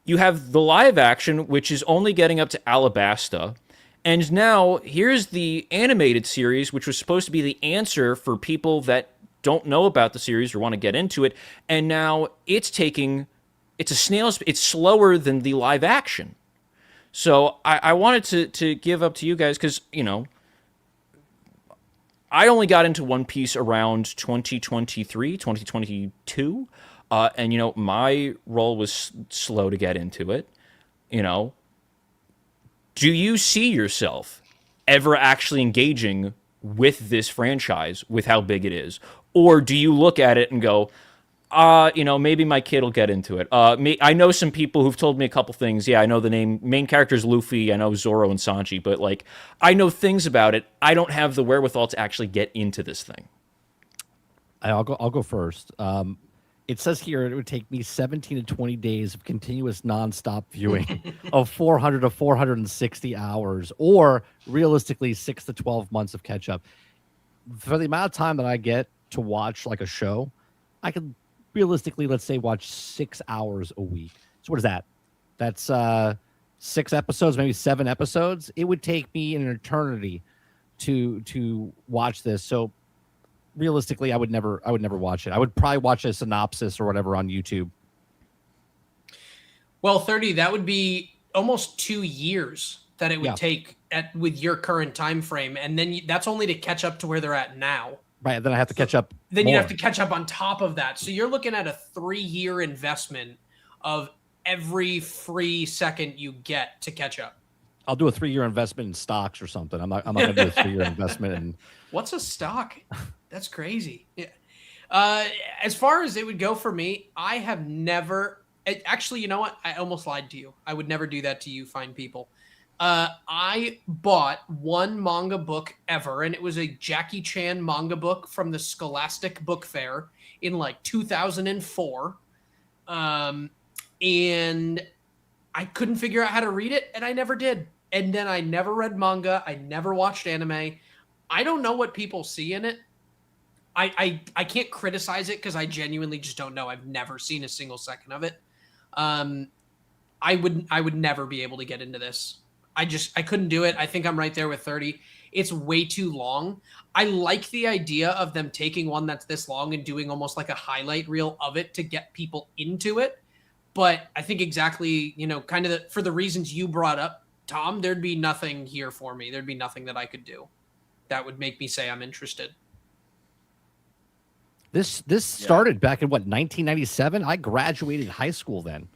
You have the live action, which is only getting up to Alabasta. And now here's the animated series, which was supposed to be the answer for people that don't know about the series or want to get into it. And now it's slower than the live action. So I wanted to give up to you guys because, I only got into One Piece around 2023, 2022. And, my role was slow to get into it. Do you see yourself ever actually engaging with this franchise, with how big it is? Or do you look at it and go, maybe my kid will get into it. I know some people who've told me a couple things. Yeah, I know the main character's Luffy. I know Zoro and Sanji, but I know things about it. I don't have the wherewithal to actually get into this thing. I'll go first. It says here it would take me 17 to 20 days of continuous nonstop viewing of 400 to 460 hours, or realistically 6 to 12 months of catch up. For the amount of time that I get to watch like a show, I could realistically, let's say, watch 6 hours a week. So what is that? That's 6 episodes, maybe 7 episodes. It would take me an eternity to watch this. So realistically, I would never watch it. I would probably watch a synopsis or whatever on YouTube. Well, 30, that would be almost 2 years that it would take with your current time frame, and then that's only to catch up to where they're at now. Right, then I have to catch up. Then you have to catch up on top of that. So you're looking at a 3-year investment of every free second you get to catch up. I'll do a 3-year investment in stocks or something. I'm not going to do a 3-year investment in. What's a stock? That's crazy. Yeah. As far as it would go for me, I have never. Actually, you know what? I almost lied to you. I would never do that to you, fine people. I bought one manga book ever, and it was a Jackie Chan manga book from the Scholastic Book Fair in 2004. And I couldn't figure out how to read it, and I never did. And then I never read manga. I never watched anime. I don't know what people see in it. I can't criticize it because I genuinely just don't know. I've never seen a single second of it. I would never be able to get into this. I couldn't do it. I think I'm right there with 30. It's way too long. I like the idea of them taking one that's this long and doing almost like a highlight reel of it to get people into it. But I think exactly, kind of for the reasons you brought up, Tom, there'd be nothing here for me. There'd be nothing that I could do that would make me say I'm interested. This started back in 1997? I graduated high school then.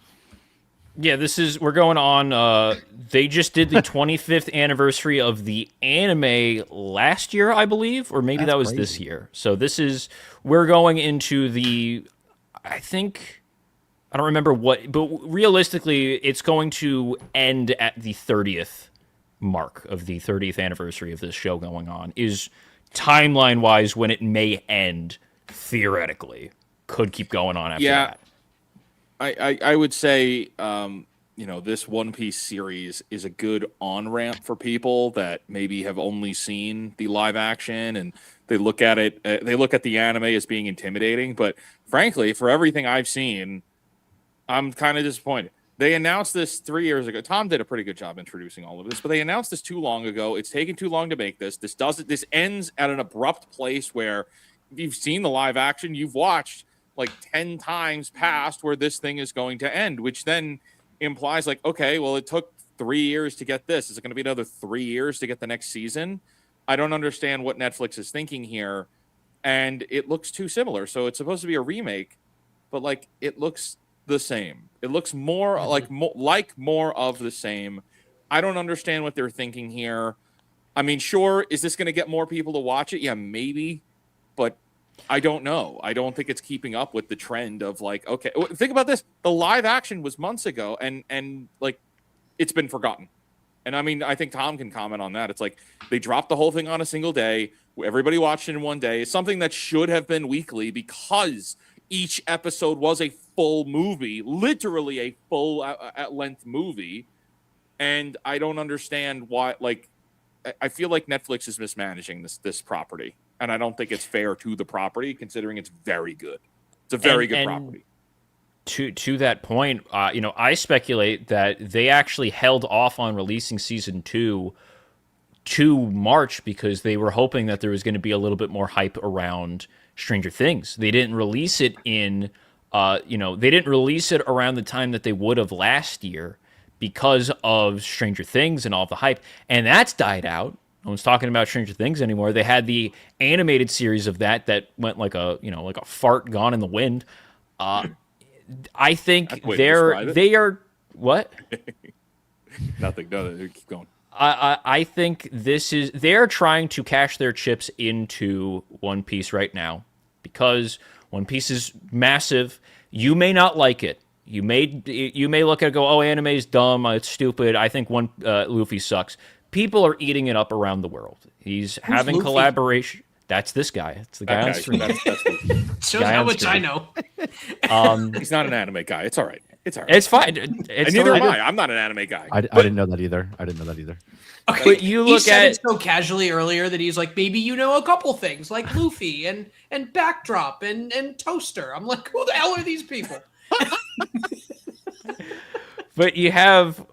Yeah, we're going on. They just did the 25th anniversary of the anime last year, I believe, or maybe that was crazy. this year. So we're going into I don't remember what, but realistically, it's going to end at the 30th mark of the 30th anniversary of this show going on, is timeline-wise when it may end, theoretically. Could keep going on after that. I would say, this One Piece series is a good on-ramp for people that maybe have only seen the live action and they look at it, they look at the anime as being intimidating. But frankly, for everything I've seen, I'm kind of disappointed. They announced this 3 years ago. Tom did a pretty good job introducing all of this, but they announced this too long ago. It's taken too long to make this. This ends at an abrupt place where if you've seen the live action, you've watched like 10 times past where this thing is going to end, which then implies like, okay, well, it took 3 years to get this. Is it going to be another 3 years to get the next season? I don't understand what Netflix is thinking here. And it looks too similar. So it's supposed to be a remake, but like it looks the same. It looks more like more of the same. I don't understand what they're thinking here. I mean, sure, is this going to get more people to watch it? Yeah, maybe, but I don't know. I don't think it's keeping up with the trend of like, okay, think about this. The live action was months ago and like it's been forgotten. And I mean, I think Tom can comment on that. It's like they dropped the whole thing on a single day. Everybody watched it in one day. It's something that should have been weekly because each episode was a full movie, literally a full length movie. And I don't understand why, like, I feel like Netflix is mismanaging this property. And I don't think it's fair to the property considering it's very good. It's a very good property. To that point, I speculate that they actually held off on releasing season 2 to March because they were hoping that there was going to be a little bit more hype around Stranger Things. They didn't release it they didn't release it around the time that they would have last year because of Stranger Things and all the hype, and that's died out. No one's talking about Stranger Things anymore. They had the animated series of that went like a fart gone in the wind. I think they are what? Nothing. No, keep going. I think they're trying to cash their chips into One Piece right now because One Piece is massive. You may not like it. You may look at it and go, oh, anime is dumb. It's stupid. I think Luffy sucks. People are eating it up around the world. He's having Luffy? Collaboration. That's this guy. It's the guy on screen. Shows how much I know. He's not an anime guy. It's all right. It's fine. And neither am I. I'm not an anime guy. I didn't know that either. Okay. But you look he said at it so casually earlier that he's like, maybe you know a couple things like Luffy and Backdrop and Toaster. I'm like, who the hell are these people? But you have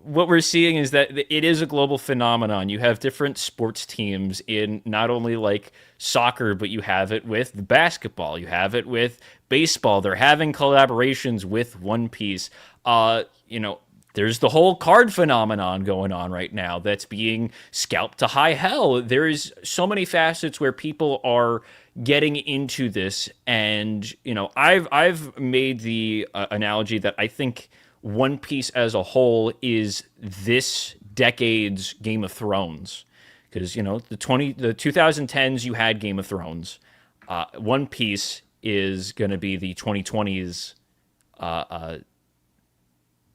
what we're seeing is that it is a global phenomenon. You have different sports teams in not only like soccer, but you have it with basketball. You have it with baseball. They're having collaborations with One Piece. There's the whole card phenomenon going on right now that's being scalped to high hell. There's so many facets where people are getting into this. And, I've made the analogy that I think One Piece as a whole is this decade's Game of Thrones. Because, the 2010s, you had Game of Thrones. One Piece is going to be the 2020s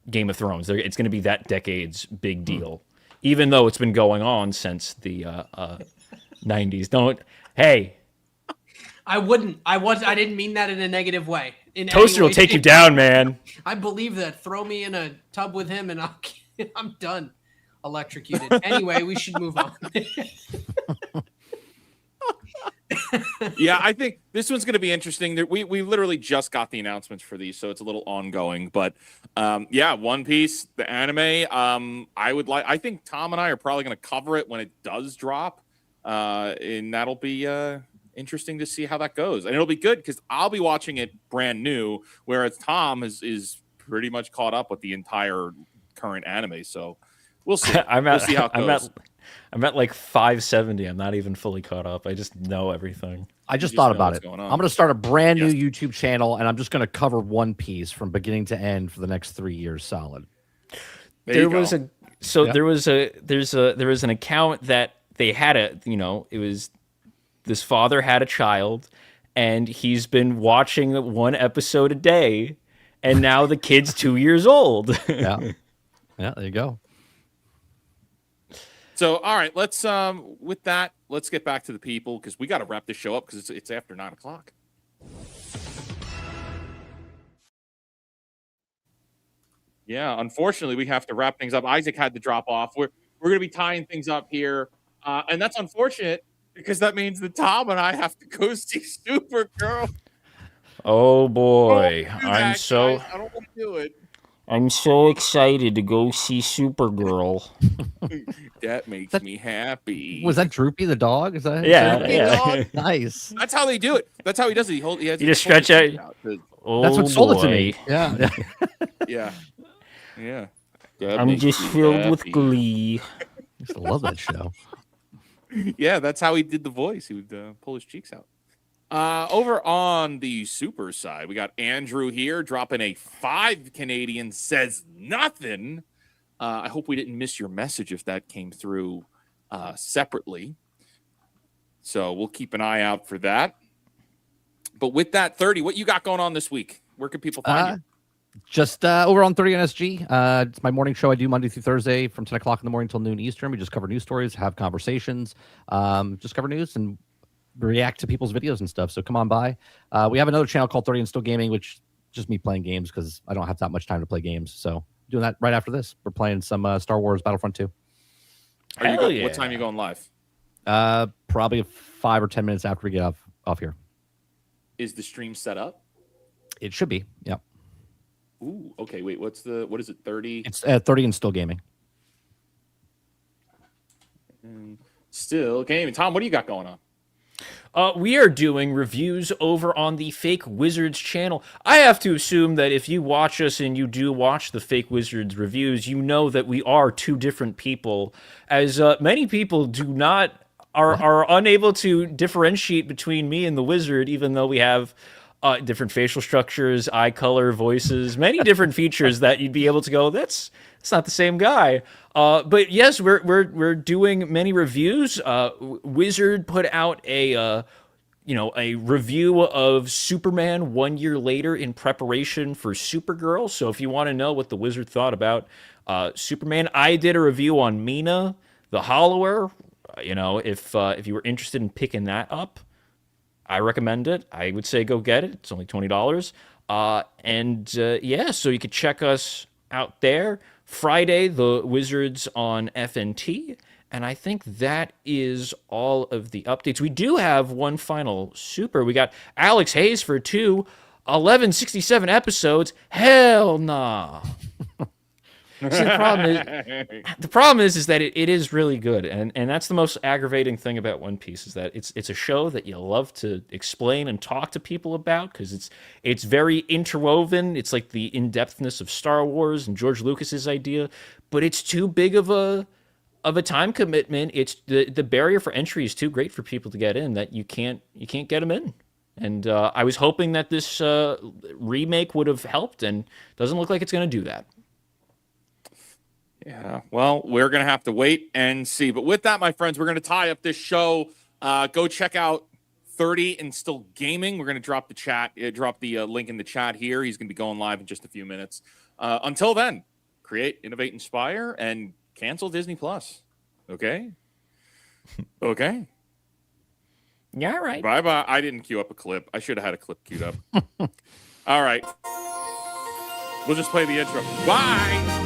Game of Thrones. It's going to be that decade's big deal, even though it's been going on since the 90s. I didn't mean that in a negative way. Toaster will take you down, man. I believe that. Throw me in a tub with him and I'm done. Electrocuted. Anyway, we should move on. Yeah, I think this one's going to be interesting. We literally just got the announcements for these, so it's a little ongoing. But yeah, One Piece, the anime. I think Tom and I are probably going to cover it when it does drop, and that'll be interesting to see how that goes. And it'll be good because I'll be watching it brand new, whereas Tom is pretty much caught up with the entire current anime. So we'll see. We'll see how it goes. I'm at like 570. I'm not even fully caught up. I just know everything. I just You thought know about what's it. going I'm on. going to start a brand new Yes. YouTube channel, and I'm just going to cover One Piece from beginning to end for the next 3 years solid. There you go. There was an account that they had it was this father had a child and he's been watching one episode a day and now the kid's 2 years old. Yeah. Yeah, there you go. So, all right, let's with that, let's get back to the people because we got to wrap this show up because it's after 9:00. Yeah, unfortunately, we have to wrap things up. Isaac had to drop off. We're going to be tying things up here, and that's unfortunate because that means that Tom and I have to go see Supergirl. Oh boy. Don't do that, guys. I don't want to do it. I'm so excited to go see Supergirl. That makes me happy. Was that Droopy the dog? Is that Yeah, Droopy? yeah. Dog? Nice. That's how they do it. That's how he does it. He has You his just stretch fingers out- out. Oh That's what sold it to boy. me. Yeah. Yeah. Yeah. That I'm makes just me filled with happy. glee. I used to love that show. Yeah, that's how he did the voice. He would pull his cheeks out. Over on the super side, we got Andrew here dropping a 5 Canadian says nothing. I hope we didn't miss your message if that came through separately. So we'll keep an eye out for that. But with that, 30, what you got going on this week? Where can people find you? Just over on 30 NSG. It's my morning show I do Monday through Thursday from 10 o'clock in the morning till noon Eastern. We just cover news stories, have conversations, just cover news and react to people's videos and stuff. So come on by. We have another channel called 30 and Still Gaming, which is just me playing games because I don't have that much time to play games. So doing that right after this. We're playing some Star Wars Battlefront 2. Hell yeah. What time are you going live? Probably 5 or 10 minutes after we get off here. Is the stream set up? It should be. Yep. Ooh, okay. Wait, what is it? 30? It's 30 and Still Gaming. Still gaming. Tom, what do you got going on? We are doing reviews over on the Fake Wizards channel. I have to assume that if you watch us and you do watch the Fake Wizards reviews, you know that we are two different people, as many people are unable to differentiate between me and the wizard, even though we have different facial structures, eye color, voices, many different features that you'd be able to go, that's not the same guy. But yes, we're doing many reviews. Wizard put out a review of Superman 1 year later in preparation for Supergirl. So if you want to know what the Wizard thought about Superman, I did a review on Mina, the Hollower. If you were interested in picking that up, I recommend it. I would say go get it. It's only $20. So you could check us out there. Friday, the Wizards on FNT. And I think that is all of the updates. We do have one final super. We got Alex Hayes for 1167 episodes. Hell nah. See, the problem is that it is really good, and that's the most aggravating thing about One Piece is that it's a show that you love to explain and talk to people about because it's very interwoven. It's like the in-depthness of Star Wars and George Lucas's idea, but it's too big of a time commitment. It's the barrier for entry is too great for people to get in that you can't get them in. And I was hoping that this remake would have helped, and doesn't look like it's going to do that. Yeah, well, we're going to have to wait and see. But with that, my friends, we're going to tie up this show. Go check out 30 and Still Gaming. We're going to drop the link in the chat here. He's going to be going live in just a few minutes. Until then, create, innovate, inspire, and cancel Disney Plus. Okay? Okay. Yeah, all right. Bye-bye. I didn't queue up a clip. I should have had a clip queued up. All right. We'll just play the intro. Bye!